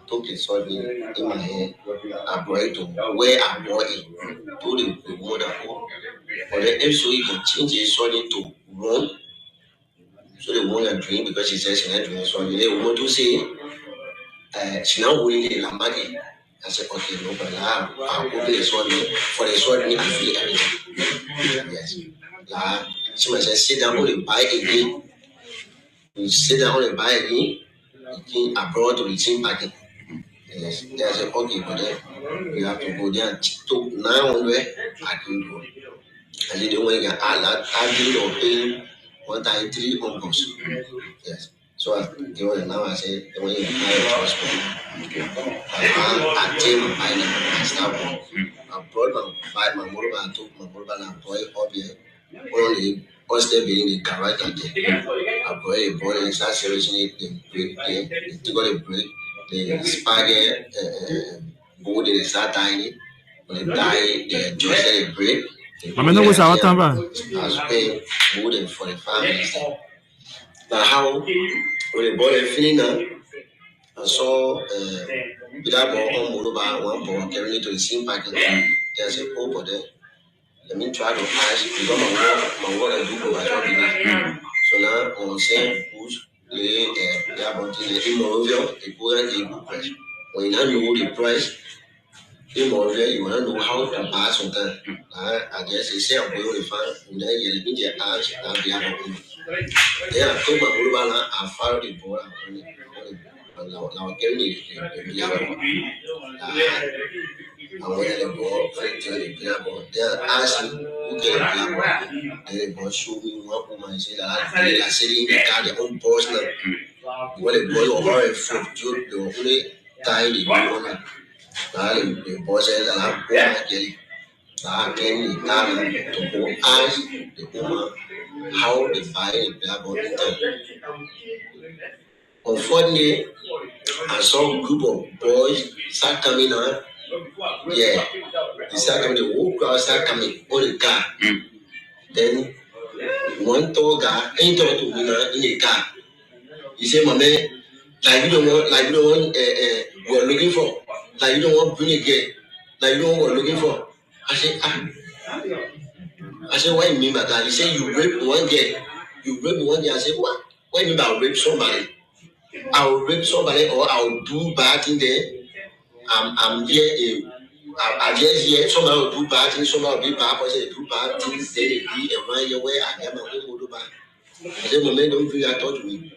took the sword in my hand. I brought it to where I brought it to the water. But then if so, he can change his sword into rum. So the woman drink because she says she not drink sword. The woman to say, she now willing the lamadi. I said, okay, no problem. I'll open the sword for the sword me and feel everything. Yes. She must say, sit down on the bike again. You sit down on the bike again. Again, I brought to the team packing. Yes. They said, okay, but then we have to go there and took 900. I couldn't go. I didn't want to get I did or pay 193 uncles. Yes. So now I said, they want to hire transport. I came and I started. I brought my mobile and took my mobile and brought it up here. Only once they be in the garage and I brought a boy and start servicing it, the break there, they took out the break, the spaghetti, go they start tying it. When they tie it, they adjust the break. I know what's our time. I spent more than 45 minutes. Now, how when the boy feeling now, I saw without on Muluba, one boy carrying it to the same parking. There's a hope there. Let me try to ask because my work I do go by. So now on saying push they are about the immoral, the poor and the price. When you know the price, immoral, you want to know how to pass on that. I guess they say I'm going to find when they yell me their ass and they are not. Then I told my brother I followed the ball and now getting the and when the ball tell the player ball, they asked me who get the player ball. And the ball showed me one woman and said that they are selling the car their own boss now. When the boy over a foot, they were only tying the ball on it. The boss said that I'm going to get it. I came to go ask the woman how they buy the player ball in time. Unfortunately, I saw a group of boys start coming out. Yeah, they start coming, the whole crowd start coming on the car. Then one tall guy entered to me in the car. He said, my man, like you don't want, we're looking for. Like you don't want to bring a girl. Like you don't want what we're looking for. I said, what do you mean by that? He said, you rape one girl. You rape one girl. I said, what? What do you mean by rape somebody? I'll rape somebody or I'll do bad thing there. I'm here. I just hear somebody will do bad things, somebody will be bad, but they do bad things, then they be around your way. I am a woman do bad. I said, moment, don't bring that thought to me.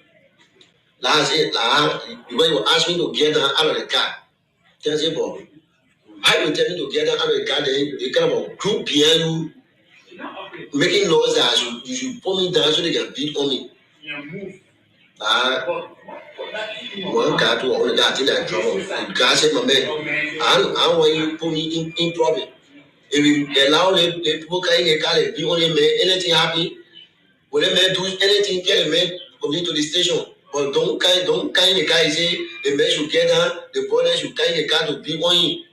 Last when you ask me to get out of the car, tell me, boy, how you tell me to get out of the car, they kind of group behind you, making laws that you should pull me down so they can beat on me. One guy to all that in that trouble. The guy said, my man, I want you to put me in trouble. If you allow the people carrying a car, if you only make anything happen, will they man do anything, get a man come into the station? But don't carry the car, say the man should get down, the brother should carry the car to be on him.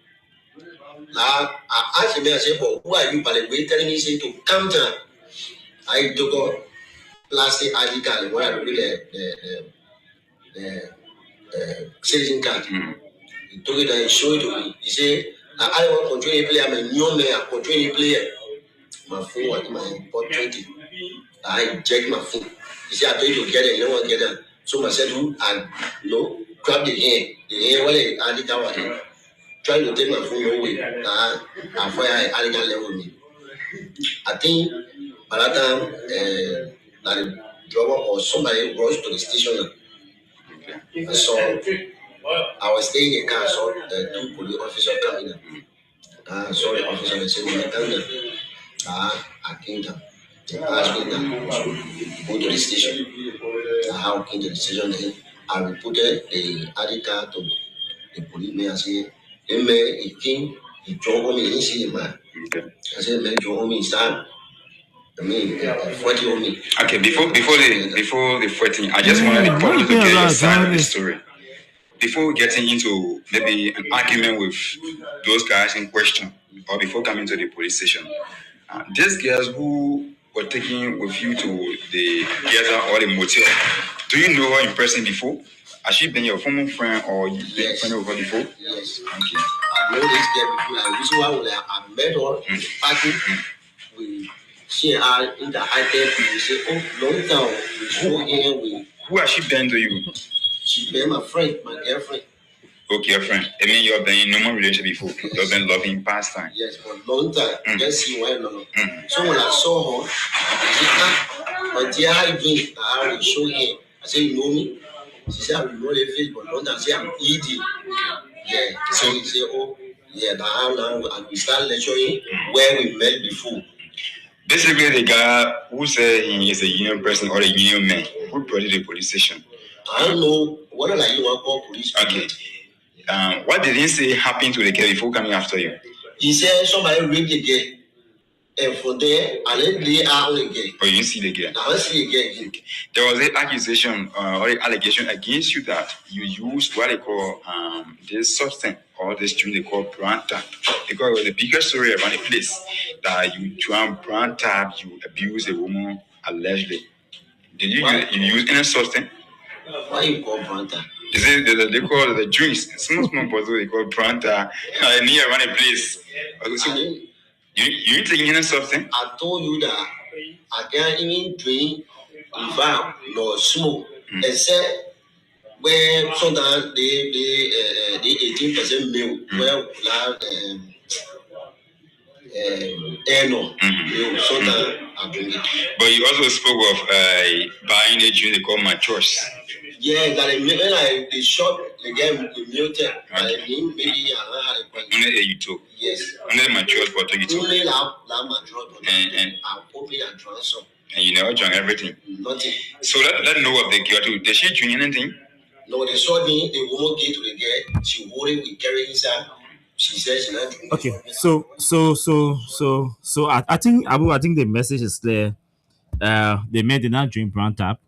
Now, I asked him, I said, but who are you by the way telling me say to come down? I took a plastic ID card, where I read the citizen card. He took it and showed it to me. He said, I don't want to control a player, I'm a new man, I control a player. My phone was in my hand, bought 20. I checked my phone. He said, I told you to get it, no one get it. So I said, grab the hand, well, I did that. Trying to take my phone away. I fire I didn't level me. I think by that time, the driver or somebody rushed to the station. So I was staying in the car, so the two police officers coming in. I saw the officer and said, I came down. They asked me to go to the station. I came to the station, then I reported the ID card to the policeman and said, the man, he came, he drove me, he didn't see the man. I said, man, drove me, start. I mean, 40 on me. Okay, before the 14, I just wanted the public to get your side of the story. Before getting into maybe an argument with those guys in question, or before coming to the police station, these girls who were taken with you to the theater or the motel, do you know her in person before? Has she been your former friend or you been Yes. friend with her before? Yes. Okay. I know this girl before. Like this one, when I met her party, we she and I interacted. We say, oh, long time. We show here. Who has she been to you? She been my friend, my girlfriend. Okay, your friend. I mean, you've been in normal relationship before. Yes. You've been loving past time. Yes, for a long time. Just see why no. So when I saw her, I said, but dear, how you doing? I will show him. I said, you know me? She said, I will know the face, but long time. I said, I'm ED. Yeah. So he said, oh, yeah, now and we start lecturing where we met before. Basically, the guy who said he is a union person or a union man who brought you to the police station. I don't know what like you want to call police. Okay. What did he say happened to the girl before coming after you? He said somebody raped the girl. And from there, I didn't lay out again. Oh, you didn't see the girl? I didn't see again. There was an accusation or an allegation against you that you used what they call this substance or this drink they call brown tap. Because it was the biggest story around the place that you drank brown tap, you abused a woman allegedly. Did you use any substance? Why you call brown tap? They call the drinks. Small bottle they call brown tap. Near around the place. So, you take any substance? I told you that I can't even drink, vape, nor smoke, except where sometimes they 18% milk, where like milk, sometimes I drink it. But you also spoke of buying a drink they call my choice. Yeah, that when they shop, they get the milk there. Maybe I only you took. Yes. Only my choice for taking two. Only my choice. And I'm hoping and trying some. And you never drank everything. Nothing. So let know of the girl too. Did she drink anything? No, they saw me. The woman came to the girl. She worried with carrying inside. She said she not drinking. Okay, so I think Abu, I think the message is clear. The man did not drink brown tap.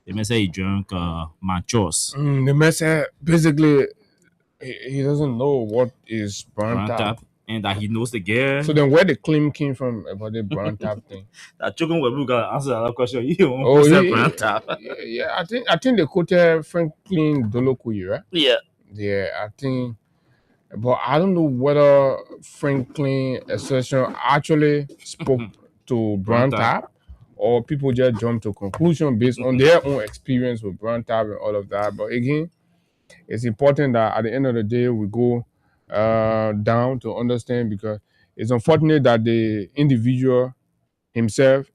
The man said he drank manchos. The man said basically he doesn't know what is brown tap. And that he knows the girl. So then where the claim came from about the brown tap thing? That Chogun Webu got answer that question. You said brown tap. Yeah, I think they quoted Franklin Dolokuyi, right? Yeah. Yeah, I think, but I don't know whether Franklin assertion actually spoke to brown tap or people just jumped to conclusion based on their own experience with brown tap and all of that. But again, it's important that at the end of the day we go down to understand, because it's unfortunate that the individual himself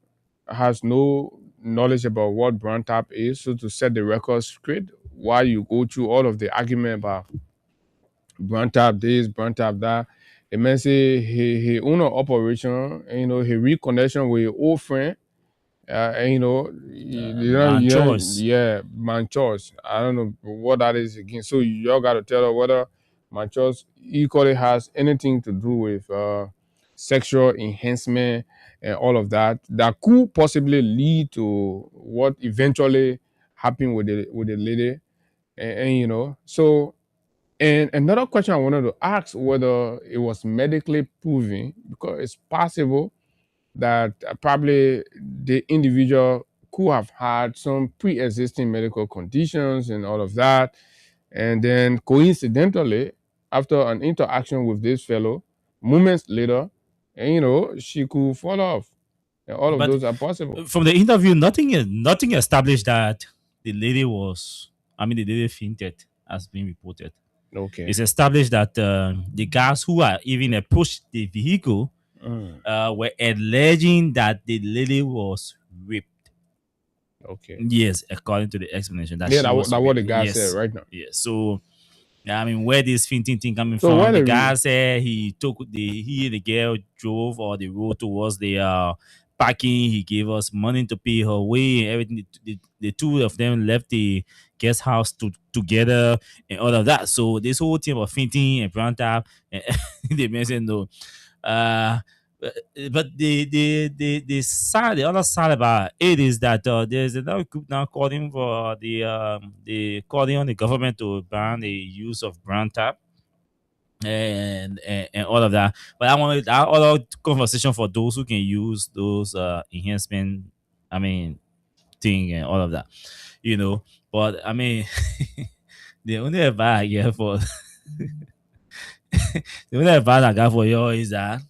has no knowledge about what brown tap is. So to set the record straight, while you go through all of the argument about brown tap this, brown tap that, the man say he own an operation, and he reconnection with old friend. And Manchos. I don't know what that is again. So y'all got to tell her whether Manchos equally has anything to do with sexual enhancement and all of that could possibly lead to what eventually happened with the lady. And so. And another question I wanted to ask, whether it was medically proven, because it's possible that probably the individual could have had some pre-existing medical conditions and all of that. And then coincidentally, after an interaction with this fellow, moments later, and she could fall off. And all of those are possible. From the interview, nothing established that the lady fainted, as being reported. Okay. It's established that the guys who are even approached the vehicle were alleging that the lady was raped. Okay. Yes, according to the explanation. That's what the guy said right now. Yes. So, where this fainting thing coming from? The guy said he and the girl drove or the road towards the parking. He gave us money to pay her way and everything. The two of them left the guest house together and all of that. So this whole thing about fainting and brown tap, they mentioned no. But the other side about it is that there's another group now calling for calling on the government to ban the use of brown tap and all of that. But I want that other conversation for those who can use those enhancement, thing and all of that, But The only advice I get for the only advice I got for you is that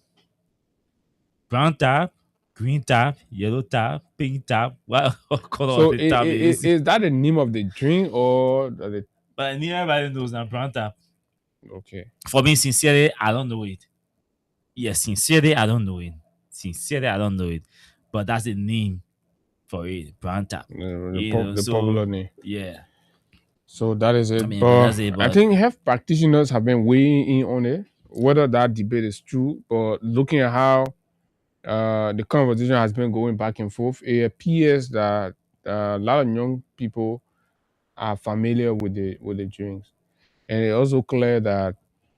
brown tap, green tap, yellow tap, pink tap. What color of So the tap is? is that the name of the drink or the But everybody knows that brown tap. okay? For me, sincerely, I don't know it. Yes, sincerely, I don't know it. Sincerely, I don't know it. But that's the name for it, brown tap. The So popular name. yeah. So that is I it. mean, but But that's it. I But think health practitioners have been weighing in on it, whether that debate is true. But looking at how the conversation has been going back and forth, it appears that a lot of young people are familiar with the drinks, and it's also clear that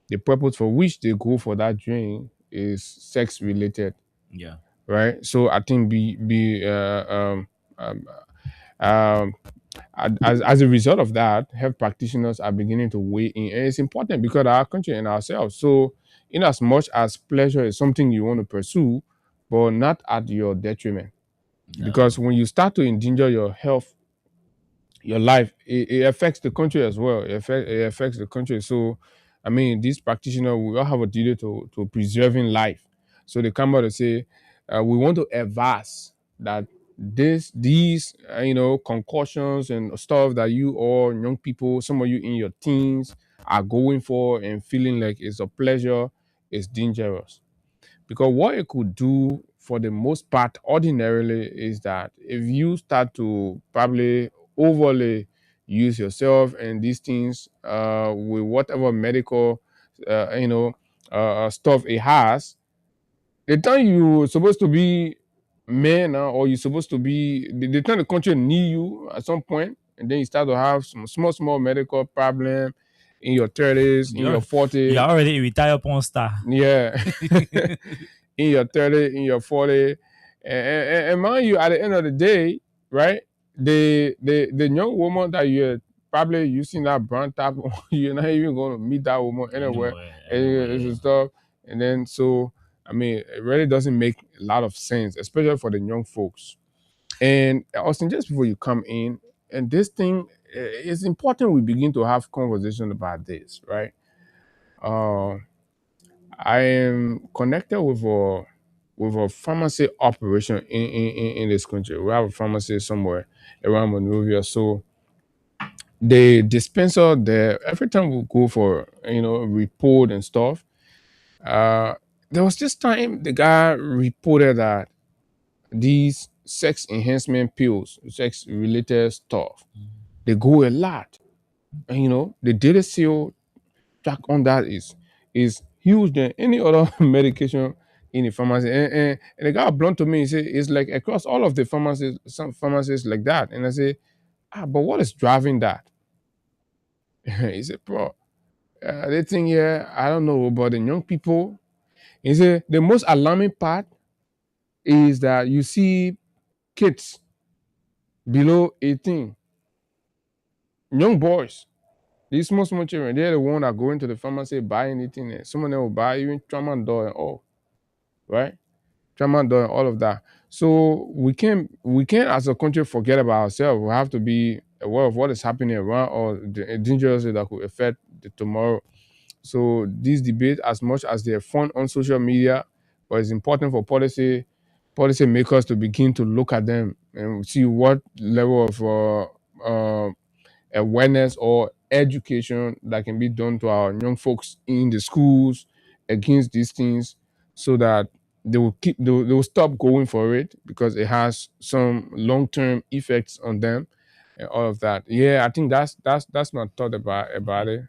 the purpose for which they go for that drink is sex related, yeah, right? So I think um, um, as a result of that, health practitioners are beginning to weigh in, and it's important because our country and ourselves. So, in as much as pleasure is something you want to pursue, but not at your detriment, because no, when you start to endanger your health, your life, it affects the country as well. It affects the country. So, I mean, these practitioners, we all have a duty to preserving life. So they come out to say, we want to advise that these concussions and stuff that you all young people, some of you in your teens are going for and feeling like it's a pleasure, is dangerous. Because what it could do for the most part ordinarily is that if you start to probably overly use yourself and these things with whatever medical stuff it has, the time you supposed to be man or you're supposed to be the time the country need you at some point, and then you start to have some small medical problem in your 30s, in your you're 40s. already a retired porn star. Yeah. In your 30, in your 40. And mind you, at the end of the day, right? The young woman that you're probably using that brand tap, you're not even going to meet that woman anywhere. And Anyway. stuff. And then so I mean, it really doesn't make a lot of sense, especially for the young folks. And Austin, just before you come in, and this thing, it's important we begin to have conversation about this, right? Uh, I am connected with a pharmacy operation in this country. We have a pharmacy somewhere around Monrovia. So the dispenser there, every time we go for a report and stuff, uh, there was this time the guy reported that these sex enhancement pills, sex related stuff, they go a lot. And the data seal track on that is huge than any other medication in the pharmacy. And the guy blunt to me, he said it's like across all of the pharmacies, some pharmacies like that. And I say, but what is driving that? He said, bro, they think here, I don't know, but the young people, he said the most alarming part is that you see kids below 18, young boys, these small children, they're the one that go into the pharmacy, buy anything, and some of them will buy even tramadol and all, right? Tramadol and all of that. So we can't as a country forget about ourselves. We have to be aware of what is happening around or the dangerously that could affect the tomorrow. So these debates, as much as they're fun on social media, but it's important for policy makers to begin to look at them and see what level of awareness or education that can be done to our young folks in the schools against these things, so that they will stop going for it because it has some long-term effects on them and all of that. Yeah, I think that's my thought about it,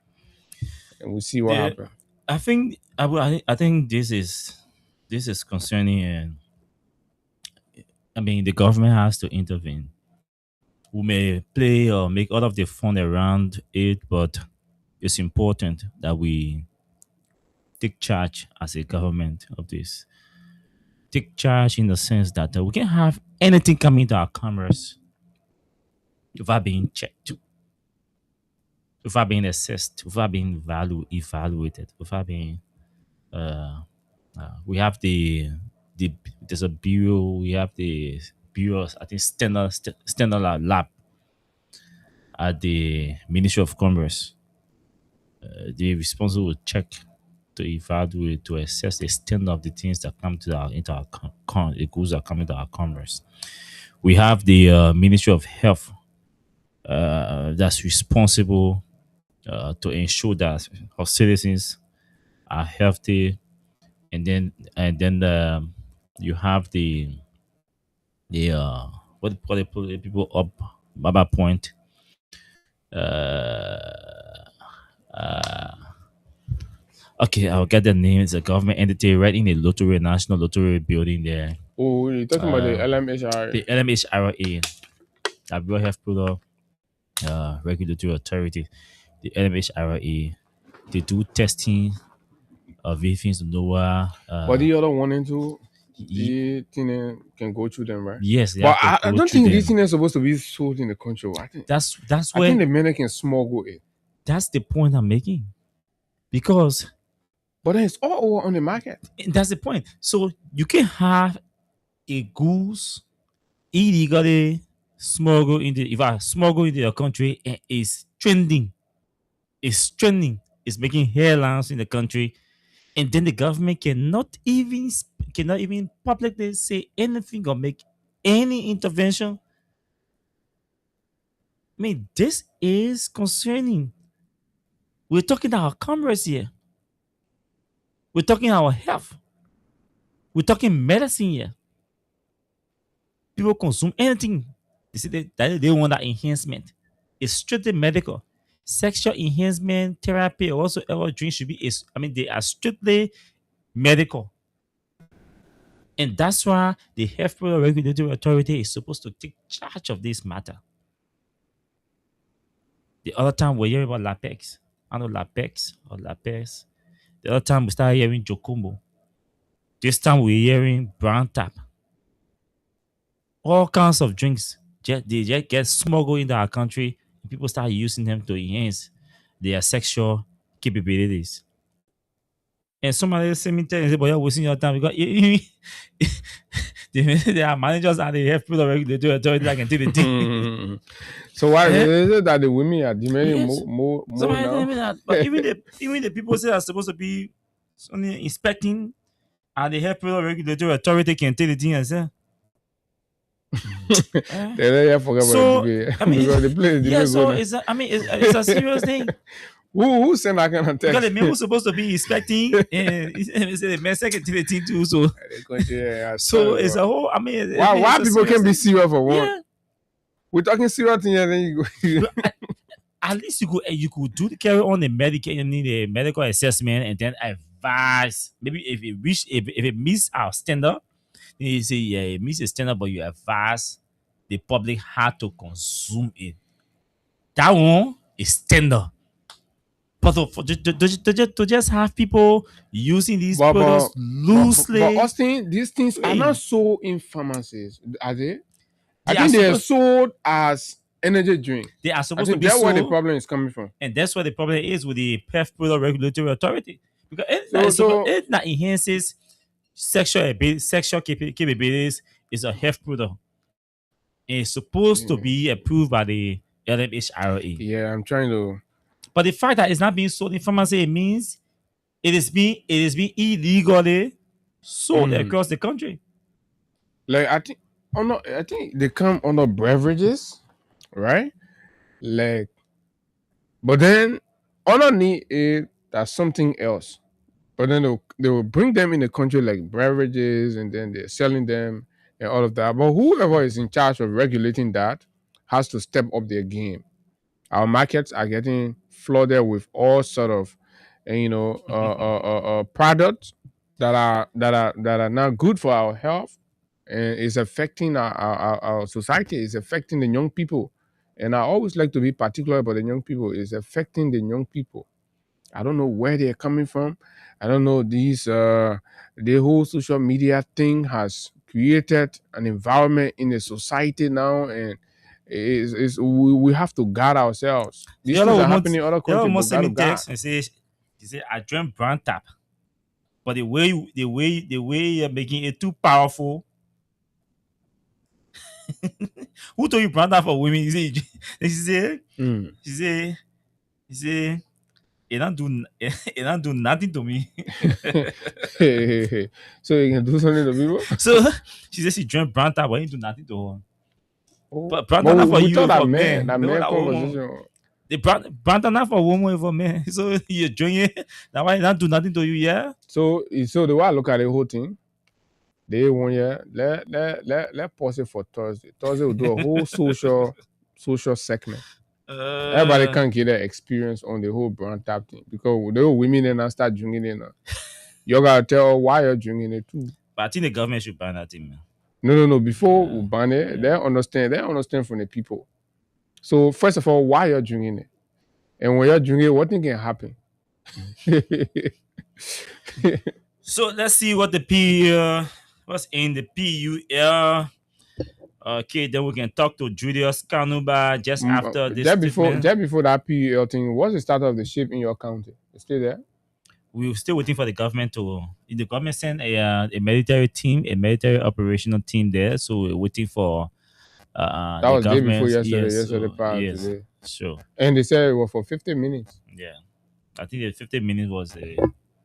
and we'll see what The happens. I think I think this is concerning, and I mean the government has to intervene. We may play or make all of the fun around it, but it's important that we take charge as a government of this. Take charge in the sense that we can have anything coming to our cameras without being checked, without being assessed, without being evaluated, without being. Uh, we have the there's a bureau. We have the bureaus. I think standard lab. at the Ministry of Commerce. They're responsible to check, to evaluate, to assess the extent of the things that come to our into our the goods that come into our commerce. We have the Ministry of Health that's responsible to ensure that our citizens are healthy, and then you have the what do you call it, put the people up Baba Point. Okay, I'll get the name. It's a government entity right in the lottery, National Lottery building there. Oh, you're talking about the LMHR. The LMHRA, Liberia Health Product Regulatory Authority. The LMHRA, they do testing of things to know But the other one and two, ye- the thing can go through them, right? yes, they But have to I go don't through think them. this thing is supposed to be sold in the country. That's I where think the men can smuggle it. that's the point I'm making, because But then it's all over on the market. that's the point. So you can have a goose illegally smuggle into, if I smuggle into your country and it's trending, it's making headlines in the country, and then the government cannot even publicly say anything or make any intervention. I mean, this is concerning. We're talking our commerce here. We're talking our health. We're talking medicine here. People consume anything. They say they want that enhancement. It's strictly medical. Sexual enhancement therapy or whatsoever drink should be is, I mean, they are strictly medical. And that's why the Health Product Regulatory Authority is supposed to take charge of this matter. The other time we're hearing about Lapex. I know Lapex or Lapex. The other time we started hearing Jokumbo. This time we're hearing Brown Tap. All kinds of drinks. They just get smuggled into our country, and people start using them to enhance their sexual capabilities. And somebody send me tell you, say, but you're wasting your time because there are managers and they have people already, they do authority that can take the thing. So why is it that the women are demanding Yes. more Somebody tell now? me that. But even the people say are supposed to be only inspecting, and the health product regulatory authority can take the thing and say. They forget So about the debate. I mean, Because the place yeah. So going. it's a serious thing. Who sent that kind of text? Because the men were supposed to be inspecting, and the men second to the thing too. So, so it's a whole. I mean, why people can be serious for one? Yeah. We're talking serious thing, and then you go. At least you could carry on the medical assessment and then advise. Maybe if it meets our standard, then you say yeah, it meets the standard, but you advise the public how to consume it. That one is standard. But to just have people using these products loosely. But Austin, these things are not sold in pharmacies, are they? I think they are sold as energy drink. They are supposed to be sold. That's where the sold, problem is coming from. and that's where the problem is with the Health Product Regulatory Authority, because it that enhances sexual capabilities is a health product. It's supposed to be approved by the LMHRA. Yeah, I'm trying to. But the fact that it's not being sold in pharmacy, it means it is being illegally sold across the country. Like I think they come under beverages, right? Like, but then underneath it, that's something else. But then they will bring them in the country like beverages, and then they're selling them and all of that. But whoever is in charge of regulating that has to step up their game. Our markets are getting flooded with all sort of, products that are not good for our health, and it's affecting our society. It's affecting the young people, and I always like to be particular about the young people. It's affecting the young people. I don't know where they're coming from. I don't know the whole social media thing has created an environment in the society now, and we have to guard ourselves. These things are happening in other countries. Almost send me text and say I drank Brown Tap, but the way you're making it too powerful, Who told you brand out for women? He say, Mm. she say, he say, it don't do, it don't do nothing to me. So you can do something to people? So she said she drank brand out, but it do nothing to her. Oh. But brand But out for we thought you, that for men, no, man that woman. conversation. The brand out for woman, for men. So you drink it. That why it don't do nothing to you, yeah. So the way I look at the whole thing, they 1 year, let pause it for Thursday. Thursday we'll do a whole social segment. Everybody Uh, can get their experience on the whole brand tap thing because the whole women and start drinking it now. You gotta tell why you're drinking it too. but I think the government should ban that thing, man. No. Before we ban it, they understand from the people. So first of all, why you're drinking it, and when you're drinking it, what thing can happen? So let's see what the what's in the PUL. Okay, then we can talk to Julius Kanuba just after this statement. Just before that PUL thing, what's the status of the ship in your county? It's still there? We're still waiting for the government to. The government sent a military team, a military operational team there. So we're waiting for That the was day before government. yesterday. Yes, Yesterday so, prior yes, today. sure. And they said it was for 15 minutes. Yeah, I think the 15 minutes was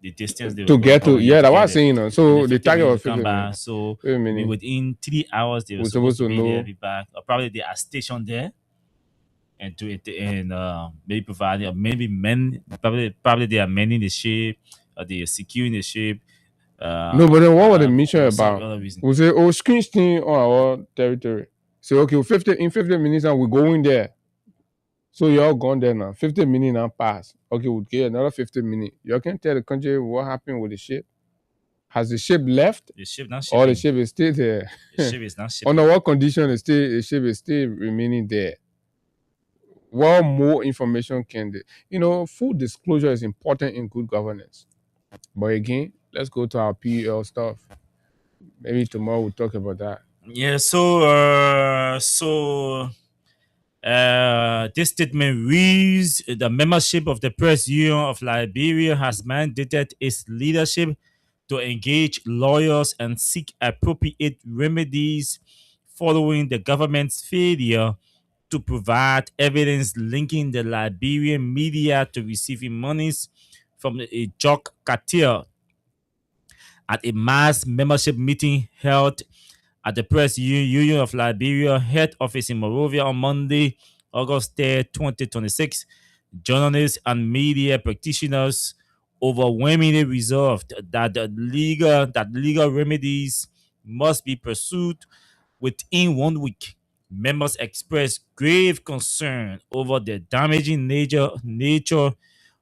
the distance they were To going to get to, cover. yeah, To that get was there. saying. So And the 15 target minutes was to come 15 back. minutes. So 15 maybe minutes. within 3 hours they were We're supposed to be know. there, be back, or probably they are stationed there and to it and maybe providing or maybe men probably they are manning the ship or they are securing the ship No, but then what was the mission for some about? other reason. We say, oh, screen thing on our territory. So, okay, 15 minutes and we're going there. So, y'all gone there now. 15 minutes now pass. Okay, we'll get another 15 minutes. You can tell the country what happened with the ship. Has the ship left The ship not or shipping. the ship is still there? The ship is not shipping. Under what condition the ship is still remaining there? What more information can they? Full disclosure is important in good governance. But again, let's go to our PEL stuff. Maybe tomorrow we'll talk about that. Yeah, this statement reads: the membership of the Press Union of Liberia has mandated its leadership to engage lawyers and seek appropriate remedies following the government's failure to provide evidence linking the Liberian media to receiving monies from a drug cartel. At a mass membership meeting held at the Press Union of Liberia head office in Monrovia on Monday, August 3rd, 2026, journalists and media practitioners overwhelmingly resolved that legal remedies must be pursued within 1 week. Members expressed grave concern over the damaging nature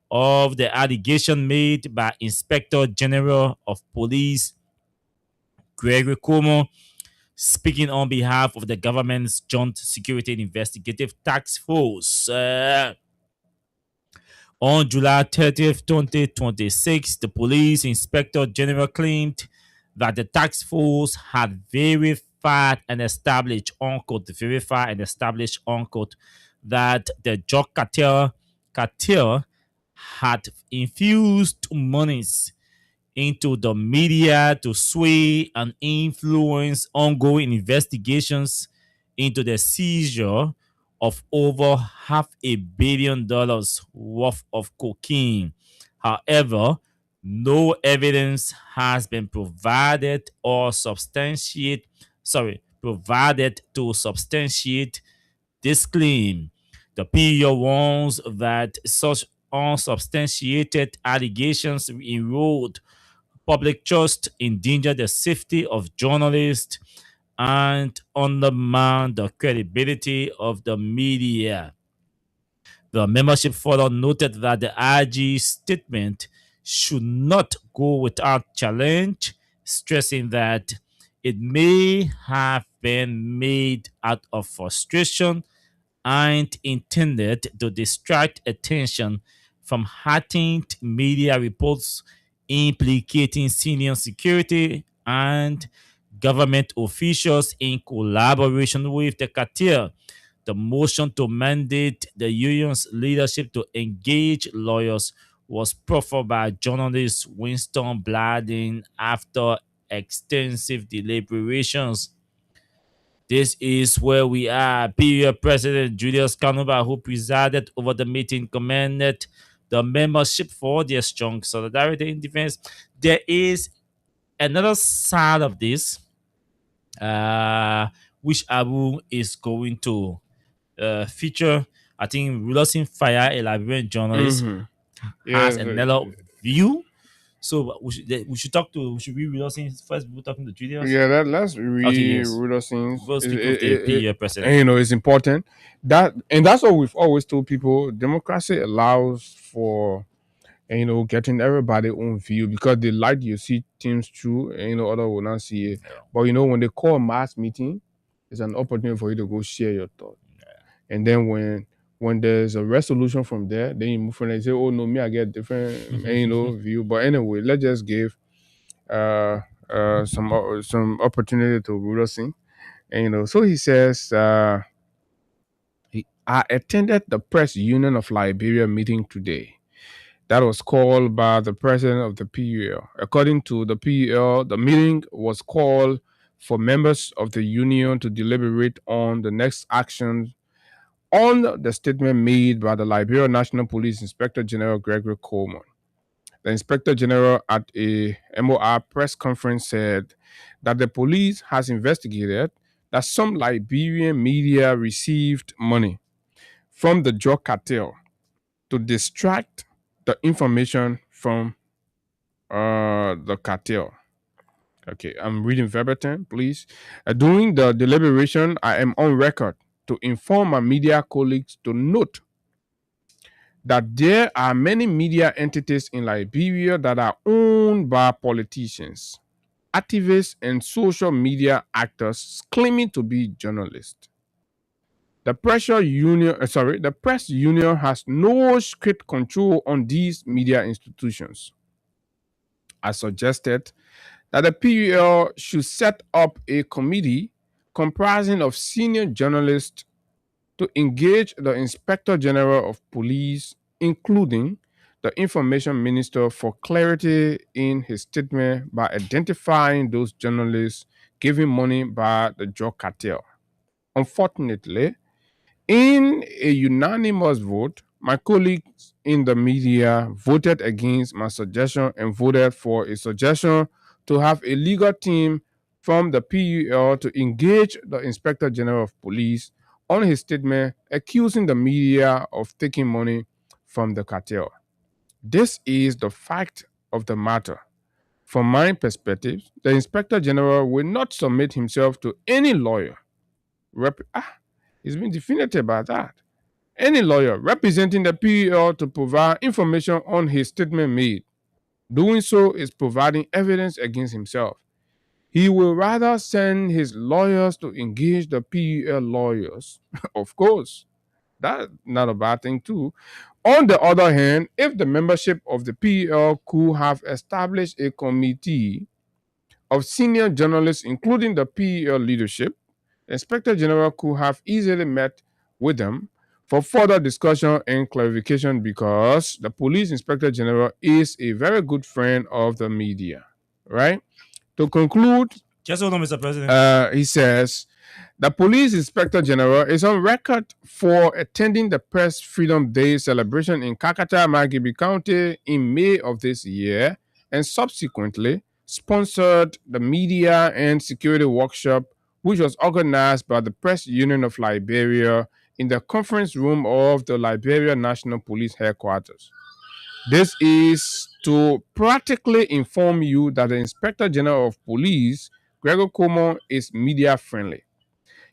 of the allegation made by Inspector General of Police Gregory Como, speaking on behalf of the government's Joint Security and Investigative Task Force. On July 30th, 2026, the police inspector general claimed that the task force had verified and established, unquote, that the drug cartel had infused monies into the media to sway and influence ongoing investigations into the seizure of over $500 million worth of cocaine. However, no evidence has been provided to substantiate this claim. The PO warns that such unsubstantiated allegations erode public trust, endanger the safety of journalists, and undermine the credibility of the media. The membership further noted that the IG statement should not go without challenge, stressing that it may have been made out of frustration and intended to distract attention from heightened media reports implicating senior security and government officials in collaboration with the cartel. The motion to mandate the union's leadership to engage lawyers was proffered by journalist Winston Blading after extensive deliberations. This is where we are. Period. President Julius Kanuba, who presided over the meeting, commended the membership for their strong solidarity in defense. There is another side of this, which Abu is going to feature. I think Rudolph Fire, a Liberian journalist, has Yes. another view. So we should talk to, we should be Rudolph first before talking to Julius. Yeah, let's Okay, read yes. Rudolph scenes. We'll speak with the PEA president. You know, it's important and that's what we've always told people. Democracy allows for getting everybody own view because they like you see things through, and other will not see it. Yeah. But when they call a mass meeting, it's an opportunity for you to go share your thought. And then when there's a resolution from there, then you move from there and say, oh no, me I get different view. But anyway, let's just give some opportunity to Rudolph Singh. And so he says, I attended the Press Union of Liberia meeting today. That was called by the president of the PUL. According to the PUL, the meeting was called for members of the union to deliberate on the next action on the statement made by the Liberia National Police Inspector General Gregory Coleman. The Inspector General at a MOR press conference said that the police has investigated that some Liberian media received money from the drug cartel to distract the information from the cartel. Okay, I'm reading verbatim, please. During the deliberation, I am on record to inform my media colleagues to note that there are many media entities in Liberia that are owned by politicians, activists, and social media actors claiming to be journalists. The press union has no strict control on these media institutions. I suggested that the PUL should set up a committee comprising of senior journalists to engage the Inspector General of Police, including the Information Minister, for clarity in his statement by identifying those journalists given money by the drug cartel. Unfortunately, in a unanimous vote, my colleagues in the media voted against my suggestion and voted for a suggestion to have a legal team from the PUL to engage the Inspector General of Police on his statement accusing the media of taking money from the cartel. This is the fact of the matter. From my perspective, the Inspector General will not submit himself to any lawyer. He's been definitive about that. Any lawyer representing the PUL to provide information on his statement made. Doing so is providing evidence against himself. He will rather send his lawyers to engage the PUL lawyers. Of course, that's not a bad thing too. On the other hand, if the membership of the PUL could have established a committee of senior journalists, including the PUL leadership, the Inspector General could have easily met with them for further discussion and clarification because the Police Inspector General is a very good friend of the media, right? To conclude, just hold on, Mr. President. He says, the Police Inspector General is on record for attending the Press Freedom Day celebration in Kakata, Magibi County in May of this year and subsequently sponsored the media and security workshop which was organized by the Press Union of Liberia in the conference room of the Liberia National Police Headquarters. This is to practically inform you that the Inspector General of Police, Gregor Coleman, is media friendly.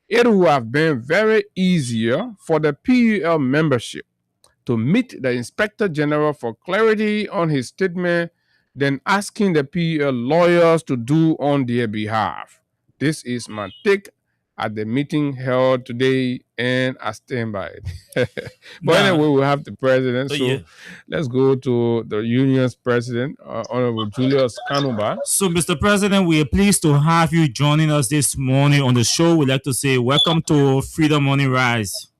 It would have been very easier for the PUL membership to meet the Inspector General for clarity on his statement than asking the PUL lawyers to do on their behalf. This is my take at the meeting held today, and I stand by it. But anyway, we'll have the president. So let's go to the union's president, Honorable Julius Kanuba. So, Mr. President, we are pleased to have you joining us this morning on the show. We'd like to say welcome to Freedom Morning Rise.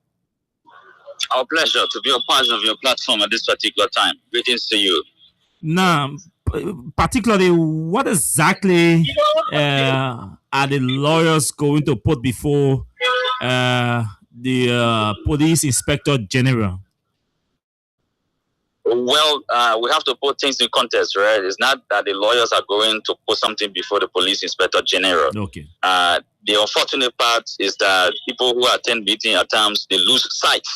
Our pleasure to be a part of your platform at this particular time. Greetings to you. Now, particularly, what exactly are the lawyers going to put before the police inspector general? Well, we have to put things in context, right? It's not that the lawyers are going to put something before the police inspector general. Okay. The unfortunate part is that people who attend meeting at times, they lose sight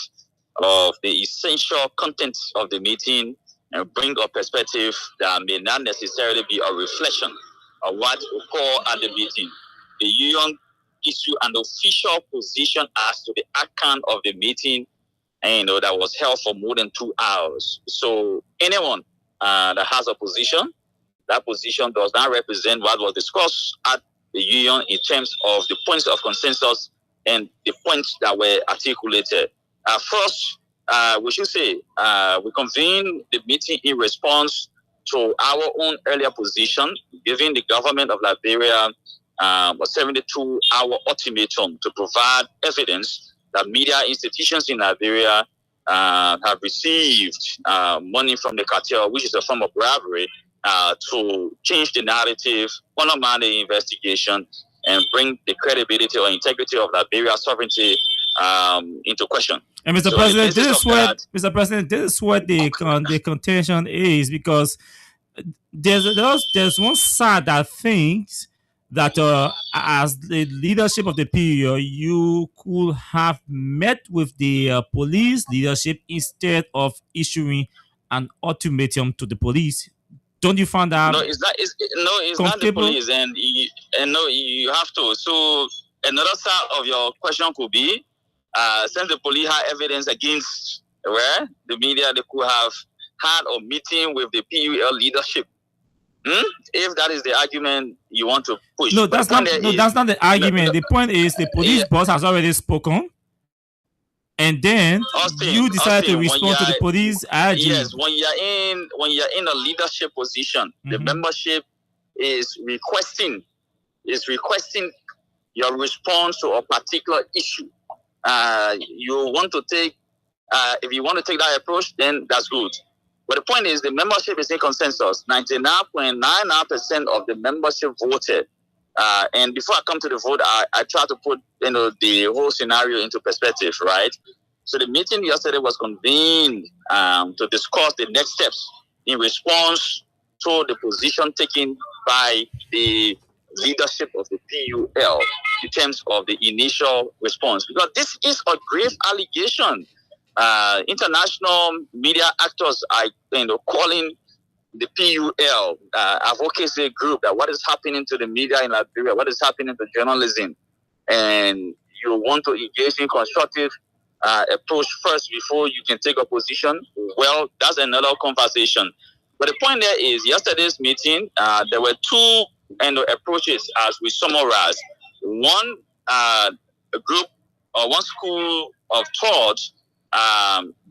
of the essential content of the meeting and bring a perspective that may not necessarily be a reflection of what we call at the meeting. The union issue an official position as to the outcome of the meeting, and that was held for more than 2 hours. So anyone that has a position, that position does not represent what was discussed at the union in terms of the points of consensus and the points that were articulated. First, we should say we convened the meeting in response to our own earlier position, giving the government of Liberia a 72-hour ultimatum to provide evidence that media institutions in Liberia have received money from the cartel, which is a form of bribery, to change the narrative, undermine the investigation, and bring the credibility or integrity of Liberia's sovereignty into question. And Mr. President, this is what the contention is, because there's one side that thinks that as the leadership of the PU, you could have met with the police leadership instead of issuing an ultimatum to the police. Don't you find that? No, it's not the police, and no, you have to. So another side of your question could be, since the police have evidence against where the media, they could have had a meeting with the PUL leadership. If that is the argument you want to push. No, that's not the argument. The point is the police boss has already spoken, and then you decide to respond to the police argument. Yes, when you're in a leadership position, the membership is requesting your response to a particular issue. You want to take if you want to take that approach, then that's good. But the point is, the membership is in consensus. 99.99% of the membership voted. And before I come to the vote, I try to put the whole scenario into perspective, right? So the meeting yesterday was convened to discuss the next steps in response to the position taken by the leadership of the PUL in terms of the initial response. Because this is a grave allegation. International media actors are calling the PUL advocacy group that what is happening to the media in Liberia, what is happening to journalism, and you want to engage in constructive approach first before you can take a position. Well, that's another conversation. But the point there is, yesterday's meeting, there were two approaches as we summarize. One group or one school of thought,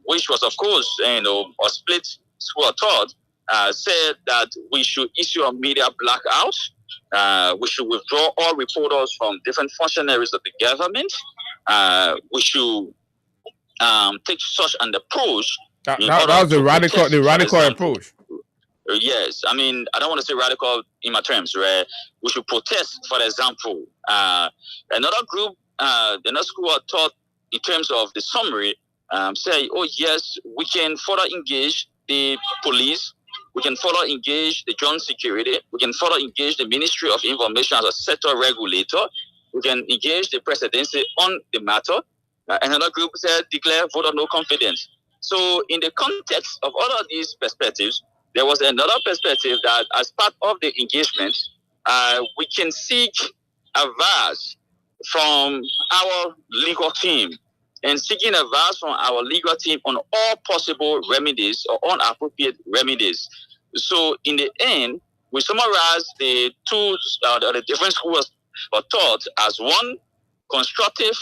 which was, of course, a split school of thought, said that we should issue a media blackout. We should withdraw all reporters from different functionaries of the government. We should take such an approach. That was the radical approach. Yes, I mean, I don't want to say radical in my terms, right? We should protest, for example. Another group, another school of thought in terms of the summary, say, oh yes, we can further engage the police, we can further engage the joint security, we can further engage the Ministry of Information as a sector regulator, we can engage the presidency on the matter. Another group said, declare vote of no confidence. So in the context of all of these perspectives, there was another perspective that as part of the engagement, we can seek advice from our legal team, and seeking advice from our legal team on all possible remedies or inappropriate remedies. So in the end, we summarize the two, the different schools of thought as one constructive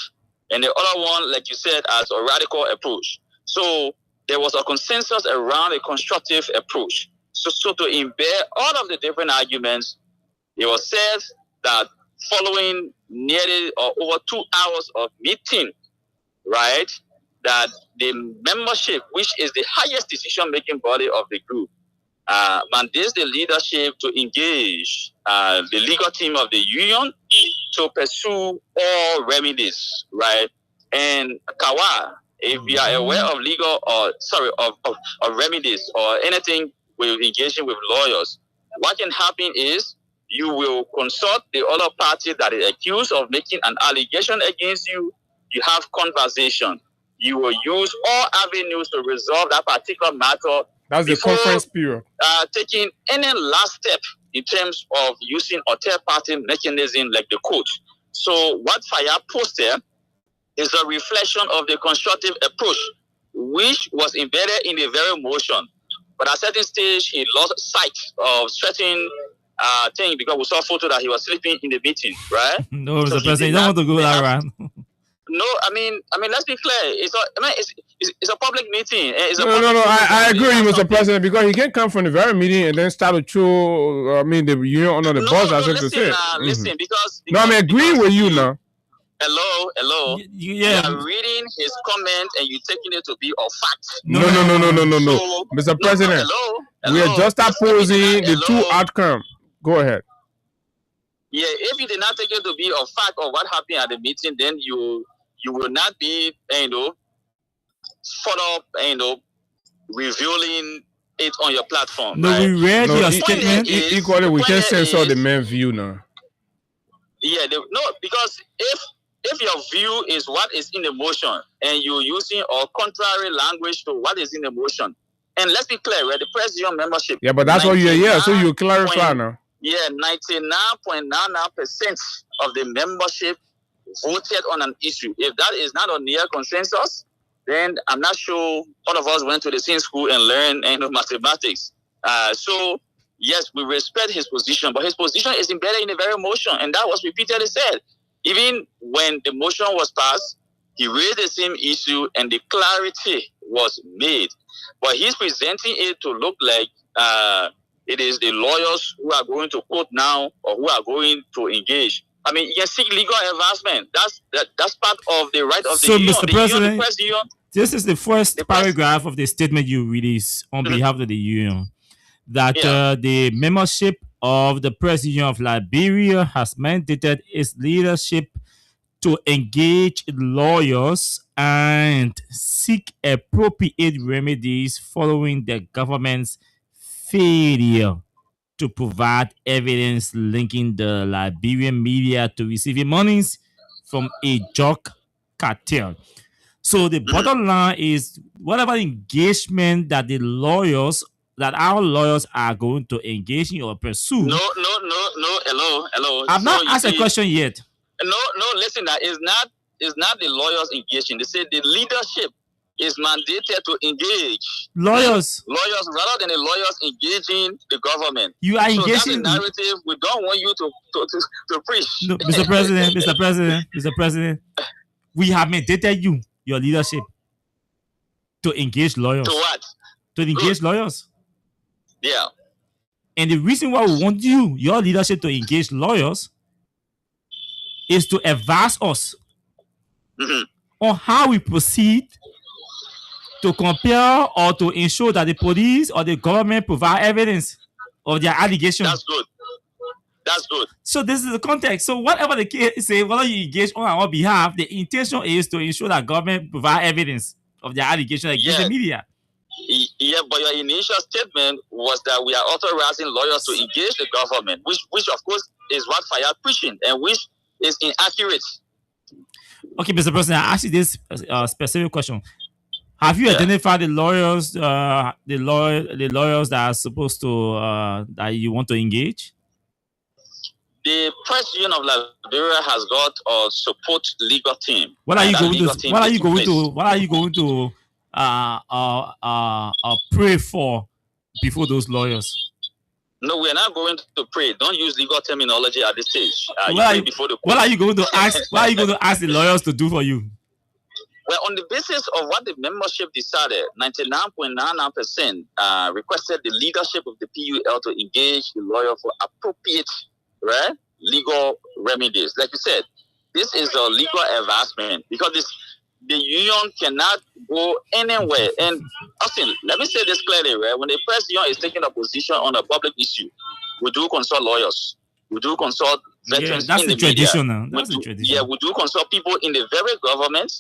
and the other one, like you said, as a radical approach. So there was a consensus around a constructive approach. So to embed all of the different arguments, it was said that following nearly or over 2 hours of meeting, right, that the membership, which is the highest decision-making body of the group, mandates the leadership to engage the legal team of the union to pursue all remedies, right? And Kawa, if you are aware of of remedies or anything with engaging with lawyers, what can happen is you will consult the other party that is accused of making an allegation against you. You have conversation. You will use all avenues to resolve that particular matter. That's the conference period. Taking any last step in terms of using a third-party mechanism like the court. So what Fire posted is a reflection of the constructive approach, which was embedded in the very motion. But at a certain stage, he lost sight of certain thing because we saw a photo that he was sleeping in the meeting, right? No, so Mr. President, you don't want to go that round. No, I mean, let's be clear. It's a public meeting. No. I agree with you, Mr. President, because he can't come from the very meeting and then start to throw, the union under the bus, as if to say. Listen, because no, I'm agreeing with you now. Hello. Yeah. You are reading his comment and you taking it to be a fact. No. So, Mr. President, we are just opposing the two outcomes. Go ahead. Yeah, if you did not take it to be a fact of what happened at the meeting, then you will not be, further, revealing it on your platform. No, right? we read your statement. Equally, we can censor the main view now. Yeah, because if your view is what is in the motion and you're using a contrary language to what is in the motion, and let's be clear, right? The press union membership. Yeah, but that's what you're here, so you clarify now. Yeah, 99.99% of the membership voted on an issue. If that is not a near consensus, then I'm not sure all of us went to the same school and learned mathematics. So, yes, we respect his position, but his position is embedded in the very motion, and that was repeatedly said. Even when the motion was passed, he raised the same issue, and the clarity was made. But he's presenting it to look like it is the lawyers who are going to court now or who are going to engage. I mean, you can seek legal advancement. That's part of the right of the union. So, Mr. President, this is the first paragraph of the statement you released on behalf of the union, that the membership of the Press Union of Liberia has mandated its leadership to engage lawyers and seek appropriate remedies following the government's failure to provide evidence linking the Liberian media to receiving monies from a drug cartel. So the bottom line is whatever engagement that our lawyers are going to engage in or pursue. No. Hello. I've not asked a question yet. No. Listen, that is not the lawyers engaging. They say the leadership is mandated to engage lawyers rather than the lawyers engaging the government. You are engaging. So that's the narrative we don't want you to preach. No, Mr. President, we have mandated you, your leadership, to engage lawyers. To what? To engage lawyers. Yeah. And the reason why we want you, your leadership, to engage lawyers is to advise us on how we proceed to compare or to ensure that the police or the government provide evidence of their allegations. That's good. So this is the context. So whatever the case say, whether you engage on our behalf, the intention is to ensure that government provide evidence of their allegations against the media. Yeah, but your initial statement was that we are authorizing lawyers to engage the government, which of course is what Fire preaching and which is inaccurate. Okay, Mr. President, I ask you this specific question. Have you identified the lawyers, the lawyers that are supposed to that you want to engage? The Press Union of Liberia has got a support legal team. What are you going to pray for before those lawyers? No, we're not going to pray. Don't use legal terminology at this stage. What are you going to ask? What are you going to ask the lawyers to do for you? Well, on the basis of what the membership decided, 99.99% requested the leadership of the PUL to engage the lawyer for appropriate, legal remedies. Like you said, this is a legal advancement because the union cannot go anywhere. And Austin, let me say this clearly, right? When the press union is taking a position on a public issue, we do consult lawyers. We do consult veterans that's in the the media. tradition. That's the tradition. Yeah, we do consult people in the very government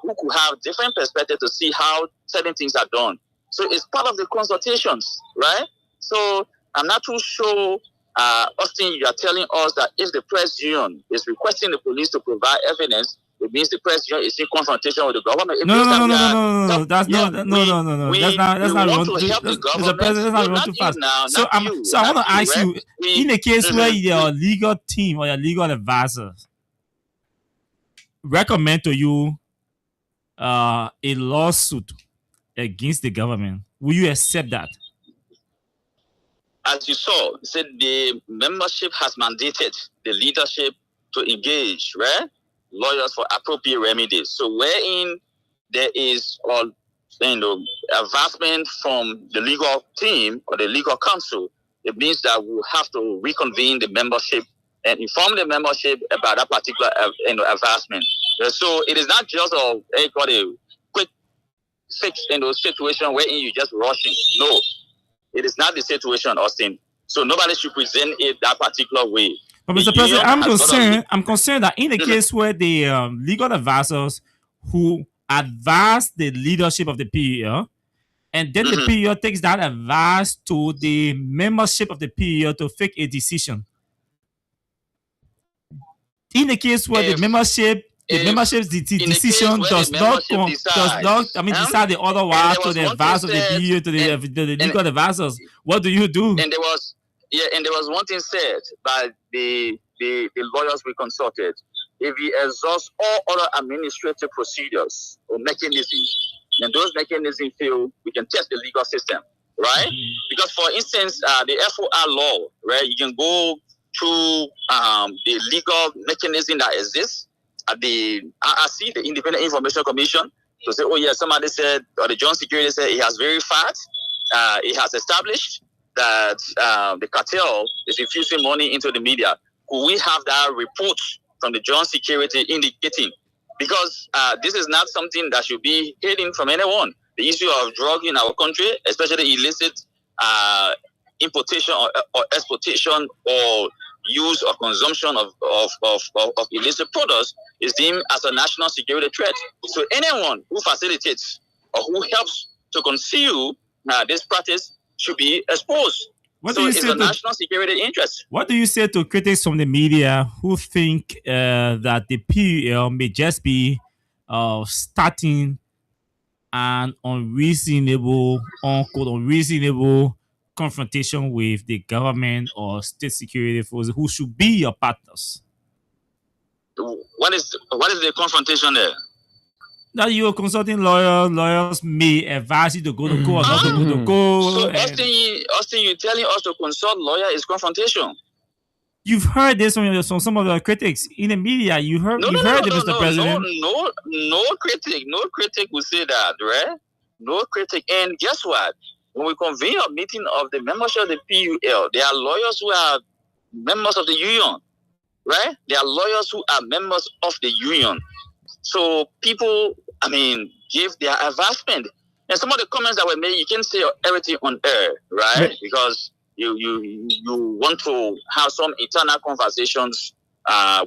who could have different perspectives to see how certain things are done. So it's part of the consultations, right? So I'm not too sure, Austin, you are telling us that if the press union is requesting the police to provide evidence, it means the press union is in confrontation with the government. No. That's not. No. That's not run too. Mr. President, that's not run too fast. So I want to ask you, in a case where your legal team or your legal advisors recommend to you a lawsuit against the government, will you accept that? As you saw, said the membership has mandated the leadership to engage, right, lawyers for appropriate remedies. So wherein there is advancement from the legal team or the legal counsel, it means that we'll have to reconvene the membership and inform the membership about that particular advancement. So it is not just a quick fix situation wherein you just rushing. No. It is not the situation, Austin. So nobody should present it that particular way. But Mr. President, I'm concerned that in the case where the legal advisors who advise the leadership of the PEL, and then the PEL takes that advice to the membership of the PEL to make a decision. In the case where the membership's decision does not decide the otherwise to the advisor of the PEL, to the legal advisors, what do you do? And there was one thing said by the lawyers we consulted. If we exhaust all other administrative procedures or mechanisms, then those mechanisms fail, we can test the legal system, right? Because for instance, the FOR law, right? You can go through the legal mechanism that exists at the IRC, the Independent Information Commission, to say, oh yeah, somebody said, or the Joint Security said it has verified, it has established that the cartel is infusing money into the media. Could we have that report from the Joint Security indicating? Because this is not something that should be hidden from anyone. The issue of drug in our country, especially illicit importation or exportation or use or consumption of illicit products, is deemed as a national security threat. So anyone who facilitates or who helps to conceal this practice should be exposed. So it's a national security interest. What do you say to critics from the media who think that the PEL may just be starting an unreasonable confrontation with the government or state security forces who should be your partners? What is the confrontation there? That you are consulting lawyers may advise you to go to court or not to go to court. So Austin, you're telling us to consult lawyer is confrontation. You've heard this from some of the critics in the media. You've heard it, Mr. President. No critic will say that, right? No critic. And guess what? When we convene a meeting of the membership of the PUL, there are lawyers who are members of the union, right? There are lawyers who are members of the union. So people, give their advancement. And some of the comments that were made, you can't say everything on air, right? Because you want to have some internal conversations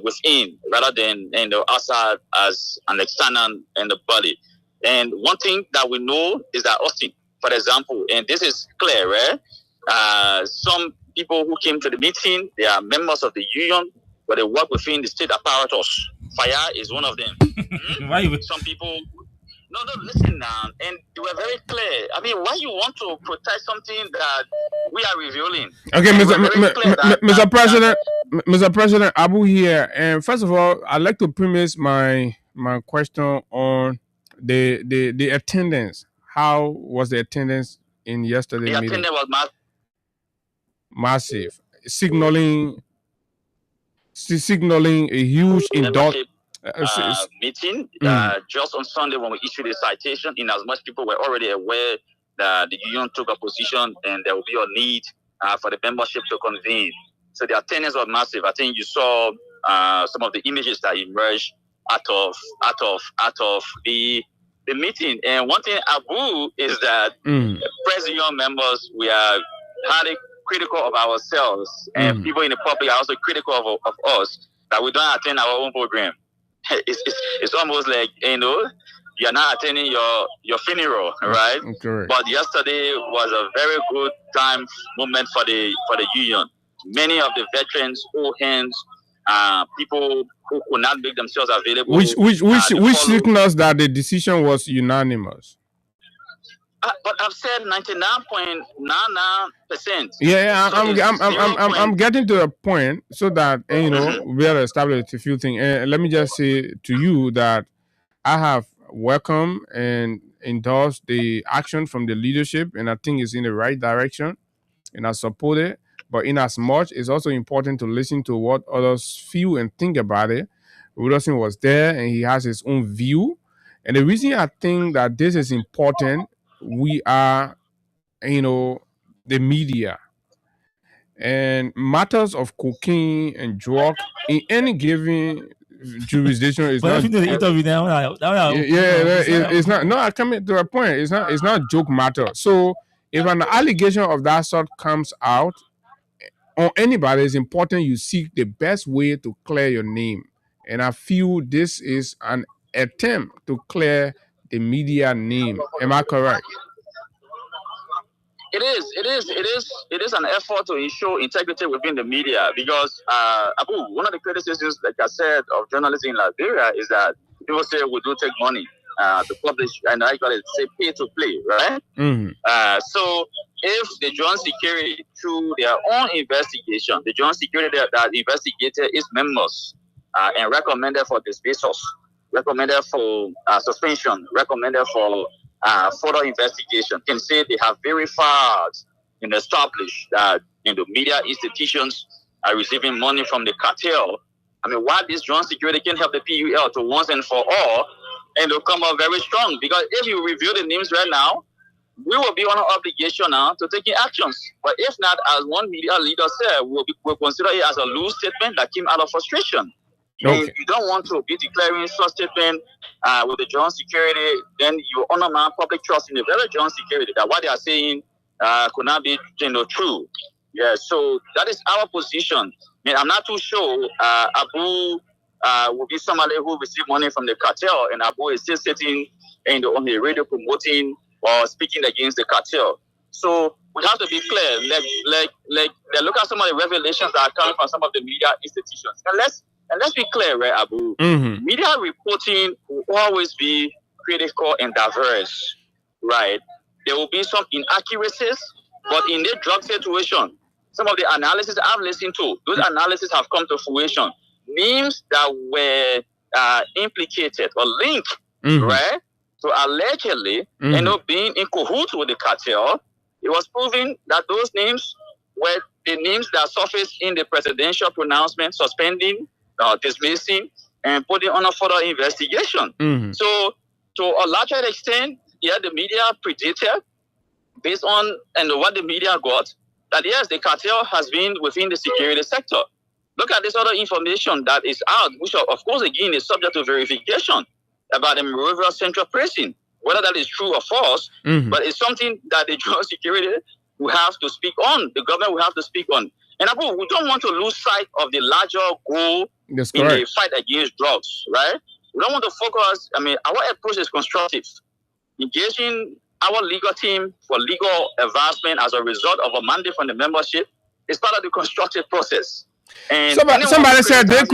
within rather than outside as an external in the body. And one thing that we know is that Austin, for example, and this is clear, right? Some people who came to the meeting, they are members of the union, but they work within the state apparatus. Fire is one of them. Some people... No, listen now. And they were very clear. Why you want to protect something that we are revealing? Okay, Mr. President, Abu here. And first of all, I'd like to premise my question on the attendance. How was the attendance in yesterday's meeting? The attendance was massive. Signaling a huge meeting just on Sunday when we issued a citation, in as much people were already aware that the union took a position and there will be a need for the membership to convene. So the attendance was massive. I think you saw some of the images that emerged out of the meeting. And one thing, Abu, is that press union members, we are highly critical of ourselves, and people in the public are also critical of us, that we don't attend our own program. It's almost like, you're not attending your funeral, right? Correct. But yesterday was a very good moment for the union. Many of the veterans, old hands, people who could not make themselves available. Which signals that the decision was unanimous. But I've said 99.99%. Yeah, I'm getting to a point so that we are established a few things. And let me just say to you that I have welcomed and endorsed the action from the leadership, and I think it's in the right direction, and I support it. But in as much, it's also important to listen to what others feel and think about it. Wilson was there, and he has his own view. And the reason I think that this is important, we are, the media. And matters of cocaine and drug in any given jurisdiction is not. It's not. No, I come to a point. It's not joke matter. So if an allegation of that sort comes out on anybody, it's important you seek the best way to clear your name. And I feel this is an attempt to clear the media name. Am I correct? It is an effort to ensure integrity within the media, because Abu, one of the criticisms, like I said, of journalism in Liberia is that people say we do take money to publish, and I got it, say pay to play, right? So if the joint security, through their own investigation, the joint security that investigated its members and recommended for dismissal, recommended for suspension, recommended for further investigation, can say they have verified and established that the media institutions are receiving money from the cartel. I mean, why this joint security can help the PUL to once and for all, and they'll come out very strong. Because if you review the names right now, we will be on an obligation now to taking actions. But if not, as one media leader said, we'll consider it as a loose statement that came out of frustration. Okay. And you don't want to be declaring such statement with the joint security, then you undermine public trust in the very joint security, that what they are saying could not be true. Yeah, so that is our position. I mean, I'm not too sure Abu will be somebody who received money from the cartel, and Abu is still sitting on the radio promoting or speaking against the cartel. So we have to be clear. Like look at some of the revelations that are coming from some of the media institutions. And let's be clear, right, Abu? Media reporting will always be critical and diverse, right? There will be some inaccuracies, but in the drug situation, some of the analysis I've listened to, those analyses have come to fruition. Names that were implicated or linked, right, to allegedly being in cahoots with the cartel, it was proven that those names were the names that surfaced in the presidential pronouncement suspending, dismissing, and putting on a further investigation. So, to a larger extent, the media predicted, based on what the media got, that yes, the cartel has been within the security sector. Look at this other information that is out, which of course again is subject to verification, about the Monrovia Central Prison. Whether that is true or false, but it's something that the joint security will have to speak on. The government will have to speak on. And Abu, we don't want to lose sight of the larger goal in the fight against drugs, right? We don't want to focus. I mean, our approach is constructive. Engaging our legal team for legal advancement as a result of a mandate from the membership is part of the constructive process. And somebody said this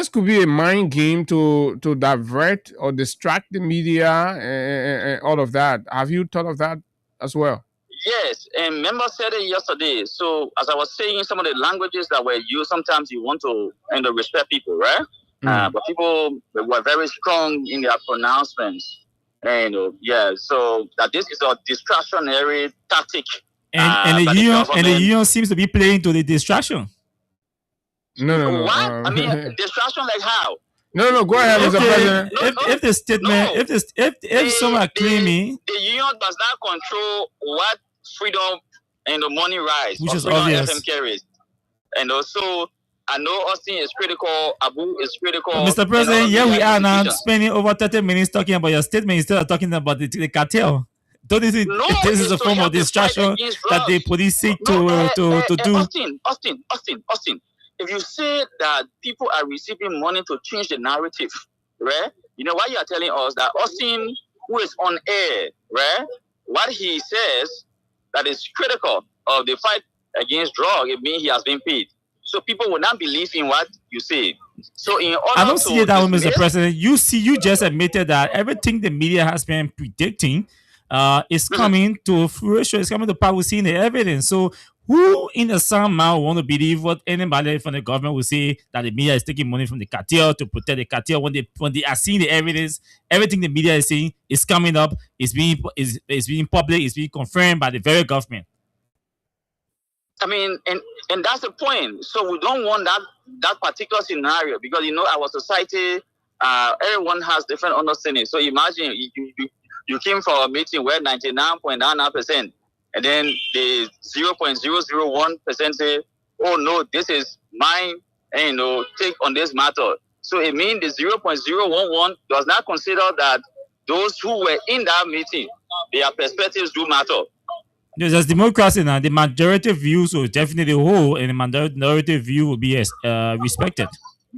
could be a mind game to divert or distract the media and all of that. Have you thought of that as well? Yes, and members said it yesterday. So as I was saying, some of the languages that were used, sometimes you want to respect people, right? But people were very strong in their pronouncements. And so that this is a distractionary tactic. And the union seems to be playing to the distraction. No. What? I mean, distraction like how? No. Go ahead, Mr. President. If the statement, if someone claiming the union does not control what freedom and the money rise, which is obvious, FM carries, and also I know Austin is critical, Abu is critical. Mr. President, here we are now spending over 30 minutes talking about your statement instead of talking about the cartel. Don't you think this is a form of distraction that the police seek to do? Austin, if you say that people are receiving money to change the narrative, right? You know why you are telling us that Austin, who is on air, right? What he says that is critical of the fight against drug, it means he has been paid. So people will not believe in what you say. So in order I don't see it that way, Mr. President. You just admitted that everything the media has been predicting is coming to fruition, it's coming to power. We're seeing the evidence. So who in the somehow want to believe what anybody from the government will say that the media is taking money from the cartel to protect the cartel when they are seeing the evidence, everything the media is saying is coming up, is being public, is being confirmed by the very government. I mean, and that's the point. So we don't want that particular scenario because our society, everyone has different understanding. So imagine you came from a meeting where 99.99%, and then the 0.001% say, "Oh no, this is mine," and take on this matter. So it means the 0.011 does not consider that those who were in that meeting, their perspectives do matter. Yes, as democracy now, the majority views will definitely hold, and the minority view will be respected.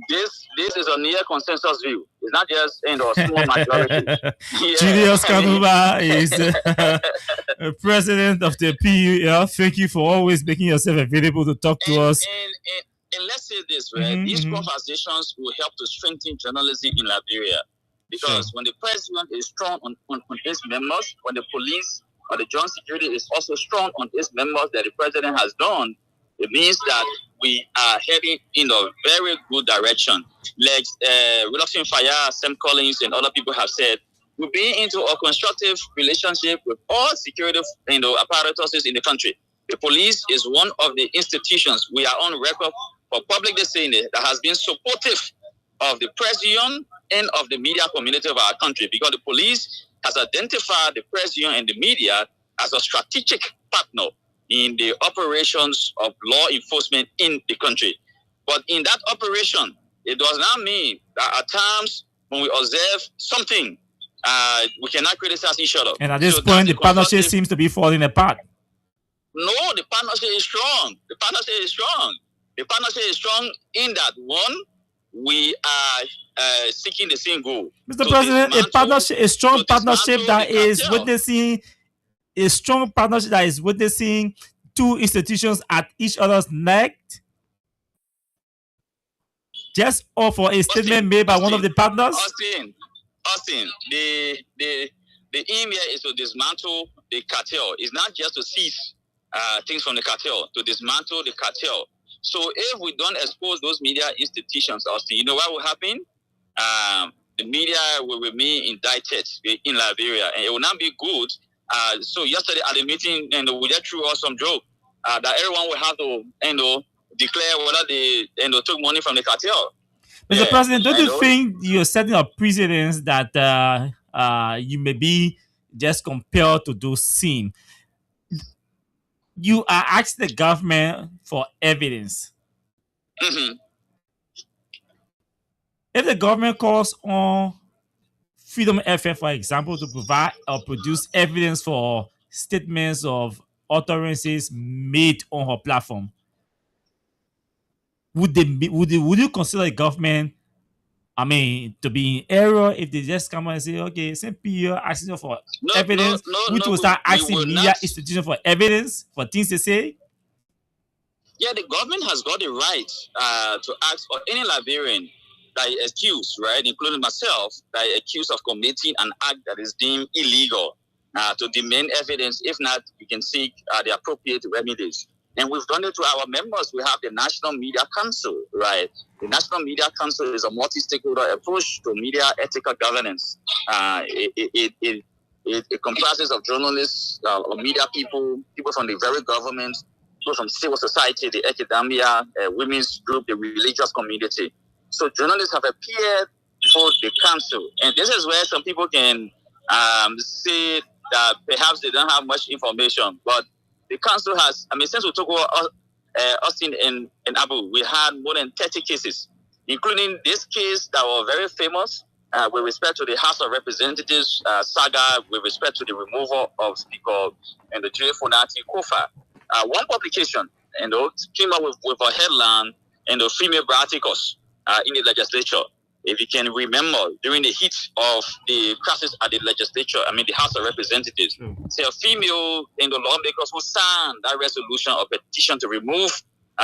This is a near consensus view. It's not just a small majority. Julius Kanuba is president of the PUL. Thank you for always making yourself available to talk to us. And let's say this, right? These conversations will help to strengthen journalism in Liberia. Because when the president is strong on his members, when the police or the joint security is also strong on its members that the president has done, it means that we are heading in a very good direction. Like Reduction Fire, Sam Collins, and other people have said, we'll be into a constructive relationship with all security apparatuses in the country. The police is one of the institutions we are on record for publicly saying it, that has been supportive of the president and of the media community of our country, because the police has identified the president and the media as a strategic partner in the operations of law enforcement in the country. But in that operation, it does not mean that at times when we observe something, we cannot criticize each other. And at this point, the partnership seems to be falling apart. No, the partnership is strong. The partnership is strong. The partnership is strong in that, one, we are seeking the same goal. Mr. President, a strong partnership that is witnessing two institutions at each other's neck. Just for a statement made by one of the partners. Austin, the aim here is to dismantle the cartel. It's not just to seize things from the cartel, to dismantle the cartel. So if we don't expose those media institutions, Austin, you know what will happen? The media will remain indicted in Liberia, and it will not be good. So yesterday at the meeting, we just threw out some joke that everyone will have to, declare whether they took money from the cartel. Mr. President, don't you think you're setting a precedence that you may be just compelled to do same? You are asking the government for evidence. If the government calls on Freedom FM, for example, to provide or produce evidence for statements of utterances made on her platform, would you consider the government, to be in error if they just come and say, okay, St. Pierre asking for evidence, which will start asking media institutions for evidence for things they say? Yeah, the government has got the right to ask or any Liberian that is accused, right, including myself, that is accused of committing an act that is deemed illegal, to demand evidence. If not, we can seek the appropriate remedies. And we've done it to our members. We have the National Media Council, right? The National Media Council is a multi-stakeholder approach to media ethical governance. It comprises of journalists, media people from the very government, people from civil society, the academia, women's group, the religious community. So journalists have appeared before the council. And this is where some people can say that perhaps they don't have much information. But the council has, since we took over Austin and Abu, we had more than 30 cases, including this case that was very famous with respect to the House of Representatives saga, with respect to the removal of Speaker and the J. Fonati Kofa. One publication came up with a headline and the female articles in the legislature. If you can remember, during the heat of the crisis at the legislature, the House of Representatives, say a female in the lawmakers who signed that resolution or petition to remove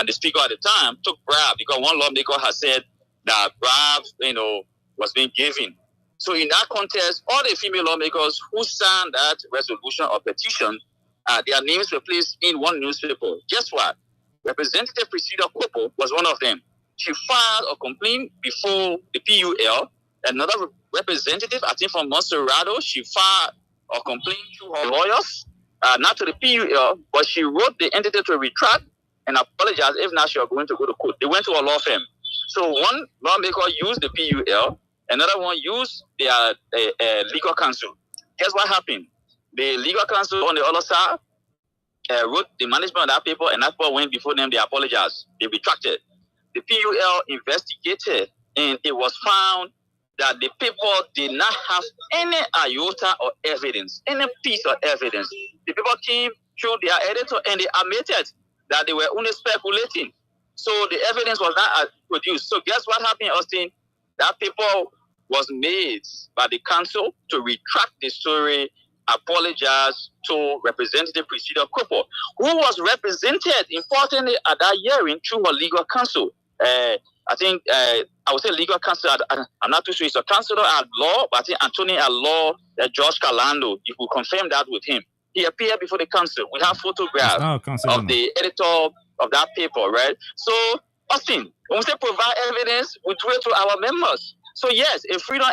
the speaker at the time took bribe, because one lawmaker has said that bribe, was being given. So in that context, all the female lawmakers who signed that resolution or petition, their names were placed in one newspaper. Guess what? Representative Priscilla Kopo was one of them. She filed a complaint before the PUL. Another representative, I think from Monserrato, she filed a complaint to her lawyers, not to the PUL, but she wrote the entity to retract and apologize if not she was going to go to court. They went to a law firm. So one lawmaker used the PUL, another one used their legal counsel. Guess what happened? The legal counsel on the other side wrote the management of that paper, and that paper went before them. They apologized. They retracted. The PUL investigated, and it was found that the paper did not have any iota or evidence, any piece of evidence. The paper came through their editor, and they admitted that they were only speculating. So the evidence was not produced. So guess what happened, Austin? That paper was made by the council to retract the story, apologize to Representative Priscilla Kopo, who was represented, importantly, at that hearing through a legal counsel. I think I would say legal counsel. I'm not too sure it's a counselor at law, but I think Anthony at law, George Calando. You could confirm that with him. He appeared before the council. We have photographs of the editor of that paper, right? So, Austin, when we say provide evidence, we do it to our members. So yes, the Freedom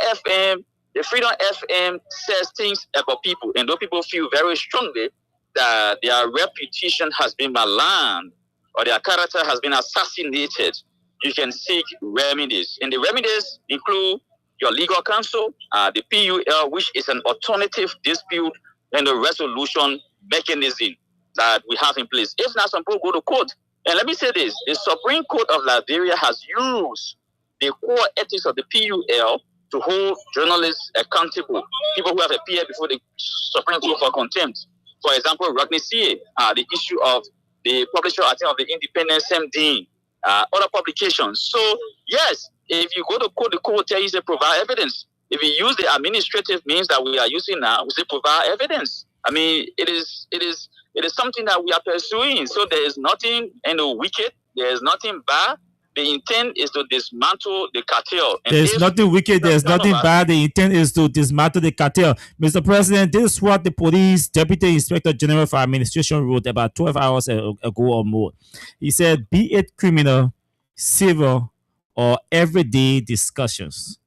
FM says things about people, and those people feel very strongly that their reputation has been maligned or their character has been assassinated. You can seek remedies, and the remedies include your legal counsel, the PUL, which is an alternative dispute and the resolution mechanism that we have in place. If not, some people go to court. And let me say this, the Supreme Court of Liberia has used the core ethics of the PUL to hold journalists accountable, people who have appeared before the Supreme Court for contempt. For example, Rodney C., the issue of the publisher, I think, of the Independent MD, other publications. So, yes, if you go to court, the court will tell you to provide evidence. If you use the administrative means that we are using now, we say provide evidence. It is something that we are pursuing. So there is nothing wicked. There is nothing bad. The intent is to dismantle the cartel. And there's nothing wicked. There's nothing bad. The intent is to dismantle the cartel. Mr. President, this is what the police Deputy Inspector General for Administration wrote about 12 hours ago or more. He said, be it criminal, civil, or everyday discussions,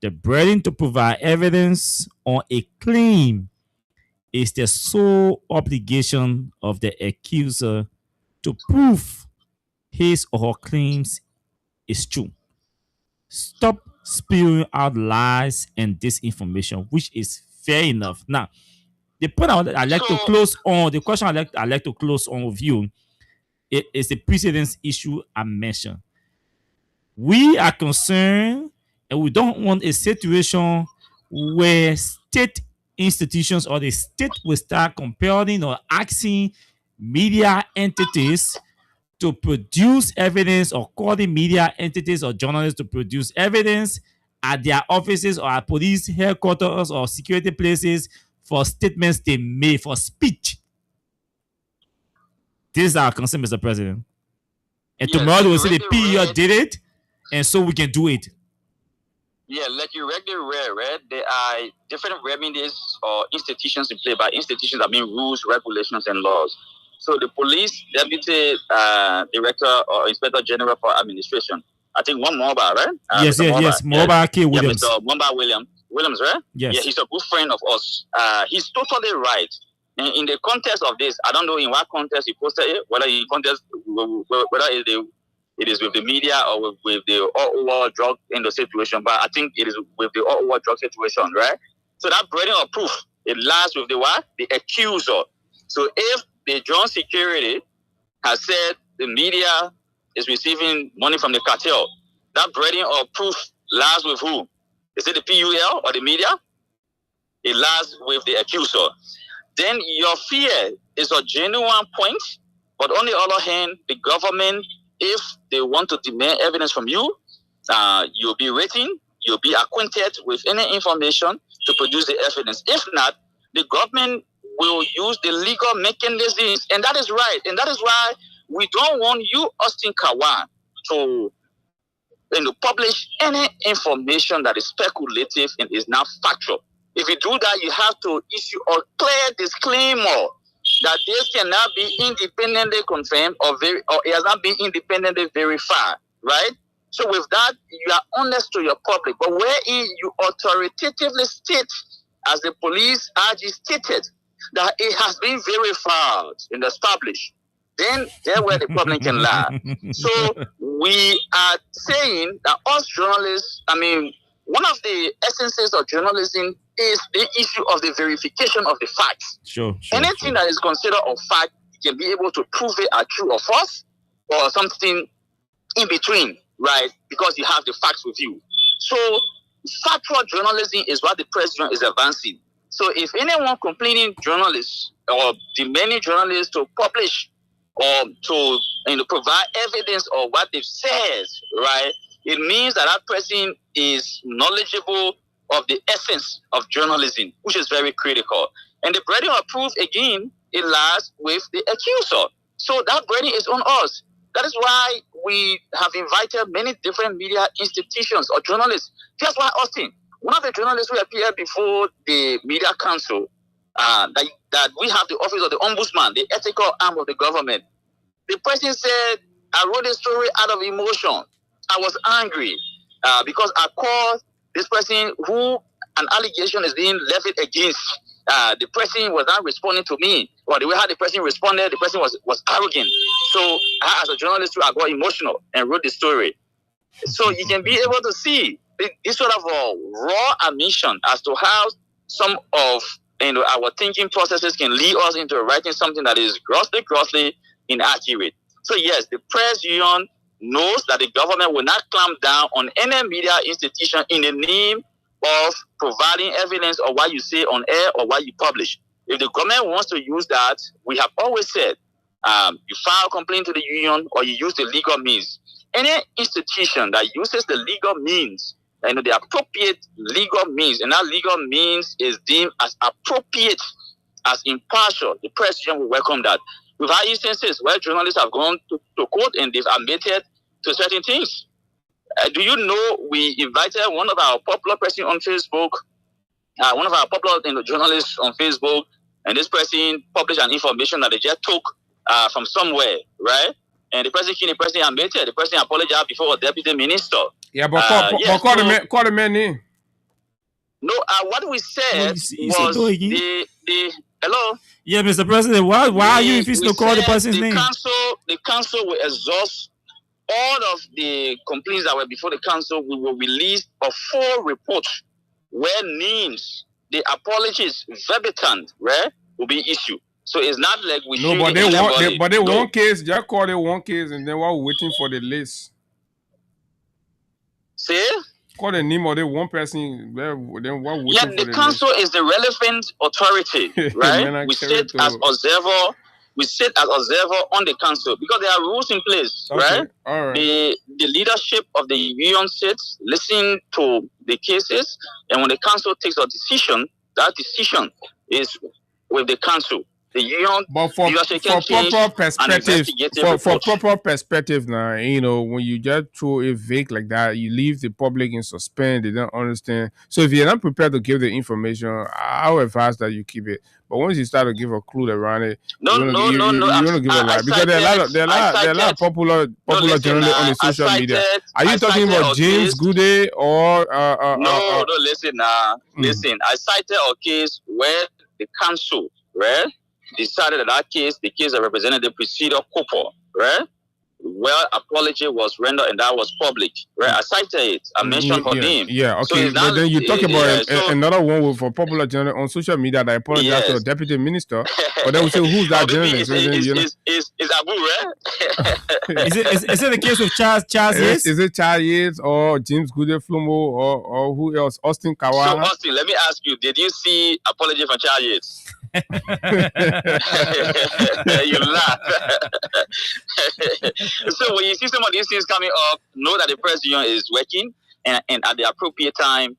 the burden to provide evidence on a claim is the sole obligation of the accuser to prove his or her claims is true. Stop spewing out lies and disinformation, which is fair enough. Now, the point I'd like to close on, the question I'd like to close on with you is the precedence issue I mentioned. We are concerned, and we don't want a situation where state institutions or the state will start compelling or asking media entities to produce evidence, or calling media entities or journalists to produce evidence at their offices or at police headquarters or security places for statements they made, for speech. This is our concern, Mr. President. And yes, tomorrow we'll say the PUL did it, and so we can do it. Yeah, like you regularly read, there are different remedies or institutions in play. By institutions, I mean rules, regulations, and laws. So the police deputy director or inspector general for administration, I think one Mobile, right? Yes, Mobile K. Williams. Yeah, Mr. Mobile Williams, right? Yes. Yeah, he's a good friend of us. He's totally right. And in the context of this, I don't know in what context he posted it, whether in context, whether it is with the media or with the all-over drug in the situation, but I think it is with the all-over drug situation, right? So that burden of proof, it lies with the what? The accuser. So if the John Security has said the media is receiving money from the cartel, that burden of proof lies with who? Is it the PUL or the media? It lies with the accuser. Then your fear is a genuine point, but on the other hand, the government, if they want to demand evidence from you, you'll be written, you'll be acquainted with any information to produce the evidence. If not, the government will use the legal mechanisms, and that is right. And that is why we don't want you, Austin Kawan, to publish any information that is speculative and is not factual. If you do that, you have to issue a clear disclaimer that this cannot be independently confirmed or it has not been independently verified, right? So with that, you are honest to your public, but wherein you authoritatively state, as the police RG stated, that it has been verified and established, then there where the problem can lie. So we are saying that us journalists, one of the essences of journalism is the issue of the verification of the facts. Sure. Anything that is considered a fact, you can be able to prove it as true or false, or something in between, right? Because you have the facts with you. So factual journalism is what the president is advancing. So if anyone complaining journalists or demanding journalists to publish or to provide evidence of what they've said, right, it means that that person is knowledgeable of the essence of journalism, which is very critical. And the burden of proof, again, it lies with the accuser. So that burden is on us. That is why we have invited many different media institutions or journalists. Just like Austin, one of the journalists who appeared before the Media Council, that we have the office of the ombudsman, the ethical arm of the government. The person said, I wrote this story out of emotion. I was angry because I called this person who an allegation is being levied against. The person was not responding to me. Or the way how the person responded, the person was arrogant. So I, as a journalist, I got emotional and wrote the story. So you can be able to see this sort of a raw admission as to how some of our thinking processes can lead us into writing something that is grossly inaccurate. So yes, the press union knows that the government will not clamp down on any media institution in the name of providing evidence of what you say on air or what you publish. If the government wants to use that, we have always said, you file a complaint to the union or you use the legal means. Any institution that uses the legal means, the appropriate legal means, and that legal means is deemed as appropriate, as impartial, the press union will welcome that. We've had instances where journalists have gone to court and they've admitted to certain things. Do you know we invited one of our popular person on Facebook, one of our popular journalists on Facebook, and this person published an information that they just took from somewhere, right? And the person admitted, the person apologized before a deputy minister. Yeah, but call the man name. No, what we said was the hello. Yeah, Mr. President, why are you refusing to call the person's name? The council will exhaust all of the complaints that were before the council. We will release a full report where names, the apologies, verbatim, right, will be issued. So it's not like we should. But they one case, just call it one case, and then while waiting for the list. Say? Call the name of the one person. Then while waiting for the list. The council is the relevant authority, right? We sit as observer. We sit as observer on the council because there are rules in place, right? All right. The leadership of the union sits, listen to the cases, and when the council takes a decision, that decision is with the council. The union, but for proper perspective, now, when you just throw it vague like that, you leave the public in suspense. They don't understand. So if you're not prepared to give the information, I would advise that you keep it. But once you start to give a clue around it, you want to give a lot, because there are a lot of popular journalists on the social media. Are you talking about James Goode or no? Listen, listen. I cited a case where the council, right, decided that the case of Representative Presidio Cooper, right, where apology was rendered, and that was public, right? I cited it. I mentioned her name. Yeah, okay. But then you talk about another one for popular journalist on social media that apologized to the deputy minister. But then we say, who's that journalist? It's Abu, right? is it the case with Charles Yates? Is it Charles Yates or James Goodell Flomo or who else? Austin Kawaha? So Austin, let me ask you, did you see apology from Charles Yates? You laugh. So when you see some of these things coming up, know that the press union is working, and at the appropriate time,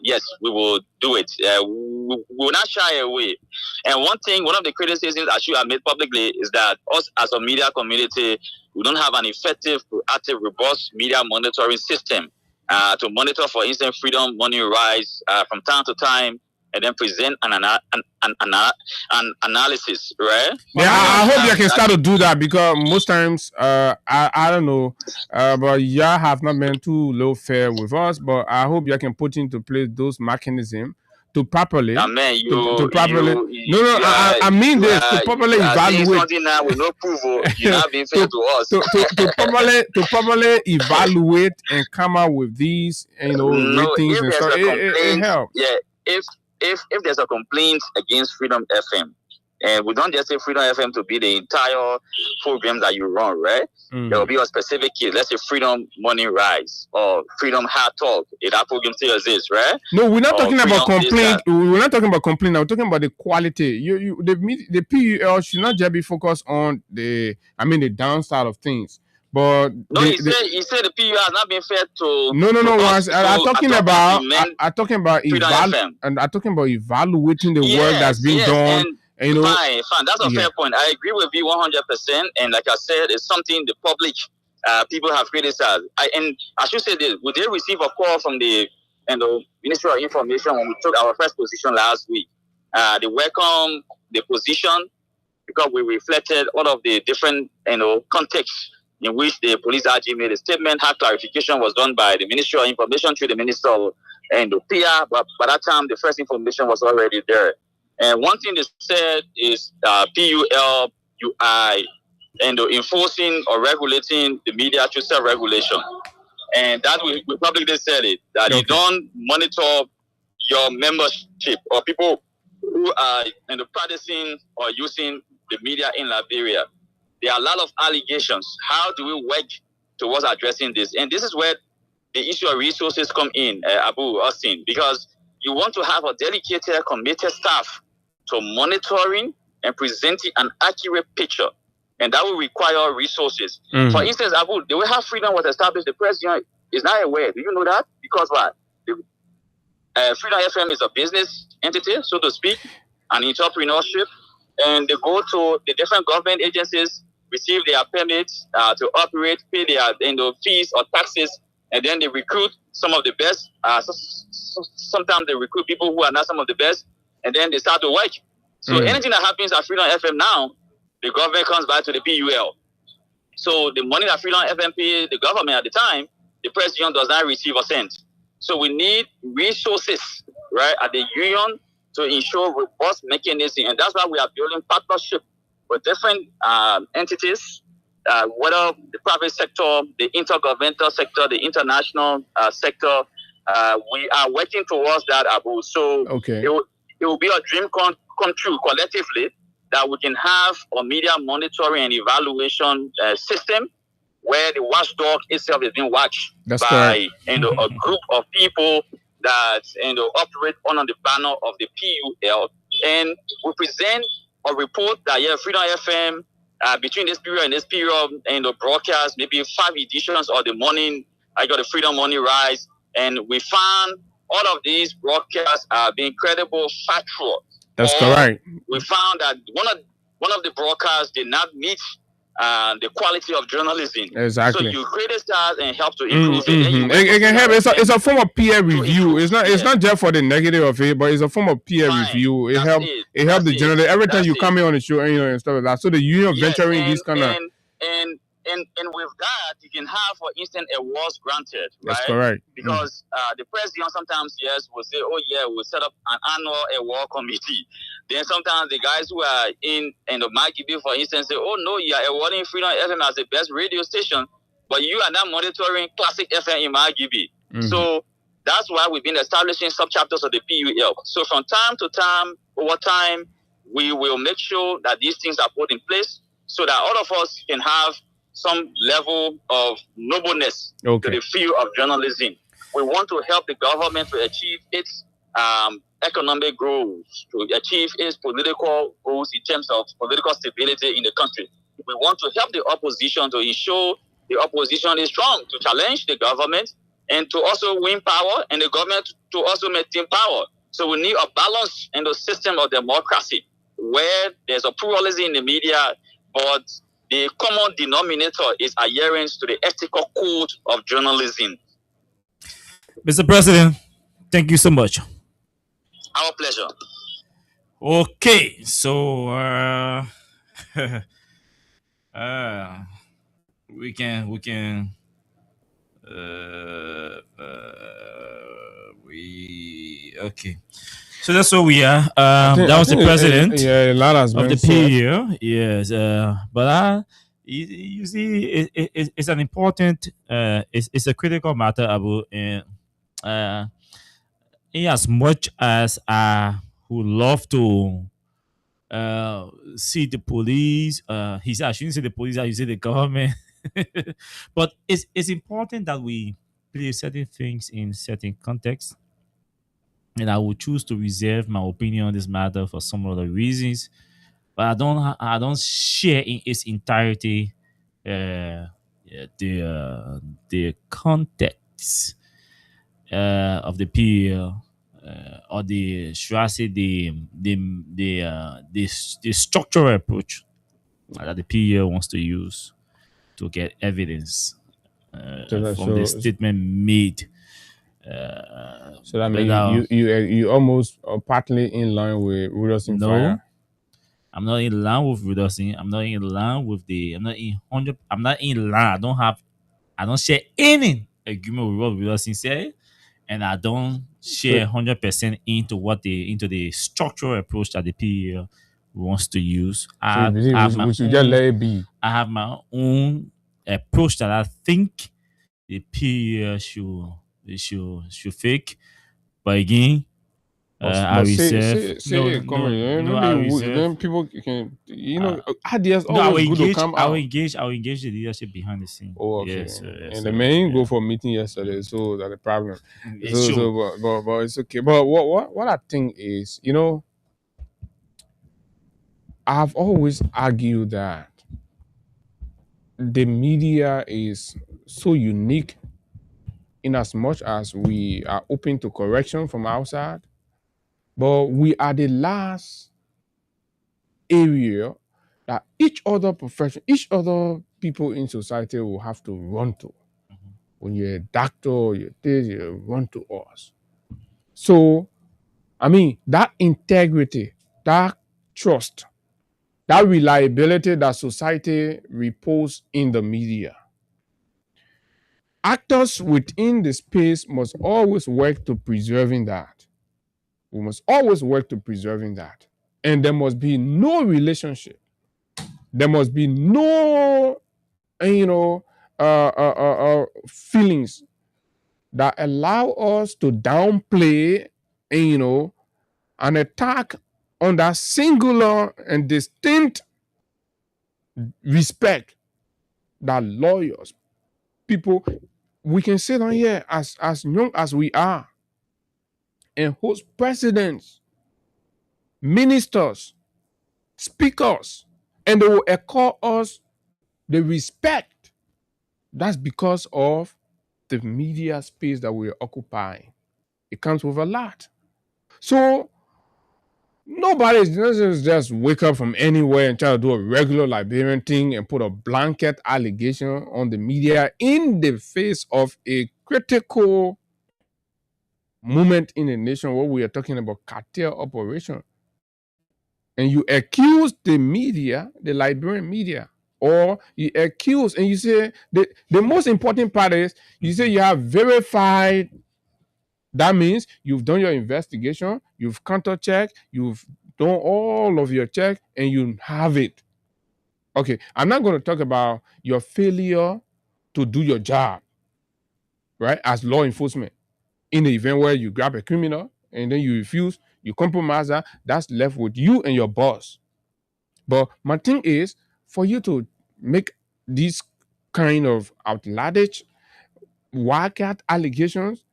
yes, we will do it. We will not shy away. And one of the criticisms I should have made publicly is that us as a media community, we don't have an effective, proactive, robust media monitoring system to monitor, for instance, freedom money rise from time to time, and then present an analysis, right? Yeah, I hope you can start to do that, because most times, I don't know, but y'all have not been too low fare with us, but I hope you can put into place those mechanisms to properly, I mean, I mean this, to properly evaluate. Something now with no proof, you're not being fair to us. to properly evaluate and come out with these, ratings and stuff. It helps. Yeah, if there's a complaint against Freedom FM, and we don't just say Freedom FM to be the entire program that you run, right? There will be a specific case. Let's say Freedom Money Rise or Freedom Hard Talk. If that program still exists, right? No, we're not talking about complaint. We're not talking about complaint. We're talking about the quality. The PUL should not just be focused on the downside of things. But no, he said the PU has not been fair to. No. I'm talking about evaluating the work that's being done. And, fine. That's a fair point. I agree with you 100%. And like I said, it's something the public people have criticized. And I should say this: we did receive a call from the Ministry of Information when we took our first position last week. They welcome the position because we reflected all of the different contexts in which the police RG made a statement. How clarification was done by the Ministry of Information through the Minister of PR, but by that time the first information was already there. And one thing they said is PUL, UI, enforcing or regulating the media through self-regulation. And that we publicly said it, that you don't monitor your membership or people who are practicing or using the media in Liberia. There are a lot of allegations. How do we work towards addressing this? And this is where the issue of resources come in, Austin, because you want to have a dedicated, committed staff to monitoring and presenting an accurate picture. And that will require resources. For instance, the way how freedom was established, the press union is not aware. Do you know that? Because what? Freedom FM is a business entity, so to speak, an entrepreneurship. And they go to the different government agencies, receive their permits to operate, pay their fees or taxes, and then they recruit some of the best. Sometimes they recruit people who are not some of the best, and then they start to work. So anything that happens at Freedom FM now, the government comes back to the PUL. So the money that Freedom FM paid the government at the time, the press union does not receive a cent. So we need resources, right, at the union to ensure robust mechanism, and that's why we are building partnership with different entities, whether the private sector, the intergovernmental sector, the international sector. We are working towards that, Abu. So it will be a dream come true collectively that we can have a media monitoring and evaluation system where the watchdog itself is being watched by a group of people that operate under the banner of the PUL, and we present a report that Freedom FM between this period and this period and the broadcast, maybe 5 editions of the morning. I got the Freedom Money Rise, and we found all of these broadcasts are being credible, factual. That's correct. We found that one of the broadcasts did not meet the quality of journalism. Exactly. So you create stars and help to improve it. It can help. It's a form of peer review. It's not just for the negative of it, but it's a form of peer review. It helps the journalist every time you come in on the show and stuff like that. So the union venturing these kind of and and with that, you can have, for instance, awards granted, right? That's correct. Because the president sometimes, yes, will say, oh, yeah, we'll set up an annual award committee. Then sometimes the guys who are in the market, for instance, say, oh, no, you are awarding Freedom FM as the best radio station, but you are not monitoring Classic FM in Margibi. So that's why we've been establishing sub-chapters of the PUL. So from time to time, over time, we will make sure that these things are put in place so that all of us can have some level of nobleness to the field of journalism. We want to help the government to achieve its economic goals, to achieve its political goals in terms of political stability in the country. We want to help the opposition to ensure the opposition is strong to challenge the government and to also win power, and the government to also maintain power. So we need a balance in the system of democracy where there's a pluralism in the media, but the common denominator is adherence to the ethical code of journalism. Mr. President, thank you so much. Our pleasure. Okay, so we can okay. So that's what we are. That was the president of the PU. Yes, but you see, it's an important, it's a critical matter about, in as much as I would love to see the police. I shouldn't say the police. I should say the government. But it's important that we place certain things in certain contexts. And I would choose to reserve my opinion on this matter for some other reasons. But I don't share in its entirety the context of the PL, or the should I say the structural approach that the PL wants to use to get evidence from the statement made. So that means you almost are partly in line with Rudolph Fire. I'm not in line with Rudolph. I'm not in line with I'm not in line. I don't share any agreement with what Rudolph said, and I don't share 100% into the structural approach that the PEL wants to use. I have my own approach that I think the PEL should fake. But again, I reserve. Then people can, ideas always good to come out. I will engage the leadership behind the scene. Oh, okay. Yes, and the men go for a meeting yesterday, so that's the problem. But it's okay. But what I think is, I've always argued that the media is so unique in as much as we are open to correction from outside, but we are the last area that each other profession, each other people in society will have to run to. When you're a doctor, you run to us. So, that integrity, that trust, that reliability that society reposes in the media, actors within the space must always work to preserving that. We must always work to preserving that. And there must be no relationship. There must be no, feelings that allow us to downplay, an attack on that singular and distinct respect that lawyers, people, we can sit on here as young as we are and host presidents, ministers, speakers, and they will accord us the respect. That's because of the media space that we're occupying. It comes with a lot. So nobody doesn't just wake up from anywhere and try to do a regular Liberian thing and put a blanket allegation on the media in the face of a critical moment in the nation where we are talking about cartel operation. And you accuse the media, the Liberian media, or you accuse, and you say the most important part is you say you have verified. That means you've done your investigation, you've counter checked, you've done all of your check, and you have it. Okay, I'm not going to talk about your failure to do your job, right, as law enforcement. In the event where you grab a criminal and then you refuse, you compromise that's left with you and your boss. But my thing is, for you to make these kind of outlandish, wildcat allegations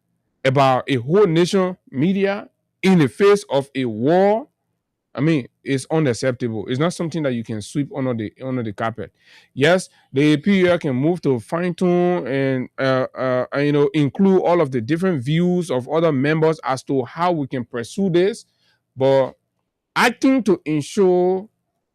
about a whole nation media in the face of a war, I mean, it's unacceptable. It's not something that you can sweep under the carpet. Yes, the APUL can move to fine tune and include all of the different views of other members as to how we can pursue this, but acting to ensure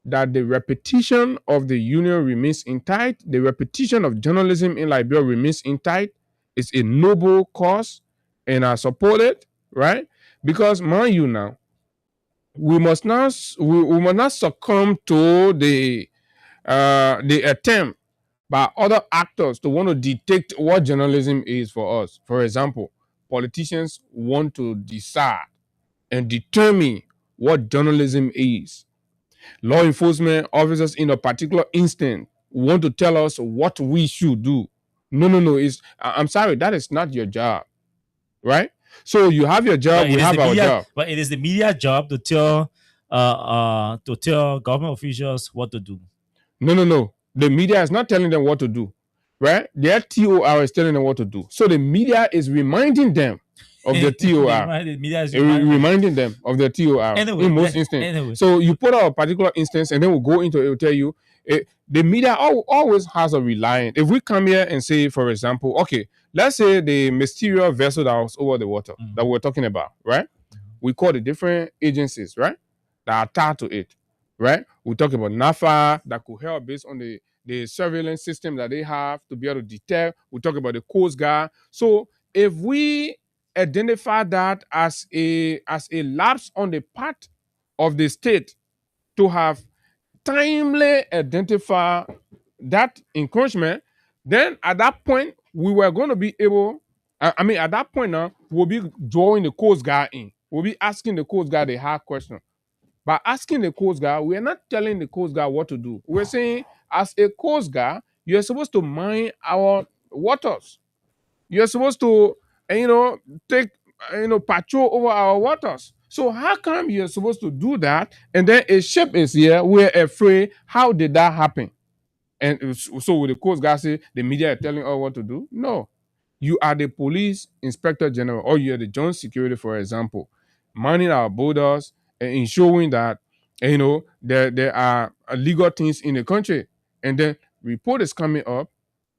that the repetition of the union remains intact, the repetition of journalism in Liberia remains intact, is a noble cause, and I support it, right? Because mind you now, we must not succumb to the attempt by other actors to want to dictate what journalism is for us. For example, politicians want to decide and determine what journalism is. Law enforcement officers in a particular instance want to tell us what we should do. No. I'm sorry, that is not your job, right? So you have your job, we have our job. But it is the media job to tell government officials what to do. No. The media is not telling them what to do, right? Their TOR is telling them what to do. So the media is reminding them of the TOR. The media is reminding them of the TOR in most instances. Anyway. So you put out a particular instance and then we'll go into it, will tell you, the media always has a reliance. If we come here and say, for example, okay, let's say the mysterious vessel that was over the water that we're talking about, right? We call the different agencies, right, that are tied to it, right? We talk about NAFA that could help based on the surveillance system that they have to be able to detect. We talk about the Coast Guard. So if we identify that as a lapse on the part of the state to have timely identify that encroachment, then at that point we were going to be able, at that point now, we'll be drawing the Coast Guard in. We'll be asking the Coast Guard a hard question. By asking the Coast Guard, we're not telling the Coast Guard what to do. We're saying, as a Coast Guard, you're supposed to mine our waters. You're supposed to, take, patrol over our waters. So how come you're supposed to do that? And then a ship is here, we're afraid. How did that happen? And so will the Coast Guard say the media are telling us what to do? No. You are the police inspector general, or you're the joint security, for example, manning our borders and ensuring that there are legal things in the country. And then report is coming up,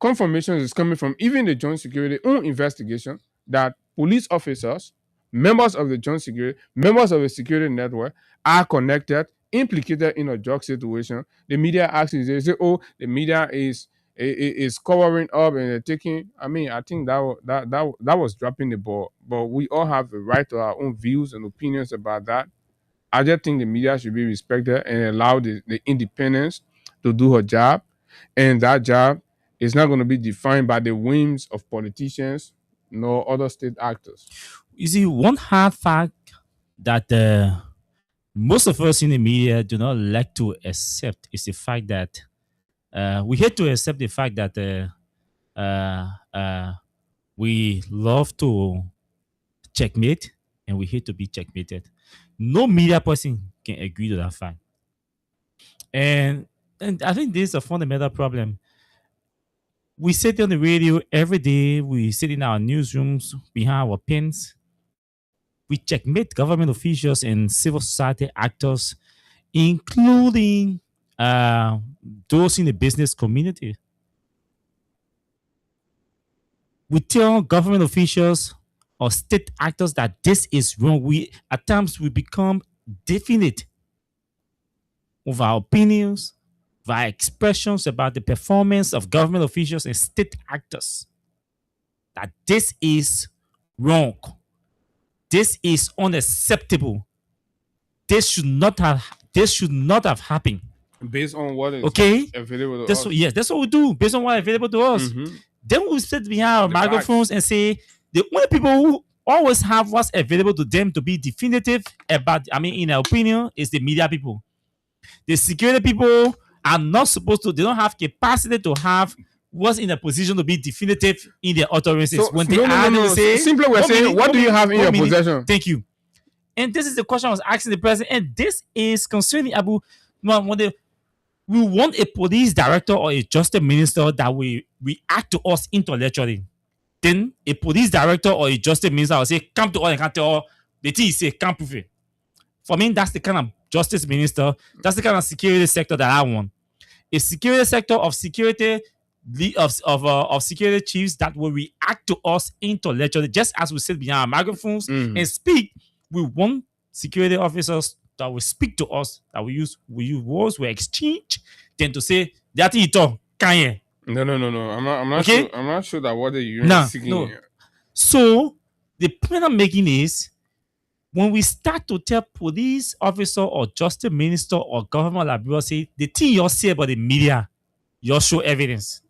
confirmation is coming from even the joint security own investigation that police officers, members of the joint security, members of the security network are connected, implicated in a drug situation. The media actually, they say, oh, the media is covering up and they're taking. I mean, I think that was dropping the ball. But we all have the right to our own views and opinions about that. I just think the media should be respected and allow the independence to do her job. And that job is not going to be defined by the whims of politicians nor other state actors. You see, one hard fact that most of us in the media do not like to accept is the fact that we hate to accept the fact that we love to checkmate and we hate to be checkmated. No media person can agree to that fact. And I think this is a fundamental problem. We sit on the radio every day. We sit in our newsrooms behind our pens. We checkmate government officials and civil society actors, including those in the business community. We tell government officials or state actors that this is wrong. At times we become definite with our opinions, with our expressions about the performance of government officials and state actors. That this is wrong. This is unacceptable. This should not have happened. Based on what is available to us. Yes, that's what we do based on what is available to us. Then we sit behind our microphones and say the only people who always have what's available to them to be definitive about, in their opinion, is the media people. The security people are not supposed to, they don't have capacity to have what's in a position to be definitive in their utterances. So, simply we're saying, what do you have in your possession? Thank you. And this is the question I was asking the president, and this is concerning Abu. We want a police director or a justice minister that will react to us intellectually. Then a police director or a justice minister will say, come to us and can't tell the thing say, can't prove it. For me, that's the kind of justice minister, that's the kind of security sector that I want. A security sector of security of security chiefs that will react to us intellectually, just as we sit behind our microphones and speak. We want security officers that will speak to us, that we use words, we exchange, then to say that it all can. No. I'm not sure. I'm not sure that what you're seeking. No. So the point I'm making is, when we start to tell police officer or justice minister or government librarian, say the thing you say about the media, you show evidence.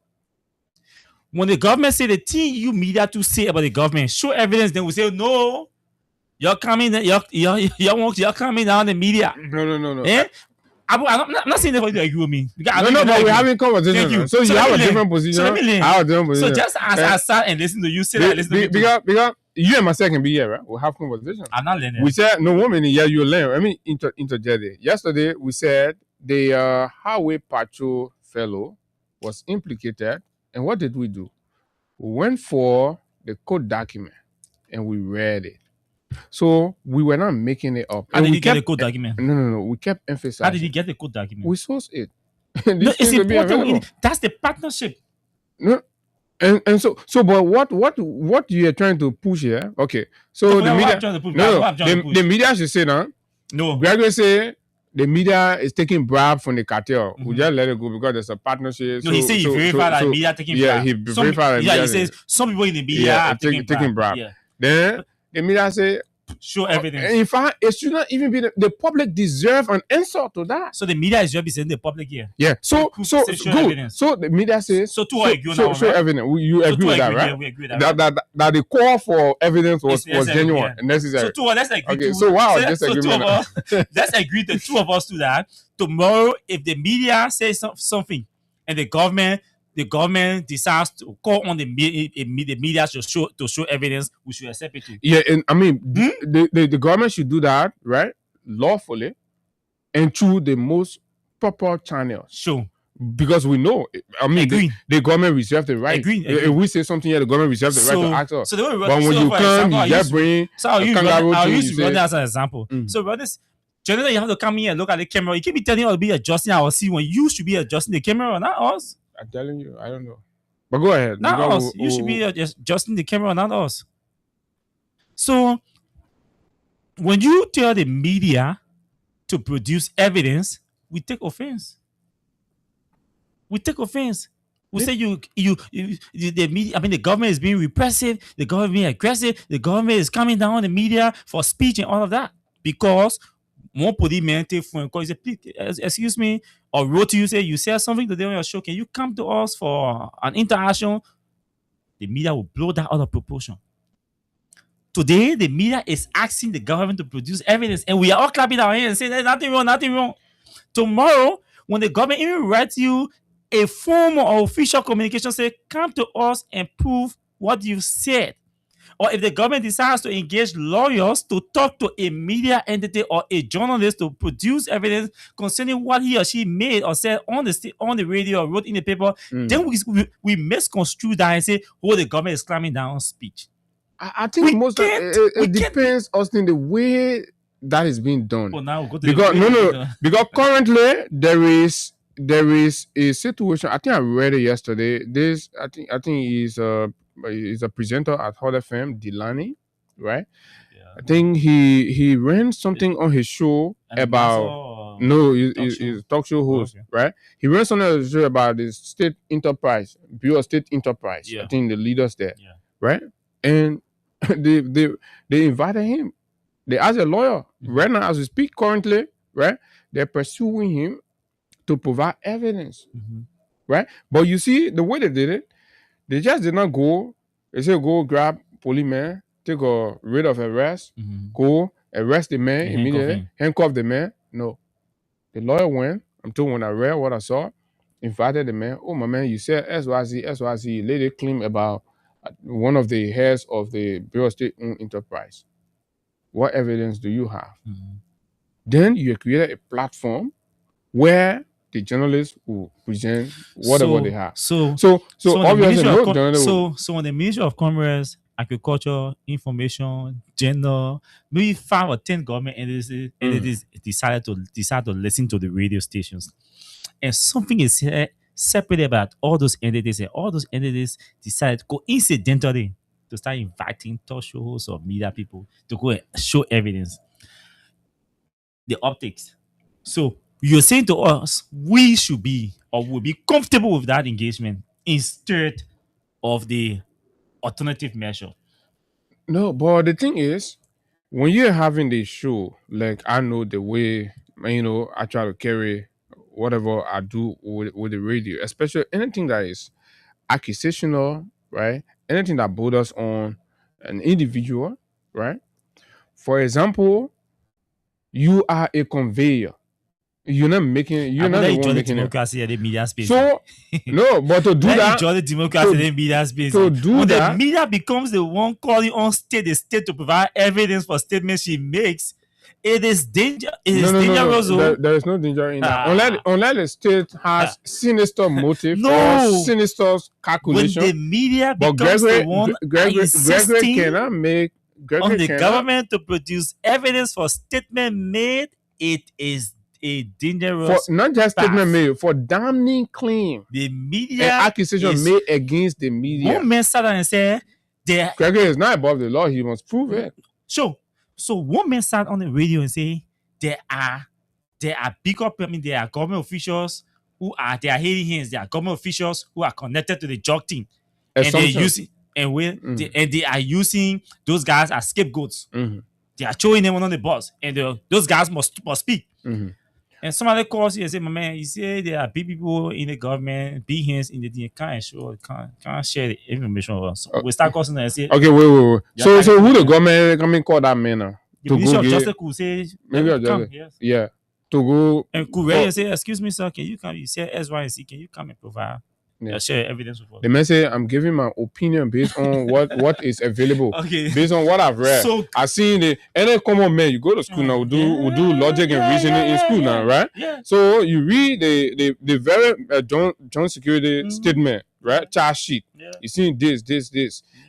When the government say the thing you media to say about the government, show evidence, then we say no. You're coming down the media. No. I'm not saying that for you to agree with me. No, but we're having conversation. So you have a different position. I have a different position. So just as I sat and listen to you, say that listen to me. Because you and myself can be here, right? We'll have conversation. I'm not learning. We said no woman in here, you learn. I mean, interject it. Yesterday we said the highway patrol fellow was implicated, and what did we do? We went for the court document and we read it. So we were not making it up. How did he get the code document? No. We kept emphasizing. How did he get the code document? We sourced it. No, it's important. That's the partnership. No, and so but what you are trying to push here? Okay, so the media. The media should say now. No, Gregory say the media is taking bribe from the cartel. We just let it go because there's a partnership. No, he said he verified that media taking bribe. Yeah, he verified. Yeah, he says some people in the media are taking bribe. Yeah. Then the media say show evidence. In fact, it should not even be the public deserve an answer to that. So the media is representing the public here. Yeah. So good. Evidence. So the media says show evidence. You agree with that, right? Yeah, we agree with that. That the call for evidence was genuine and necessary. So let's agree. Okay. So wow, let's agree the two of us to that. Tomorrow, if the media says something and the government decides to call on the media to show evidence, we should accept it too. Yeah, and I mean, the government should do that, right? Lawfully and through the most proper channels. Sure. Because we know, I mean, the government reserves the right. Agree. If we say something here, the government reserves the right to ask us. So but when you come, you just bring I'll use Ronnie as an example. So, brothers, generally, you have to come here and look at the camera. You can't be telling us to be adjusting our scene when you should be adjusting the camera, not us. I'm telling you, I don't know. But go ahead. Not us. You should be adjusting the camera, not us. So, when you tell the media to produce evidence, we take offense. We say the media. I mean, the government is being repressive. The government is being aggressive. The government is coming down on the media for speech and all of that because one police man take phone call. He said, "Please, excuse me," or wrote to you say you said something today on your show. Can you come to us for an interaction? The media will blow that out of proportion. Today, the media is asking the government to produce evidence, and we are all clapping our hands and saying there's nothing wrong. Tomorrow, when the government even writes you a form or official communication, say come to us and prove what you said. Or if the government decides to engage lawyers to talk to a media entity or a journalist to produce evidence concerning what he or she made or said on the radio or wrote in the paper, then we misconstrue that and say, oh, the government is clamping down on speech. I think it depends, Austin, the way that is being done. Well, now we'll go to because currently there is a situation. I think I read it yesterday. I think he's a presenter at Hot FM, Delany, right? Yeah. I think he ran something on his show about he's a talk show host, right? He ran something on his show about the state enterprise, Bureau of State Enterprise. Yeah. I think the leaders there, right? And they invited him. They asked a lawyer right now as we speak currently, right? They're pursuing him to provide evidence, right? But you see, the way they did it, they just did not go. They said, go grab policeman, take a writ of arrest, go arrest the man immediately, handcuff the man. No. The lawyer went. I'm told when I read what I saw, invited the man. Oh, my man, you said SYZ. You laid a claim about one of the heads of the Bureau of State-owned enterprise. What evidence do you have? Then you created a platform where the journalists will present whatever they have. So obviously, when the Ministry of Commerce, Agriculture, Information, Gender, maybe 5 or 10 government entities decide to listen to the radio stations, and something is separated about all those entities, and all those entities decide coincidentally to start inviting talk shows or media people to go and show evidence. The optics. So you're saying to us, we should be or will be comfortable with that engagement instead of the alternative measure. No, but the thing is, when you're having this show, like I know the way, I try to carry whatever I do with the radio, especially anything that is accusational, right? Anything that borders on an individual, right? For example, you are a conveyor. You're not making. You're not the one making democracy at the media space. So no, but to do that, enjoy the democracy at the media space. To do when that, the media becomes the one calling on the state to provide evidence for statements she makes, it is dangerous. Dangerous. No. There is no danger in that. Unless the state has sinister motive or sinister calculation. When the media becomes the one insisting cannot make on the government to produce evidence for statement made, it is a dangerous for not just statement made, for damning claim. The media an accusation made against the media. One man sat down and said Gregory is not above the law, he must prove it. So one man sat on the radio and say there are big up, there are government officials who are hiding hands, there are government officials who are connected to the drug team. And they're using they are using those guys as scapegoats. They are throwing them on the bus, and those guys must speak. And somebody calls you and say, my man, you say there are big people in the government, big hands in the thing, can't share the information with us. We start calling them and say, okay, wait. So who the government call that man now? The Ministry of Justice could say, maybe come, yes. Yeah. To go and could and say, excuse me, sir, can you come? You say S, Y, and C, can you come and provide? Share evidence with us. The man say, I'm giving my opinion based on what is available. Okay. Based on what I've read. So I've seen any common man, you go to school now, we do logic and reasoning in school now, right? Yeah. So you read the very John Security statement, right? Charge sheet. Yeah. You see this. And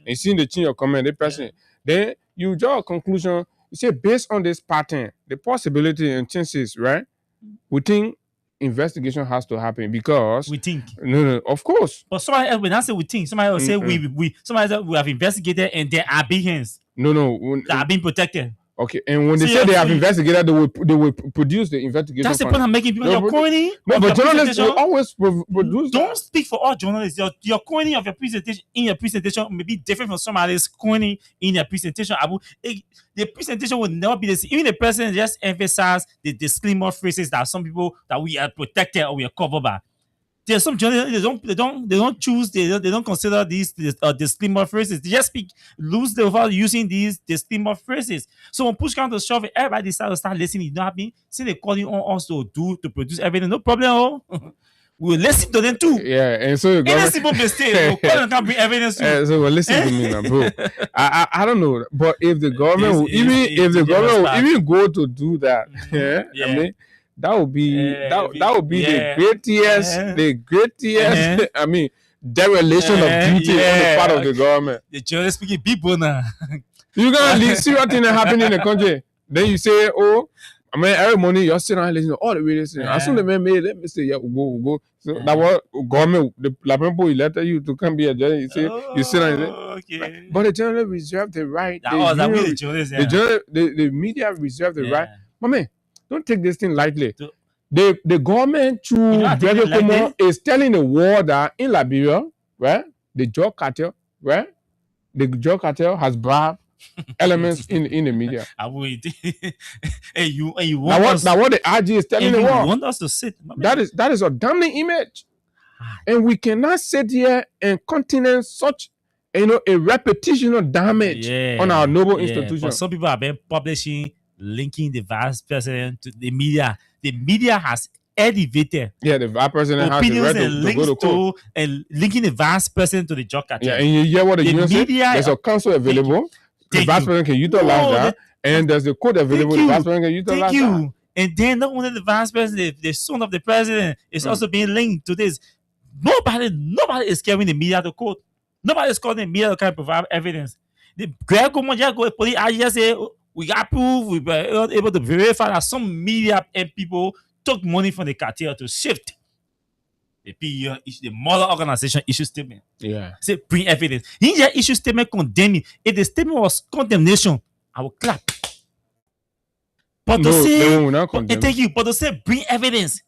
you see the change of comment, the person. Then you draw a conclusion. You say, based on this pattern, the possibility and chances, right? We think investigation has to happen because we think. No, of course. But somebody else, when I say we think, somebody else say somebody else we have investigated and there are big hands. No. That are being protected. Okay, and when they say they have investigated, they will produce the investigation. That's the point I'm making. People, you're corny. No, but journalists will always produce. Don't speak for all journalists. Your corny of your presentation may be different from somebody's corny in your presentation. The presentation will never be the same. Even the president just emphasize the disclaimer phrases that some people that we are protected or we are covered by. There's some journalists they don't consider these disclaimer phrases. They just speak loosely without using these disclaimer phrases. So when push comes to shove, everybody decides to start listening. You know what I mean? Since they're calling on us to produce evidence, no problem. We'll listen to them too. Yeah, and so any simple mistake, we'll call them, can't bring evidence too. So well, listen to me now, bro. I don't know, but if the government will even go to do that, I mean. That would be the greatest. I mean, dereliction of duty on the part of the government. The journalists speaking people now. You're gonna see what thing happening in the country. Then you say, "Oh, I mean, every morning you're sitting and listening to all the radio stations." As soon as the man made, let me say, "Yeah, we'll go." So that was government. The people elected you to come be a journalist. You say, you sit and okay. But the journalists reserve the right. The media reserve the right. My man. Don't take this thing lightly. The government through Gregory Como is telling the world that in Liberia, right, the drug cartel, right, the drug cartel has bribed elements in the media. and you want us. Now what the RG is telling the world. Want us to sit. That is a damning image. And we cannot sit here and continue such a repetitional damage on our noble institution. But some people have been publishing, linking the vice president to the media. The media has elevated. Yeah, the vice president has the right to go to court. And linking the vice president to the drug cartel. Yeah, and you hear what the union said? There's a counsel available. The vice president can utilize that. And there's the court available. The vice president can utilize that. And then not only the vice president, the son of the president is also being linked to this. Nobody is carrying the media to court. Nobody is calling the media to provide evidence. The Greg police just say we got proof, we were able to verify that some media and people took money from the cartel to shift. The PEO, the mother organization issue statement. Yeah. Say bring evidence. He just issue statement condemning. If the statement was condemnation, I will clap. But to say, thank you. But to say bring evidence,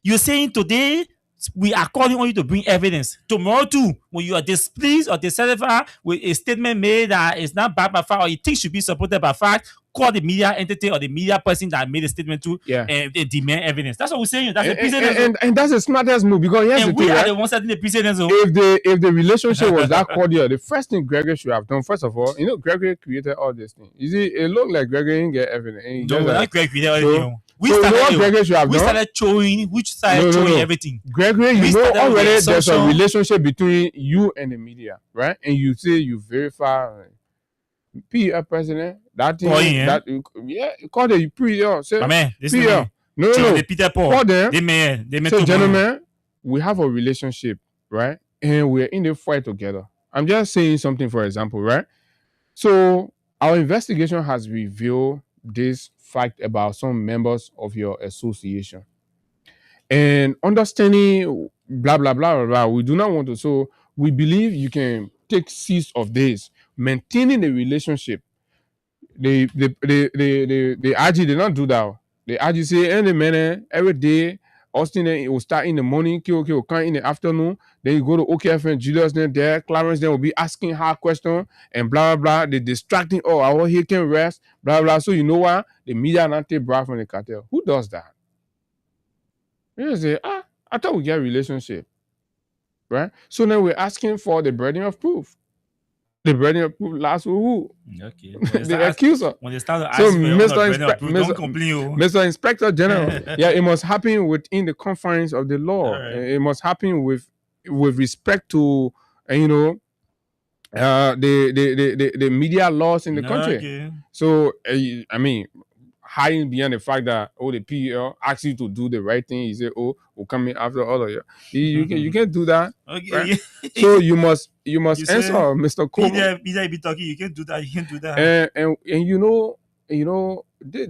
you're saying today we are calling on you to bring evidence. Tomorrow too, when you are displeased or dissatisfied with a statement made that is not backed by fact or you think should be supported by fact, call the media entity or the media person that made a statement to and they demand evidence. That's what we're saying. That's the precedence. And that's the smartest move because here's the thing, we are the ones setting the precedence. If the relationship was that cordial, the first thing Gregory should have done, first of all, Gregory created all these things. You see, it looked like Gregory didn't get evidence. No, not Gregory created everything. We started showing everything. Gregory, already there's a relationship between you and the media, right? And you say you verify PEO president, that thing, call the PEO. Say, PEO. No. Peter Paul. Call them. They say, gentlemen, we have a relationship, right? And we're in the fight together. I'm just saying something, for example, right? So our investigation has revealed this fact about some members of your association. And understanding blah, blah, blah, blah, blah, we do not want to. So we believe you can take 6 of days, maintaining the relationship. The RG did not do that. The RG say, any minute, every day, Austin, it will start in the morning, KOK will come in the afternoon, then you go to OKF and Julius then there, Clarence then will be asking her question and blah, blah, blah. They distracting, he can rest, blah, blah. So you know what? The media not take bribe from the cartel. Who does that? You say, I thought we get a relationship. Right? So now we're asking for the burden of proof. The burden of proof lasts with who? Okay. The accuser. When they start to ask for don't complain. Mr. Inspector General, it must happen within the confines of the law. Right. It must happen with respect to, the media laws in the country. Okay. So, hiding behind the fact that the PEO asks you to do the right thing, you say, we'll come in after all of you. You can't do that. Okay. Right? So you must answer, Mr. Coleman. Media be talking, you can't do that. And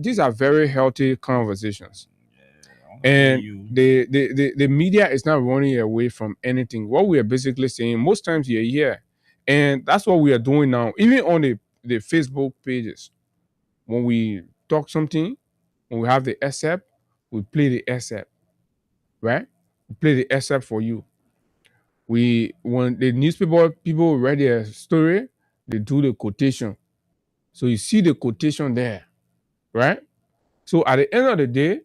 these are very healthy conversations. And the media is not running away from anything. What we are basically saying, most times you're here, and that's what we are doing now. Even on the Facebook pages, when we talk something, when we have the excerpt, we play the excerpt, right? We play the excerpt for you. When the newspaper people read their story, they do the quotation. So you see the quotation there, right? So at the end of the day,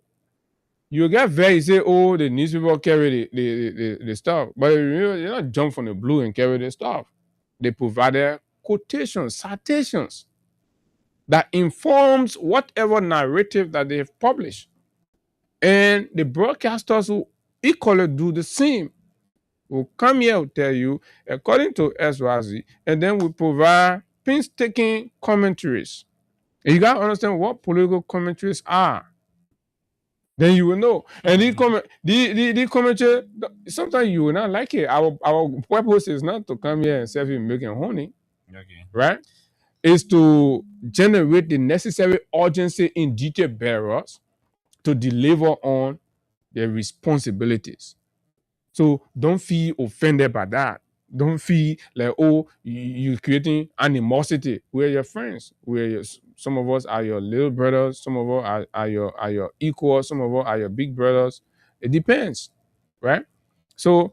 you get very say, the newspaper carry the stuff, but they not jump from the blue and carry the stuff. They provided quotations, citations that informs whatever narrative that they have published. And the broadcasters will equally do the same. We'll come here, will tell you, according to SYZ, and then we provide painstaking commentaries. And you got to understand what political commentaries are. Then you will know. And the commentary, sometimes you will not like it. Our purpose is not to come here and serve you milk and honey. Okay. Right? Is to generate the necessary urgency in detail bearers to deliver on their responsibilities. So don't feel offended by that. Don't feel like, you're creating animosity. We're your friends. Some of us are your little brothers. Some of us are your equals. Some of us are your big brothers. It depends, right? So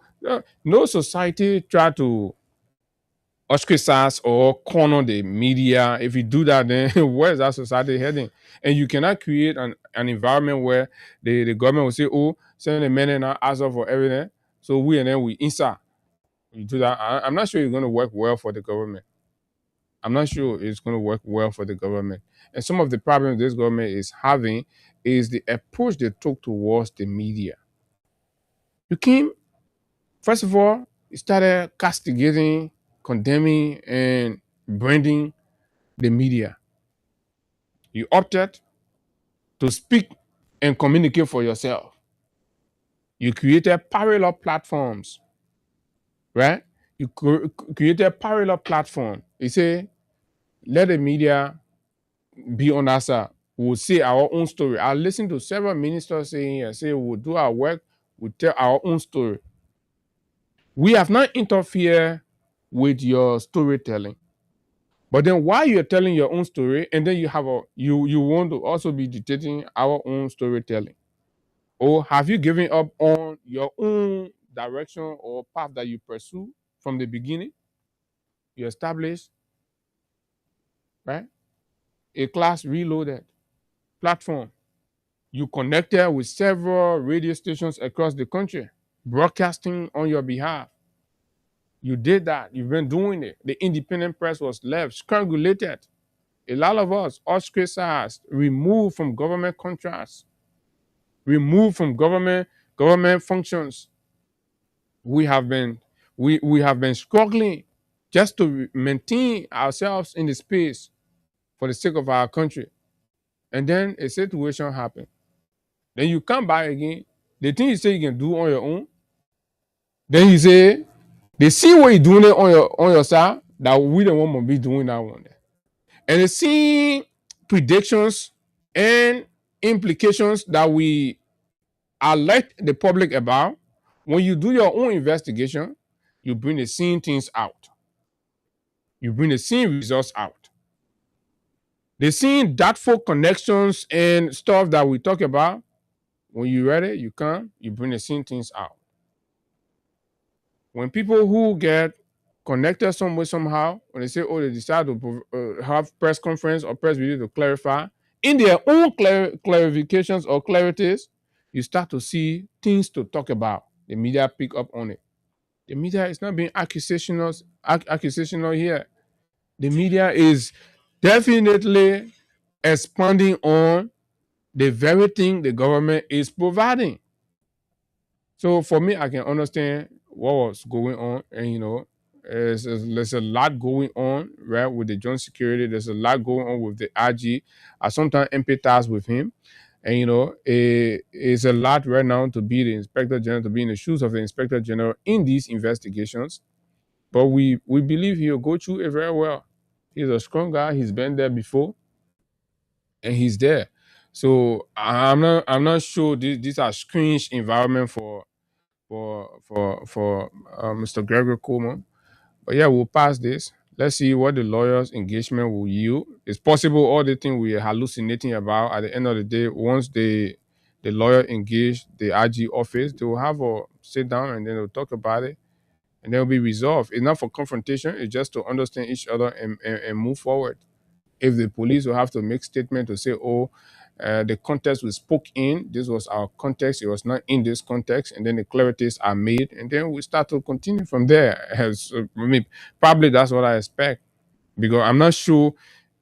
no society try to ostracize or corner the media. If you do that, then where is that society heading? And you cannot create an environment where the government will say, oh, send a man and ask for evidence. So we and then we inside. You do that. I'm not sure it's going to work well for the government. I'm not sure it's going to work well for the government. And some of the problems this government is having is the approach they took towards the media. You came, first of all, you started castigating, condemning, and branding the media. You opted to speak and communicate for yourself. You created parallel platforms, right? You created parallel platform. You say, let the media be on our side. We'll say our own story. I listened to several ministers saying here, say we'll do our work, we'll tell our own story. We have not interfered with your storytelling. But then while you're telling your own story, and then you have you want to also be dictating our own storytelling. Or have you given up on your own direction or path that you pursue from the beginning? You established, right? A class reloaded platform. You connected with several radio stations across the country, broadcasting on your behalf. You did that. You've been doing it. The independent press was left strangulated. A lot of us, ostracized, removed from government contracts, removed from government functions. We have been struggling just to maintain ourselves in the space for the sake of our country. And then a situation happened. Then you come back again. The thing you say you can do on your own. Then you say they see what you're doing it on your side that we don't want to be doing that one. And they see predictions and implications that we alert the public about. When you do your own investigation, you bring the same things out. You bring the same results out. The same doubtful connections and stuff that we talk about. When you read it, you come, you bring the same things out. When people who get connected some way somehow, when they say, oh, they decide to have press conference or press video to clarify, in their own clarifications or clarities, you start to see things to talk about. The media pick up on it. The media is not being accusational here. The media is definitely expanding on the very thing the government is providing. So for me, I can understand what was going on, and there's a lot going on, right, with the joint security. There's a lot going on with the IG. I sometimes empathize with him, and it's a lot right now to be the inspector general, to be in the shoes of the inspector general in these investigations. But we believe he'll go through it very well. He's a strong guy. He's been there before, and he's there. So I'm not sure these are strange environment for Mr. Gregory Coleman. But yeah, we'll pass this. Let's see what the lawyer's engagement will yield. It's possible all the things we are hallucinating about at the end of the day, once the lawyer engage the IG office, they will have a sit down and then they'll talk about it and they'll be resolved. It's not for confrontation, it's just to understand each other and move forward. If the police will have to make statement to say, oh, the context we spoke in, this was our context, it was not in this context, and then the clarities are made, and then we start to continue from there. Probably that's what I expect, because I'm not sure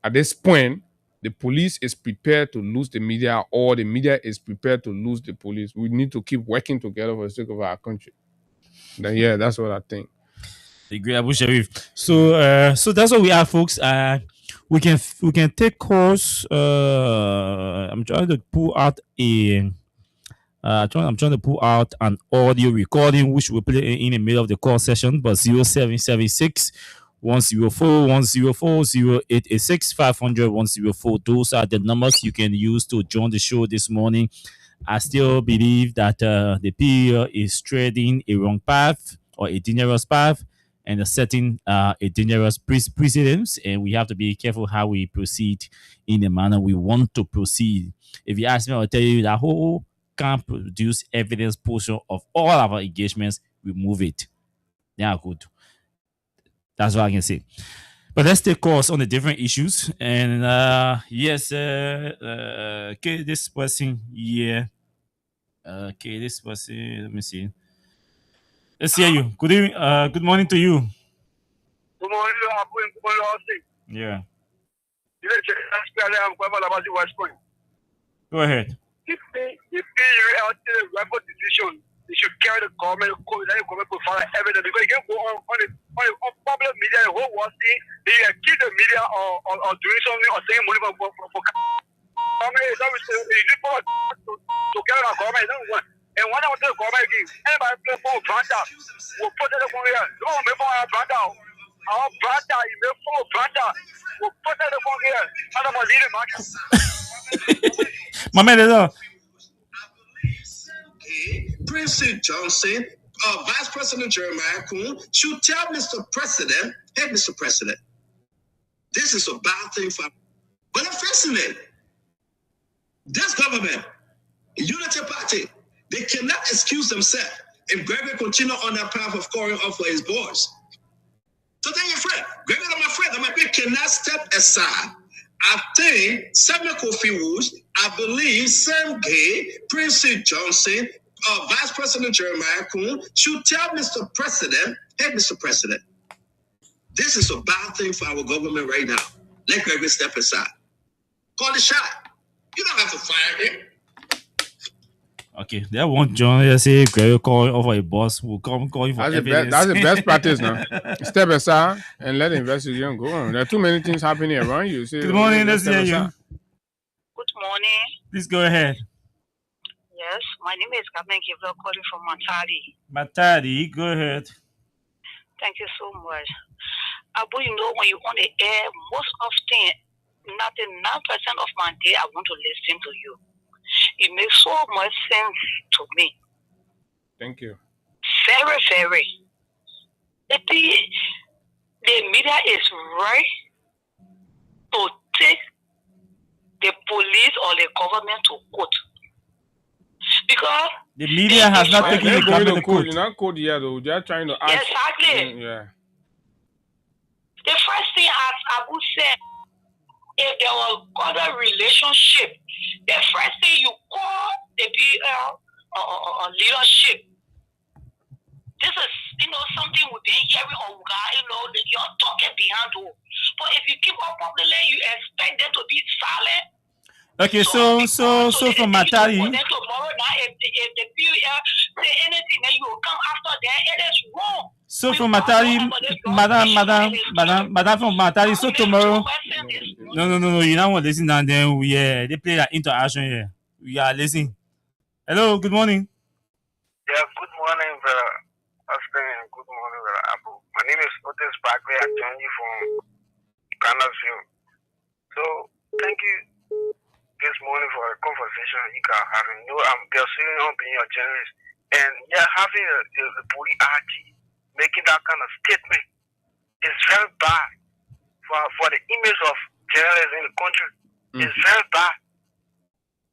at this point the police is prepared to lose the media or the media is prepared to lose the police. We need to keep working together for the sake of our country. Then, yeah, that's what I think. The great Abu Sharif. So that's what we are, folks. We can take calls. I'm trying to pull out I'm trying to pull out an audio recording which we'll play in the middle of the call session, but 0776 104 104 0886 500 104. Those are the numbers you can use to join the show this morning. I still believe that the PE is treading a wrong path or a dangerous path and setting a dangerous precedence, and we have to be careful how we proceed in the manner we want to proceed. If you ask me, I'll tell you that whole can't produce evidence portion of all our engagements, remove it. Yeah, good. That's what I can say. But let's take course on the different issues. And yes, okay, this person here. Okay, this person. Let me see. Let's hear you. Good evening. Good morning to you. Good morning, Yeah. Go ahead. If the record decision, they should carry the government, let the government provide evidence because you can go on public media, the whole world saying they accuse the media or doing something or saying money for government. Is to carry the government. And when I was the government again, everybody play for Branda. We'll put it on here. Don't make for our Branda. Our Branda, you make for Branda. We'll put it on here. And I'm going to lead the market. My man, Prince Johnson, Vice President Jeremiah Kuhn should tell Mr. President, hey, Mr. President, this is a bad thing for. But I'm facing it. This government, Unity Party, they cannot excuse themselves if Gregory continue on that path of calling off for his boys. So tell your friend, Gregory, my friend, my friend cannot step aside. I think Samuel Kofi Woods, I believe Sam Gay, Prince Johnson, Vice President Jeremiah Kuhn should tell Mr. President, hey, Mr. President, this is a bad thing for our government right now. Let Gregory step aside. Call the shot. You don't have to fire him. Okay, that one John say Gregory call over a boss will come call you for evidence. That's the best practice now. Step aside and let the investigation go on. There are too many things happening around you. Say, good morning, let's hear you. Good morning. Please go ahead. Yes, my name is Carmen Kivlo calling from Matadi. Matadi, go ahead. Thank you so much. Abu, you know, when you're on the air, most often, 99% of my day, I want to listen to you. It makes so much sense to me. Thank you. Very, very. The media is right to take the police or the government to court. Because the media has not taken the government to court. You're not court yet, though. They're trying to ask. Exactly. Yeah. The first thing, as Abu said, if there was other relationship, the first thing you call the PL leadership. This is, something we've been hearing on you're talking behind the wall. But if you keep up publicly, you expect them to be silent. Okay, so from Matari. Tomorrow now, if the PL say anything, then you will come after them. It is wrong. So from Matari, Madam from Matari. So tomorrow. No. You don't want to listen, and then they play that interaction here. We are listening. Hello, good morning. Yeah, good morning, brother. Good morning, brother Abu. My name is Otis Bagley. I join you from Ghana's. So, thank you this morning for a conversation you guys having. I'm pursuing on being a journalist. And yeah, having the police RG making that kind of statement is very bad for the image of journalists in the country. It's very bad.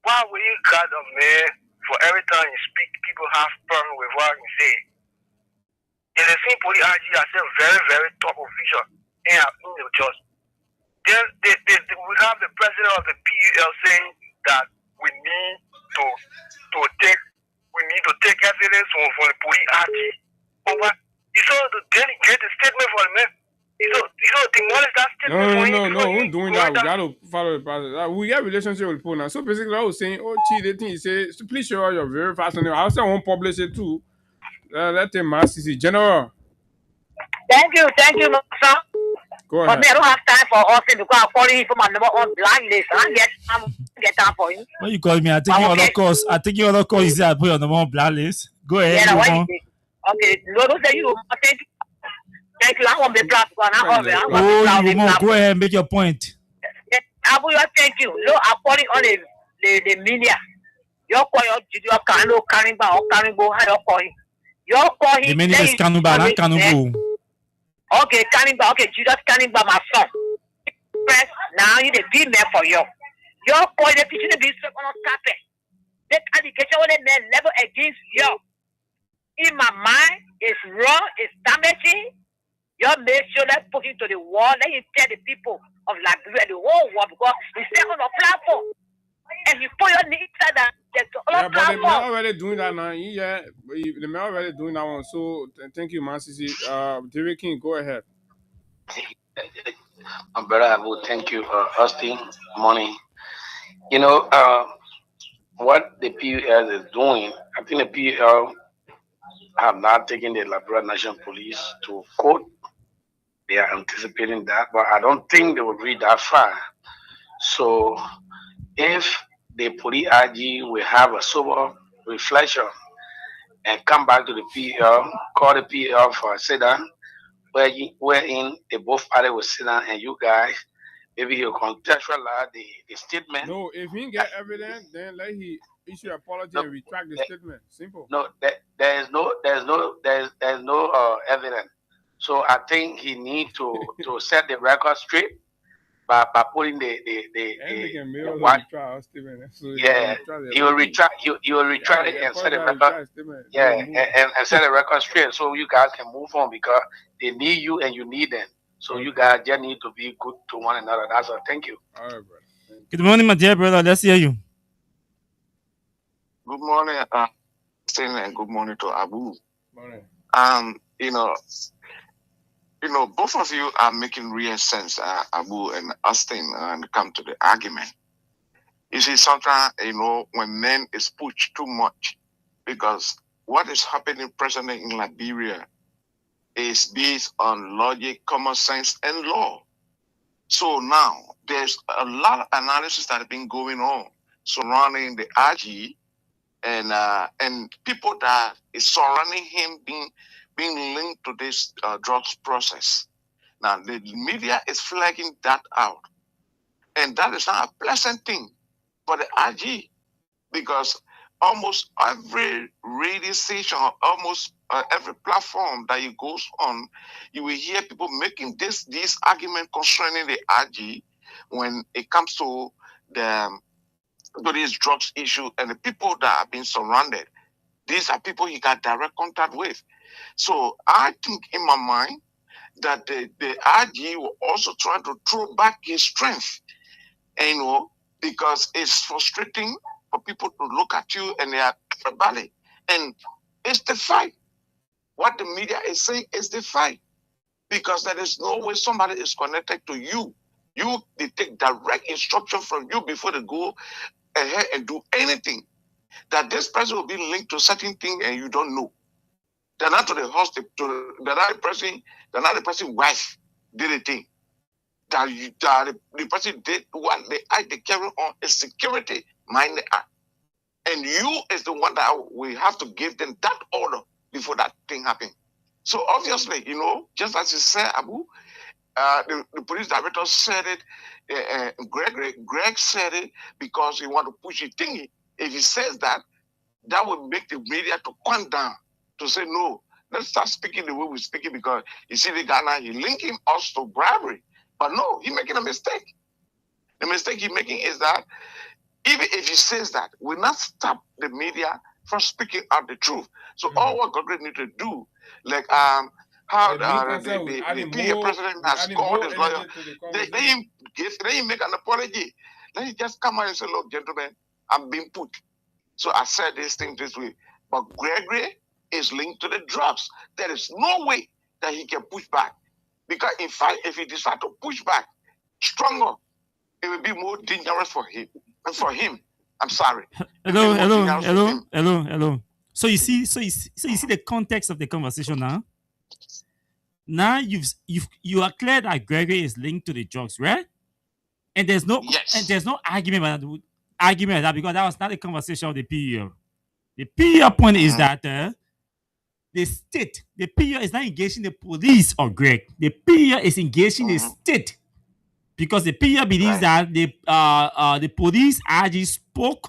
Why will you got a man for every time you speak, people have problem with what you say? And the same police RG are still very, very top official in the judge. Then we have the president of the PUL saying that we need to take evidence from the police RG over. You saw the delegate statement for the man. You saw demolish that statement. No. We're doing that. We got to follow the process. We have relationship with people now. So basically, I was saying, they think he say, so please show you're very fast. And I also want to publish it too. Let them see General. Thank you, sir. Go ahead. But me, I don't have time for us because I'm calling you for my number on blacklist. I get time for you. When you call me, I take you other calls. You say I put your number on blacklist. Go ahead. Yeah, okay. No, don't say you. Thank you. I want to be black. Go ahead and make your point. Abu, thank you. No, I'm calling on the media. You're calling your Kano, Karimba, or Karimbo. How you calling? You're calling. The meaning is Kanuba, not Kanubu. Okay, Karimba. Okay, Jesus Karimba, my son. Press now. You the be there for you. You're calling the teaching to be stuck on carpet. That allegation on the level against you. In my mind, it's wrong. It's damaging. You make sure that put him to the wall. Let him tell the people of Liberia, the whole world, because he stay on the platform. And he put your name inside that Yeah, but platform. the man already doing that now. Yeah, the man already doing that one. So thank you, Masisi. David King, go ahead. Brother Abu, thank you, Austin. Money. What the PUL is doing, I think the PUL have not taken the Liberia National Police to court. They are anticipating that, but I don't think they will reach that far. So if the police IG will have a sober reflection and come back to the PL, call the PL for a sit down, wherein the both parties will sit down and you guys, maybe he'll contextualize the statement. No, if he get evidence, then let he issue apology and retract the statement. Simple. No, there's no evidence. So I think he need to set the record straight by putting the trial statement. So yeah, he will retract it and set the record. Yeah, and set the record straight so you guys can move on because they need you and you need them. So you guys just need to be good to one another. That's all. Thank you. All right, brother. Good morning, my dear brother. Let's hear you. Good morning, and good morning to Abu. Morning. Both of you are making real sense, Abu and Austin, when it comes to the argument. You see, sometimes, when men is pushed too much, because what is happening presently in Liberia is based on logic, common sense, and law. So now, there's a lot of analysis that has been going on surrounding the RG and people that is surrounding him being linked to this drugs process. Now, the media is flagging that out. And that is not a pleasant thing for the RG because almost every radio station, almost every platform that he goes on, you will hear people making this argument concerning the RG when it comes to this drugs issue and the people that have been surrounded. These are people he got direct contact with. So I think in my mind that the RG will also try to throw back his strength, because it's frustrating for people to look at you and they are everybody. And it's the fight. What the media is saying is the fight. Because there is no way somebody is connected to you. They take direct instruction from you before they go ahead and do anything. That this person will be linked to certain thing and you don't know. They're not to the hospital, they're not the person's wife did a thing. That the person did what they carry on is security minded act. And you is the one that we have to give them that order before that thing happens. So obviously, just as you said, Abu, the police director said it, Greg said it because he want to push it thingy. If he says that would make the media to calm down, to say, no, let's start speaking the way we're speaking because you see the guy now, he linking us to bribery. But no, he's making a mistake. The mistake he's making is that even if he says that, will not stop the media from speaking out the truth. So all what Congress need to do, like how the president has called his lawyer, they make an apology. Let him just come out and say, look, gentlemen, I'm being put. So I said this thing this way. But Gregory is linked to the drugs. There is no way that he can push back. Because in fact, if he decides to push back stronger, it will be more dangerous for him. I'm sorry. Hello. So you see the context of the conversation now. Now you are clear that Gregory is linked to the drugs, right? And there's no argument about that because that was not a conversation of the PEO. The PEO point is that the state, the PEO is not engaging the police or Greg. The PEO is engaging the state because the PEO believes that the police actually spoke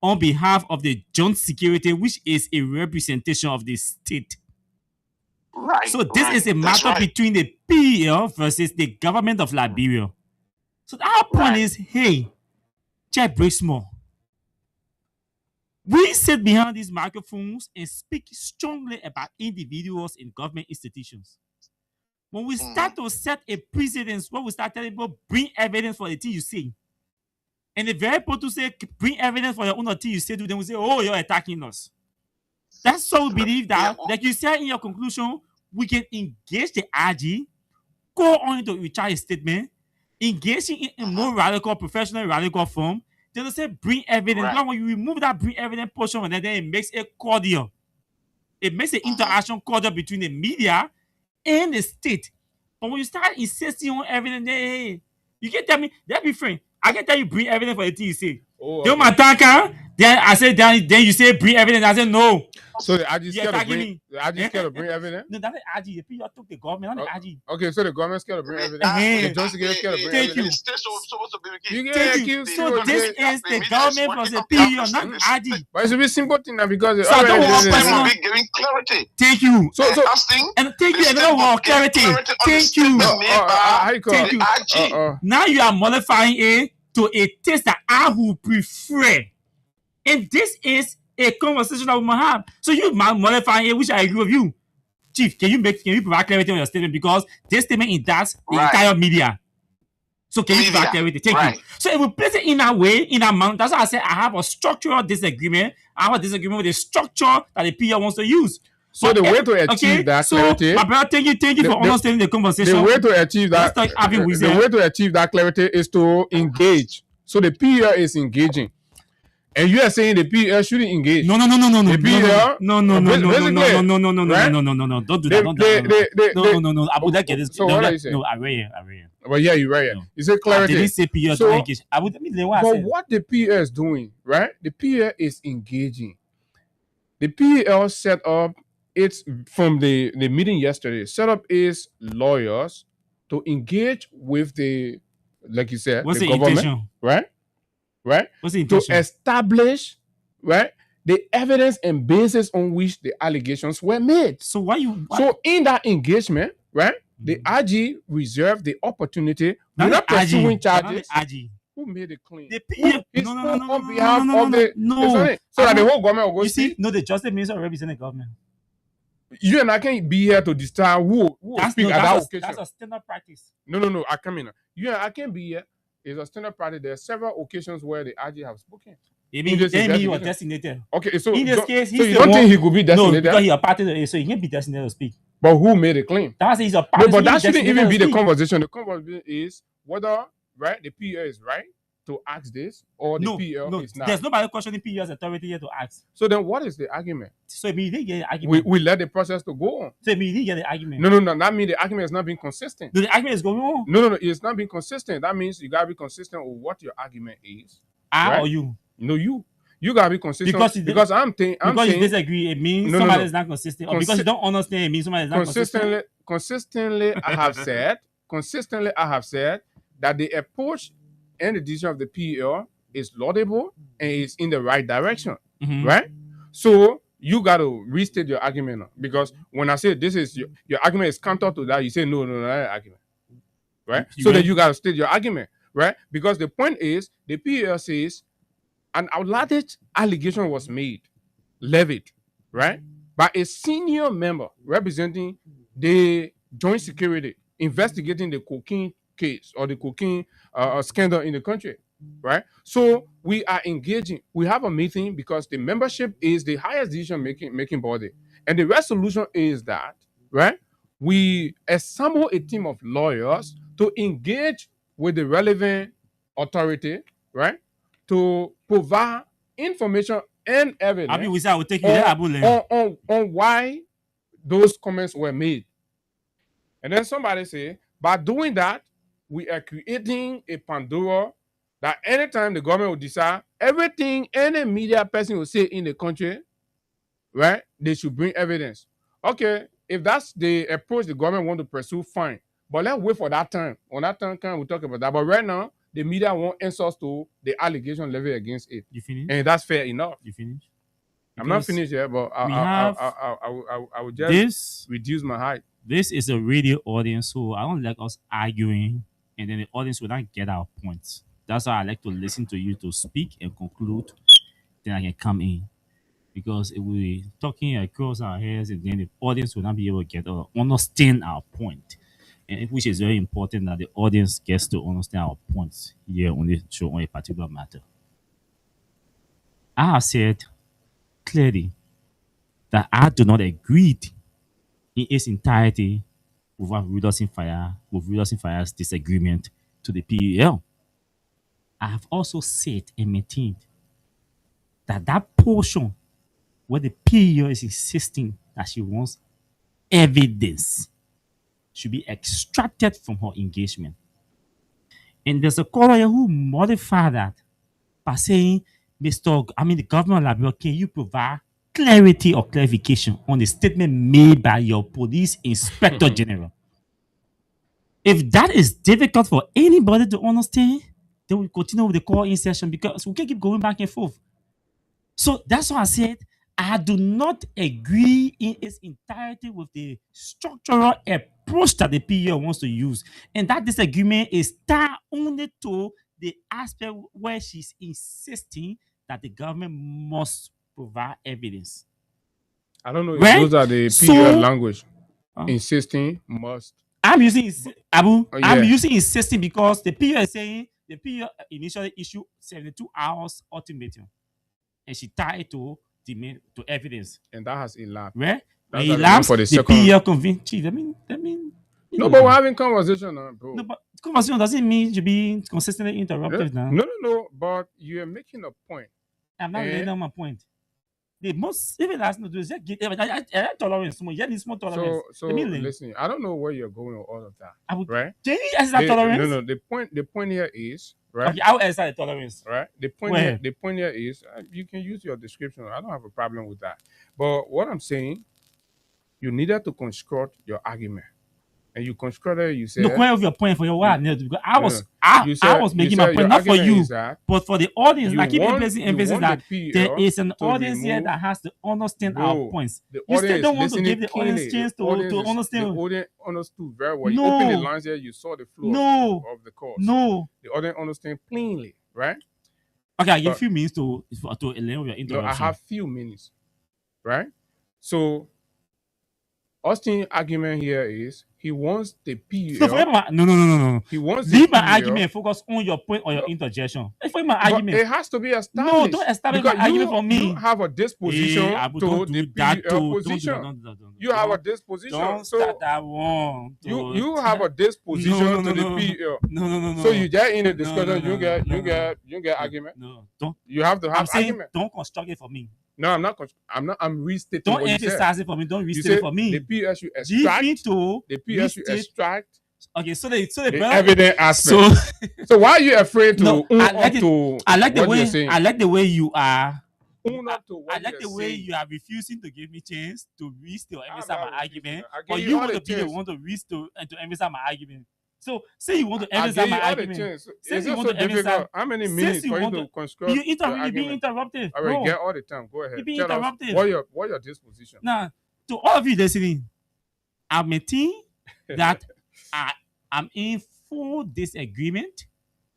on behalf of the joint security, which is a representation of the state. Right. So this is a matter between the PEO versus the government of Liberia. So our point is, hey, check break small. We sit behind these microphones and speak strongly about individuals in government institutions. When we start to set a precedence, when we start telling people bring evidence for the thing you say, and the very people to say bring evidence for your own thing you say to them, we say, oh, you're attacking us. That's so we believe that, like you said in your conclusion, we can engage the RG, go on into recharge a statement, engaging in a more radical, professional, radical form. Then they say bring evidence. Right. When you remove that bring evidence portion, and then it makes it cordial. It makes the interaction cordial between the media and the state. But when you start insisting on evidence, hey, you can tell me that be friend. I can tell you bring evidence for the thing you say. Oh, okay. My tanker, then I said then you say bring evidence. I said no. So the RG scared to bring scared to bring evidence? No, that's the RG. The people took the government, not the RG. Okay, so the government scared to bring evidence. The Johnson scared to bring evidence. Thank you. So this is the government plus the PU, not RG. But it's a bit simple thing now because so I don't want person be giving clarity. Thank you. So and thank you another one clarity. Thank you. Thank you. Now you are modifying it to a taste that I would prefer. And this is a conversation that we might have. So you modifying it, which I agree with you. Chief, can you provide clarity on your statement? Because this statement indicts the entire media. So can you provide clarity? Thank you. So if we place it in that way, in that manner, that's why I said I have a structural disagreement. I have a disagreement with the structure that the PR wants to use. So the way to achieve that clarity, my brother, thank you for understanding the conversation. The way to achieve that, the way to achieve that clarity is to engage. So the PR is engaging. And you are saying the PR shouldn't engage. No. The PR, no. Don't do that. No. Abu, that get So what are you saying? No, I read it. But yeah, you're right. You say clarity. I didn't say PR to engage. Abu, but what the PR is doing, right? The PR is engaging. The PR set up. It's from the meeting yesterday. Set up is lawyers to engage with the, like you said, what's the government, intention? Right? What's the intention? To establish, right, the evidence and basis on which the allegations were made. So So in that engagement, right, the RG reserved the opportunity without pursuing charges. Who made the claim? The PR. No. On behalf of the so that the whole government will go. You see, no, the justice minister represent the government. You and I can't be here to decide who speak at that occasion. That's a standard practice. No. I come in. You and I can't be here. It's a standard practice. There are several occasions where the RG have spoken. He was designated. Okay, so in this case, you don't think he could be designated? No, because he a party to it, so he can't be designated to speak. But who made the claim? That's he's a party. No, but that shouldn't even be the conversation. The conversation is whether the PR is right to ask this or the PR is not. There's nobody questioning PR's authority here to ask. So then what is the argument? So it means they get the argument. We let the process to go on. So it means they get the argument. No. That means the argument is not being consistent. No, the argument is going on. No. It's not being consistent. That means you gotta be consistent with what your argument is. Or you? No, you. You gotta be consistent because I'm saying you disagree, it means somebody is not consistent. Or because you don't understand, it means somebody is not consistent. Consistently, I have said that the approach and the decision of the PR is laudable and is in the right direction, right? So you got to restate your argument because when I say this is your argument is counter to that, you say no, that argument, right? So then you got to state your argument, right? Because the point is the PR says an outlandish allegation was levied, right, by a senior member representing the joint security investigating the cocaine case or the cocaine scandal in the country, right? So we are engaging. We have a meeting because the membership is the highest decision making body, and the resolution is that, right, we assemble a team of lawyers to engage with the relevant authority, right, to provide information and evidence on why those comments were made. And then somebody say, by doing that, we are creating a Pandora that anytime the government will decide everything any media person will say in the country, right, they should bring evidence. Okay, if that's the approach the government want to pursue, fine. But let's wait for that time. On that time, we'll talk about that. But right now, the media won't answer to the allegation leveled against it. You finished? And that's fair enough. You finished? I'm not finished yet, but I will just reduce my height. This is a radio audience, so I don't like us arguing, and then the audience will not get our points. That's why I like to listen to you to speak and conclude. Then I can come in. Because if we're talking across our heads, and then the audience will not be able to understand our point. and which is very important that the audience gets to understand our points here on this show on a particular matter. I have said clearly that I do not agree in its entirety with Reducing Fire's disagreement to the PEL. I have also said and maintained that that portion where the PEL is insisting that she wants evidence should be extracted from her engagement. And there's a caller here who modified that by saying, the government of Liberia, can you provide clarity or clarification on the statement made by your police inspector general? If that is difficult for anybody to understand, then we continue with the call in session because we can't keep going back and forth. So that's why I said I do not agree in its entirety with the structural approach that the PEL wants to use. And that disagreement is tied only to the aspect where she's insisting that the government must provide evidence. I don't know if those are the PEL language. Insisting, must. I'm using I'm using insisting because the PEL is saying the PEL initially issued 72 hours ultimatum. And she tied it to evidence. And that has elapsed. Right? When it elapsed, the PEL convened. Chief, no, but we're having conversation now, bro. No, but conversation doesn't mean to be consistently interrupted now. No, but you're making a point. I'm not laying down my point. The most, even last no, do is just get tolerance. Small tolerance. So listen, I don't know where you're going with all of that. Right? Can you answer that tolerance? No, the point here is, right? Okay, I'll answer the tolerance. Right? The point here is, you can use your description. I don't have a problem with that. But what I'm saying, you needed to construct your argument. And you constructed, you said... Look, where of your point for your word, because I was making my point, not for you, but for the audience. Like, keep placing emphasis that there is an audience here that has to understand our points. You still don't want to give the audience chance to understand. The audience understood very well. You opened the lines here, you saw the flow of the course. No. The audience understand plainly, right? Okay, I give a few minutes to allow your interruption. No, I have few minutes, right? So, Austin's argument here is he wants the PEL. No. He wants leave my argument and focus on your point or your interjection. It's for my argument. It has to be established. No, don't establish my argument for me. You have a disposition to the PEL position. You have a disposition. Don't start that one. You have a disposition to the PEL. No. So you get in a discussion. You get argument. No, don't. You have to have argument. Don't construct it for me. No, I'm not. I'm restating. Don't emphasize it for me. Don't restate it for me. The PEL should extract. The PEL should extract. Okay, so the evident aspect. So why are you afraid to I like the way you are. I like the way you are refusing to give me chance to restate or emphasize my argument, or you want to be the one to restate and to emphasize my argument. So say you want to emphasize my argument. Since you want to emphasize, how many minutes for you to construct? You're being interrupted. All right, get all the time. Go ahead. You're being interrupted. What your disposition? Now, to all of you listening, I maintain that I'm in full disagreement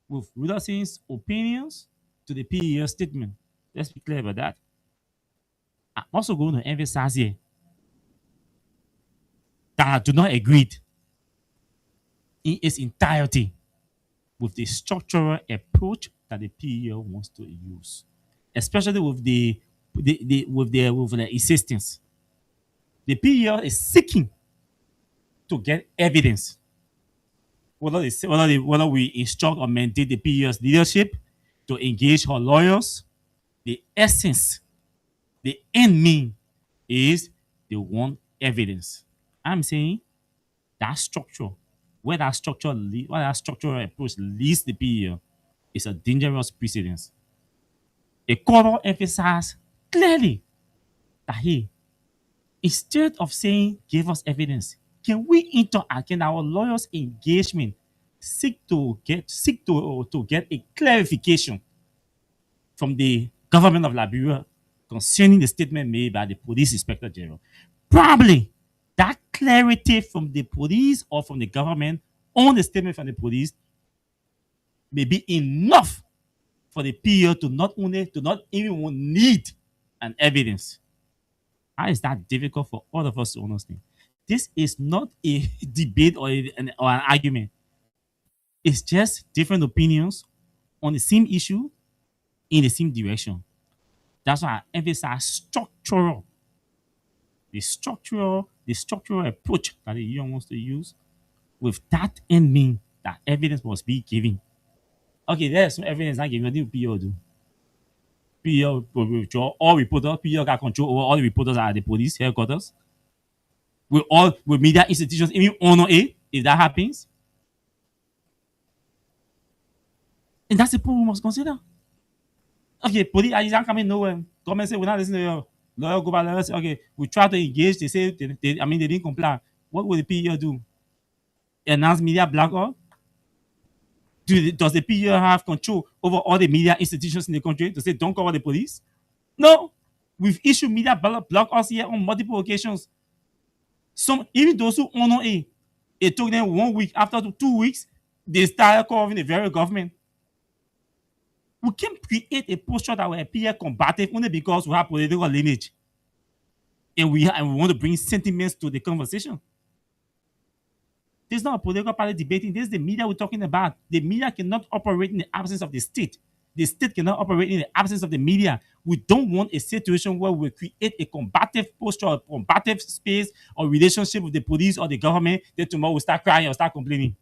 with Rudolph's opinions to the PEL statement. Let's be clear about that. I'm also going to emphasize here that I do not agree in its entirety with the structural approach that the PEL wants to use, especially with the insistence. The PEL is seeking to get evidence, whether we instruct or mandate the PEL's leadership to engage her lawyers. The essence, the end mean is they want evidence. I'm saying that structure, where that structural approach leads the PEL, is a dangerous precedence. A court emphasized clearly that instead of saying give us evidence, can our lawyers' engagement seek to get a clarification from the government of Liberia concerning the statement made by the police inspector general? Probably that clarity from the police or from the government on the statement from the police may be enough for the PEL to not even need an evidence. How is that difficult for all of us to understand? This is not a debate or an argument. It's just different opinions on the same issue in the same direction. That's why I emphasize structural. The structural approach that the union wants to use, with that end mean that evidence must be given. Okay, there's some evidence not given. What do PO do? PO will withdraw all reporters. PO got control over all the reporters at the police headquarters. With media institutions, even honor it if that happens. And that's the problem we must consider. Okay, police are coming nowhere. Government say we're not listening to you. Lawyer go back, lawyer say, okay, we try to engage. They say, they didn't comply. What will the PO do? Announce media blackout? Does the PO have control over all the media institutions in the country to say don't cover the police? No. We've issued media blackouts here on multiple occasions. Even those who honor it took them 1 week. After 2 weeks, they started covering the very government. We can't create a posture that will appear combative only because we have political lineage. And we want to bring sentiments to the conversation. This is not a political party debating. This is the media we're talking about. The media cannot operate in the absence of the state. The state cannot operate in the absence of the media. We don't want a situation where we create a combative posture, a combative space or relationship with the police or the government. Then tomorrow we'll start crying or start complaining.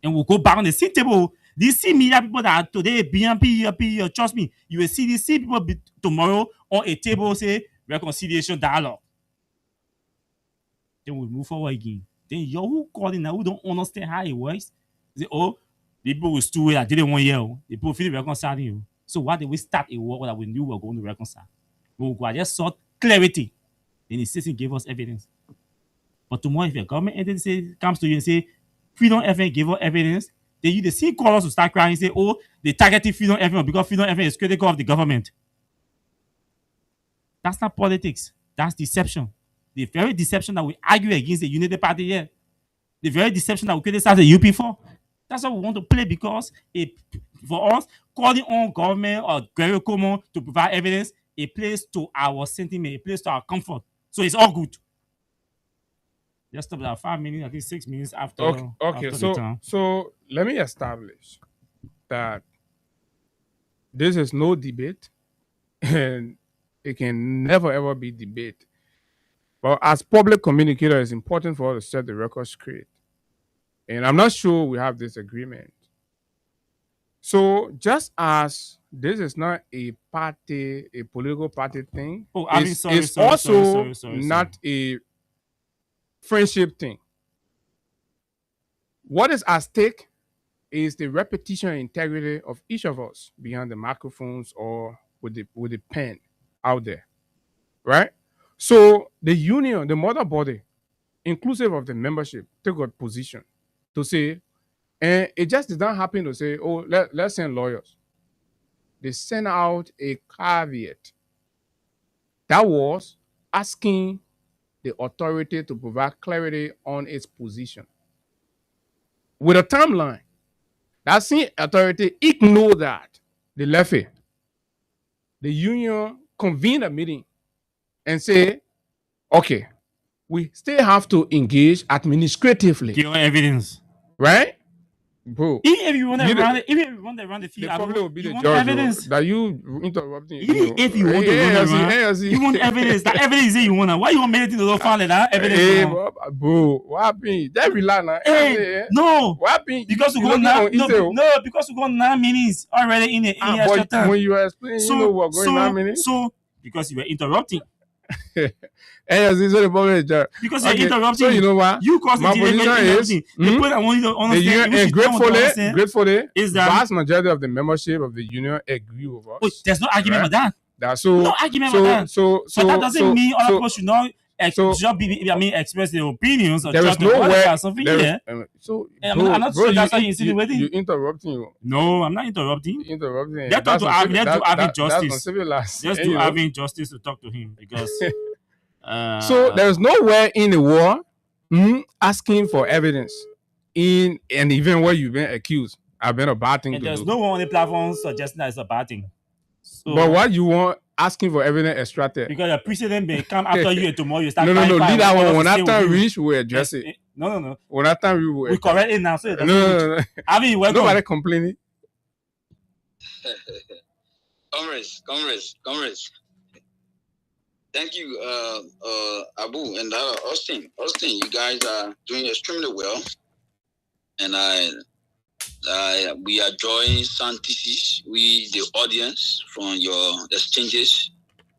And we'll go back on the same table. These same media people that are today BNP, trust me, you will see these same people tomorrow on a table say reconciliation dialogue. Then we'll move forward again. Then you who calling now who don't understand how it works, say, oh, the people will still wait. I didn't 1 year. The people feel reconciling you. So why did we start a war that we knew we were going to reconcile? I just sought clarity. Then the citizen gave us evidence. But tomorrow, if your government entity comes to you and say, Freedom FM gave us evidence, then you the same callers will start crying and say, oh, they targeted Freedom FM because Freedom FM is critical of the government. That's not politics. That's deception. The very deception that we argue against the Unity Party here. The very deception that we criticize the UP for. That's what we want to play because for us, calling on government or Gary Como to provide evidence, it plays to our sentiment, it plays to our comfort. So it's all good. Just about 5 minutes, I think 6 minutes after. Okay. After the time. So let me establish that this is no debate, and it can never ever be debate. But as public communicator, it's important for us to set the record straight. And I'm not sure we have this agreement. So just as this is not a political party thing, it's also not a friendship thing. What is at stake is the reputation and integrity of each of us behind the microphones or with the pen out there, right? So the union, the mother body, inclusive of the membership, took a position to say, and it just did not happen to say, oh, let's send lawyers. They sent out a caveat that was asking the authority to provide clarity on its position with a timeline. That same authority ignored that. They left it. The union convened a meeting and say, okay, we still have to engage administratively. Give evidence. Right? Bro. Even if you want to run the field, probably will be the want judge evidence. That you interrupting. Even if you want to you want evidence. That evidence you want. Why you want me to do find that evidence? Hey, bro, what happened? That rely now. No. What happened? Because we go now. No, because we go 9 minutes already in the extra time. When you were explaining, you know we're going 9 minutes. So because you were interrupting. Because you're interrupting. So you know what? You cause my position is the point I want you to understand. And gratefully, is that vast majority of the membership of the union agree with us. Oh, there's no argument with that. That's so. No argument with that. But that doesn't mean other people should not express their opinions or there is something there. I'm not sure that's how you're insinuating. You're interrupting. No, I'm not interrupting. You're interrupting. Let's do Avin justice. That's uncivilized. Let's do Avin justice to talk to him because. So there's nowhere in the war asking for evidence in an event where you've been accused. I've been a bad thing. And there's no one on the platform suggesting that it's a bad thing. So, but what you want asking for evidence extracted? Because the precedent may come after you and tomorrow you start. No, leave that one. When that time reach, we'll address it. No. When that time reach, we correct it now. So it no. I mean, welcome. Nobody complaining. Comrades. Thank you, Abu and Austin. Austin, you guys are doing extremely well, and we are enjoying some thesis. We, the audience, from your exchanges.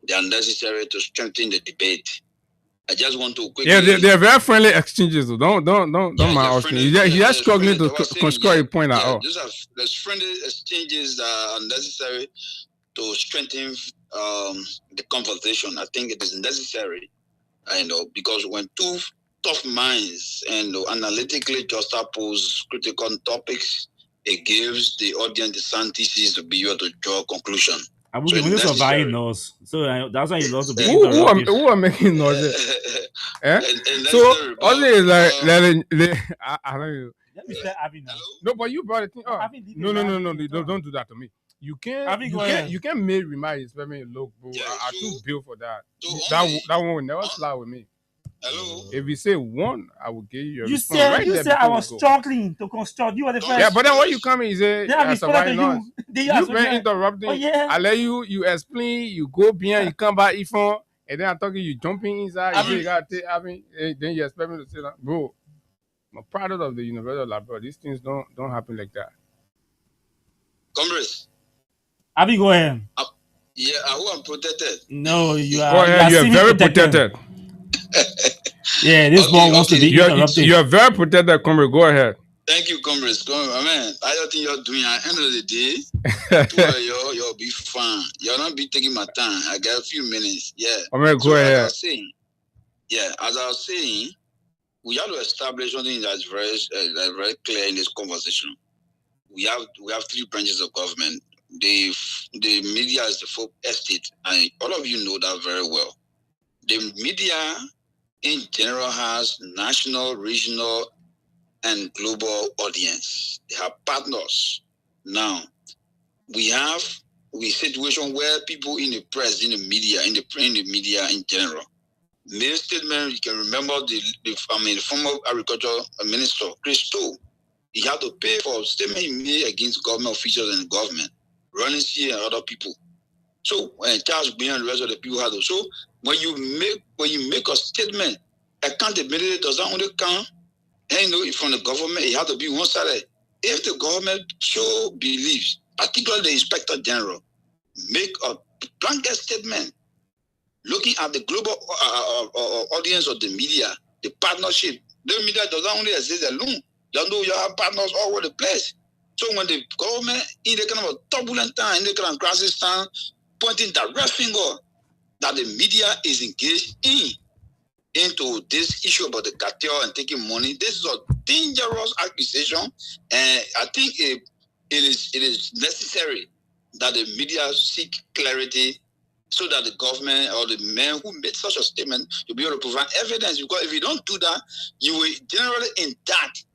They are necessary to strengthen the debate. I just want to quickly. Yeah, they're very friendly exchanges. Don't mind Austin. He's just struggling to score a point at all. Those are the friendly exchanges that are necessary to strengthen the conversation. I think it is necessary, because when two tough minds and analytically juxtapose critical topics, it gives the audience the sound thesis to be able to draw a conclusion. I'm giving this a buying noise, so that's why you lost a bit. Who are making noise? So Austin is like, I don't know. No, but you brought it. No, don't do that to me. You can't make remarks expect me to look, bro. I too built for that. That one will never slide with me. Hello. If you say one, I will give you. You said I was struggling to construct. You were the first. Yeah, but then when you come in, you say, you've been interrupting. Oh, yeah. I let you explain. You go behind, you come back, Ifon, and then I'm talking. You jumping inside. Then you expect me to say that, bro. I'm a product of the University of Liberia. These things don't happen like that. Comrades. Abi, go ahead. Yeah, I am protected. No, you are. You are very protected. Yeah, this ball wants to be interrupted. You are very protected, comrade. Go ahead. Thank you, comrades. I don't think you're doing at the end of the day. You'll be fine. You'll not be taking my time. I got a few minutes. Yeah. Go ahead. As I was saying, we have to establish something that's very clear in this conversation. We have three branches of government. The media is the full estate, and all of you know that very well. The media in general has national, regional, and global audience. They have partners. Now, we have a situation where people in the press, in the media in general, made a statement. You can remember the former agriculture minister, Chris Stowe. He had to pay for a statement he made against government officials and government, running C and other people. So Charles Green and the rest of the people had to. So when you make a statement, accountability does not only come, from the government, it has to be one-sided. If the government so believes, particularly the Inspector General, make a blanket statement looking at the global audience of the media, the partnership, the media does not only exist alone. You have partners all over the place. So when the government, in the kind of a turbulent time, in the kind of crisis time, pointing direct finger that the media is engaged into this issue about the cartel and taking money, this is a dangerous accusation, and I think it is necessary that the media seek clarity so that the government or the men who made such a statement to be able to provide evidence. Because if you don't do that, you will generally indict.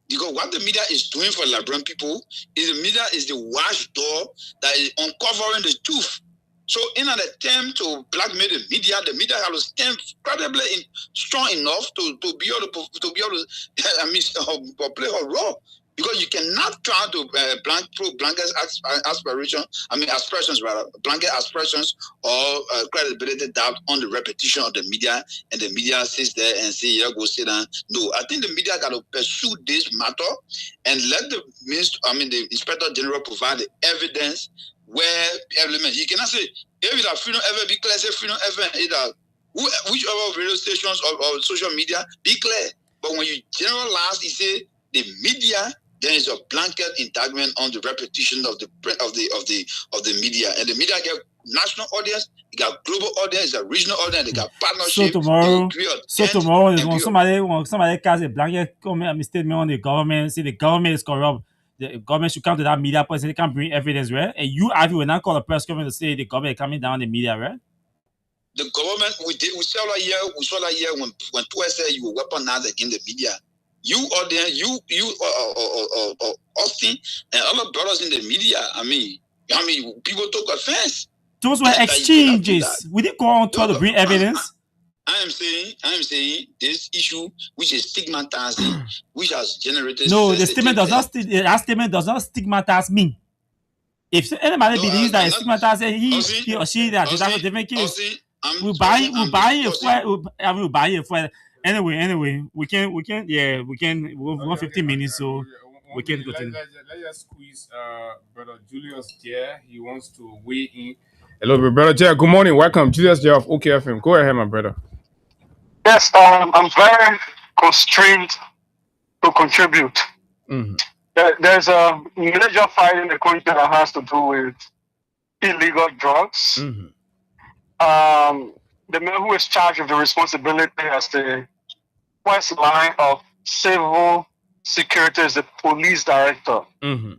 Because what the media is doing for Liberian people is the media is the watchdog that is uncovering the truth. So in an attempt to blackmail the media has to stand incredibly strong enough to be able to play a role. Because you cannot try to blanket aspirations or credibility doubt on the reputation of the media, and the media sits there and say, "Yeah, go sit down." No, I think the media got to pursue this matter and let the Inspector General provide the evidence where elements. You cannot say if it freedom ever be clear, say freedom ever either whichever radio stations or social media be clear. But when you generalize, you say the media, there is a blanket indictment on the reputation of the media, and the media get national audience, they got global audience, they got regional audience, they got partnership. So tomorrow, when somebody casts a blanket statement on the government, say the government is corrupt, the government should come to that media person, they can't bring evidence, right? And you will not call a press conference to say the government is coming down the media, right? The government, we saw that year when people said you were weaponized against the media. You audience, you Austin and other brothers in the media, I mean, people took offense. Those were exchanges. We didn't go on tour to bring evidence. I am saying this issue which is stigmatizing, which has generated. No, the statement does not. That statement does not stigmatize me. If anybody believes that it stigmatizes he or she, that's a different case. We'll buy it for. Anyway, we can. 15 minutes, so we can continue. Let's just squeeze Brother Julius there. He wants to weigh in. Hello, Brother Jerry. Good morning. Welcome. Julius Jerry of OKFM. Go ahead, my brother. Yes, I'm very constrained to contribute. Mm-hmm. There's a major fight in the country that has to do with illegal drugs. Mm-hmm. The man who is charged with the responsibility as the first line of civil security is the police director. Mm-hmm.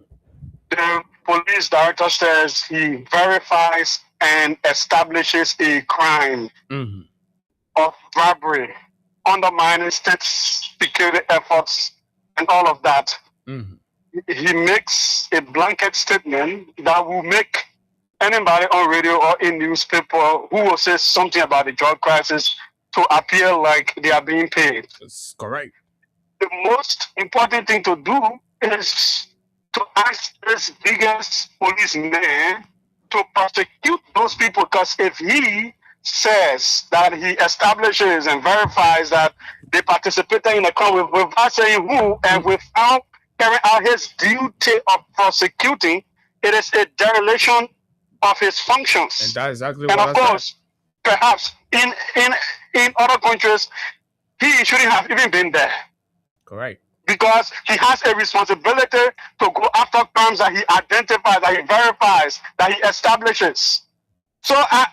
The police director says he verifies and establishes a crime of robbery, undermining state security efforts, and all of that. Mm-hmm. He makes a blanket statement that will make anybody on radio or in newspaper who will say something about the drug crisis to appear like they are being paid. That's correct. The most important thing to do is to ask this biggest policeman to prosecute those people, because if he says that he establishes and verifies that they participated in a crime without saying who and without carrying out his duty of prosecuting, it is a dereliction of his functions. And that's exactly and what of course, perhaps in other countries, he shouldn't have even been there. Correct. Because he has a responsibility to go after crimes that he identifies, that he verifies, that he establishes. So I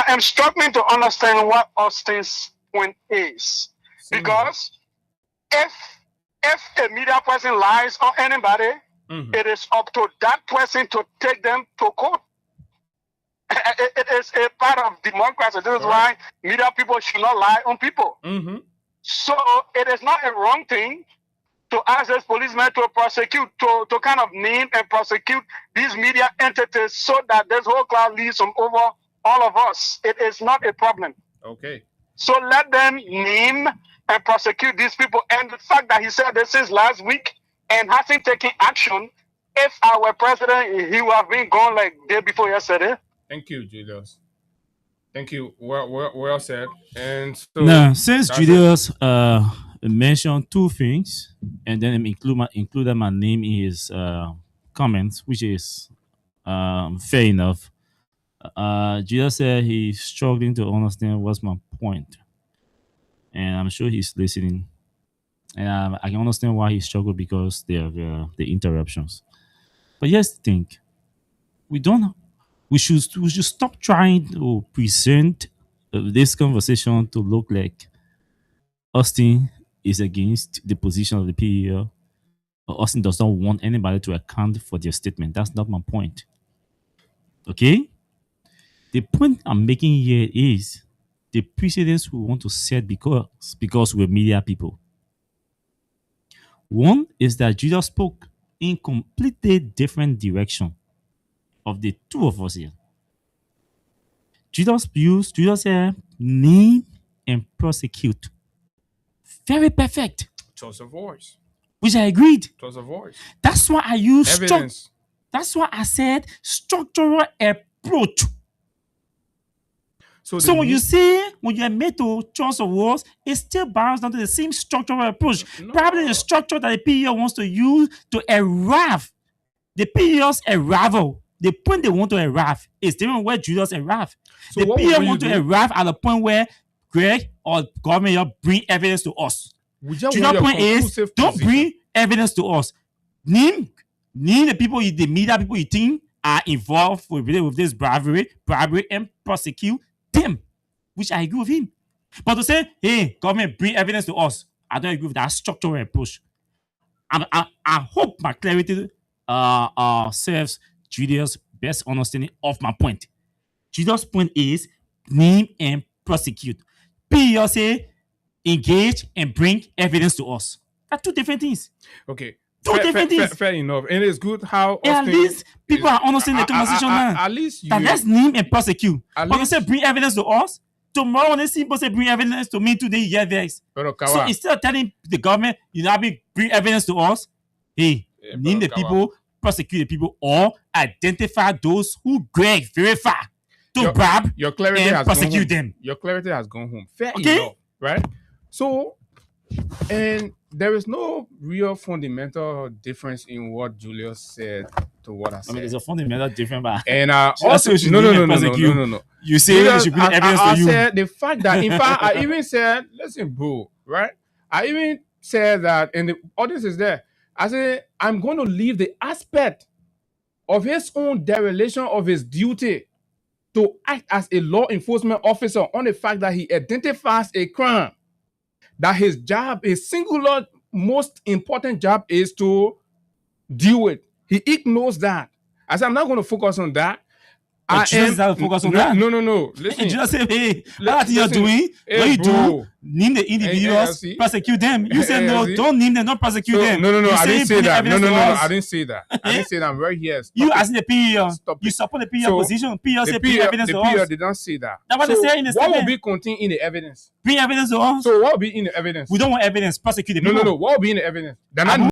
am struggling to understand what Austin's point is. Because if a media person lies on anybody, it is up to that person to take them to court. It is a part of democracy. This is why media people should not lie on people. Mm-hmm. So it is not a wrong thing to ask this policeman to prosecute, to kind of name and prosecute these media entities so that this whole cloud leaves them over all of us. It is not a problem. Okay. So let them name and prosecute these people. And the fact that he said this since last week and hasn't taken action, if I were president, he would have been gone like day before yesterday. Thank you, Julius. Thank you. Well said. And so now, since Julius mentioned two things, and then included my name in his comments, which is fair enough. Julius said he's struggling to understand what's my point, and I'm sure he's listening. And I can understand why he struggled because they have the interruptions. But here's the thing: we should stop trying to present this conversation to look like Austin is against the position of the PEL, or Austin does not want anybody to account for their statement. That's not my point. Okay? The point I'm making here is the precedents we want to set because we're media people. One is that Judas spoke in completely different direction of the two of us here. Judas said, name and prosecute. Very perfect. Toss of voice. Which I agreed. Toss of voice. That's why I used evidence. That's why I said structural approach. So when you are made to choice of words, it still bounds down to the same structural approach. No. Probably the structure that the PEL wants to use to arrive. The PEL's arrival. The point they want to arrive is different where Judas arrived. So the PEL want to arrive at the point where Greg or government bring evidence to us. Judas' point is don't bring evidence to us. Name the people, the media people you think are involved with this bribery and prosecute them, which I agree with him. But to say, hey, government, bring evidence to us, I don't agree with that structural approach. I hope my clarity serves Julius' best understanding of my point. Julius' point is name and prosecute. PEL say engage and bring evidence to us. That's two different things. Okay. Fair enough. And it's good how at least people are understanding the conversation now. At least you... Let's name and prosecute. But they say bring evidence to us. Tomorrow when they see people say bring evidence to me today, you get vexed. So instead of telling the government, bring evidence to us, hey, name the people, prosecute the people, or identify those who go very far to grab and prosecute them. Your clarity has gone home. Fair enough, right? So, and there is no real fundamental difference in what Julius said to what I said. There's a fundamental difference, but and also no. You say you should bring evidence to you. I said the fact that, in fact, I even said, listen, bro, right? I even said that, and the audience is there. I said, I'm going to leave the aspect of his own dereliction of his duty to act as a law enforcement officer on the fact that he identifies a crime, that his job, his singular most important job is to deal with. He ignores that. I said, I'm not going to focus on that. Focus on that. No. Listen. You just say, hey, what you're doing, what you do, name the individuals, prosecute them. You say, no, don't name them, not prosecute them. No, I didn't say that. No, I didn't say that. I didn't say that. I'm right here. You as the PEO, you support the PEO position. PEO say bring evidence to us. The PEO did not say that. That's what they say in the statement. What will be contained in the evidence? Bring evidence to us. So what will be in the evidence? We don't want evidence, prosecute the people. No. What will be in the evidence?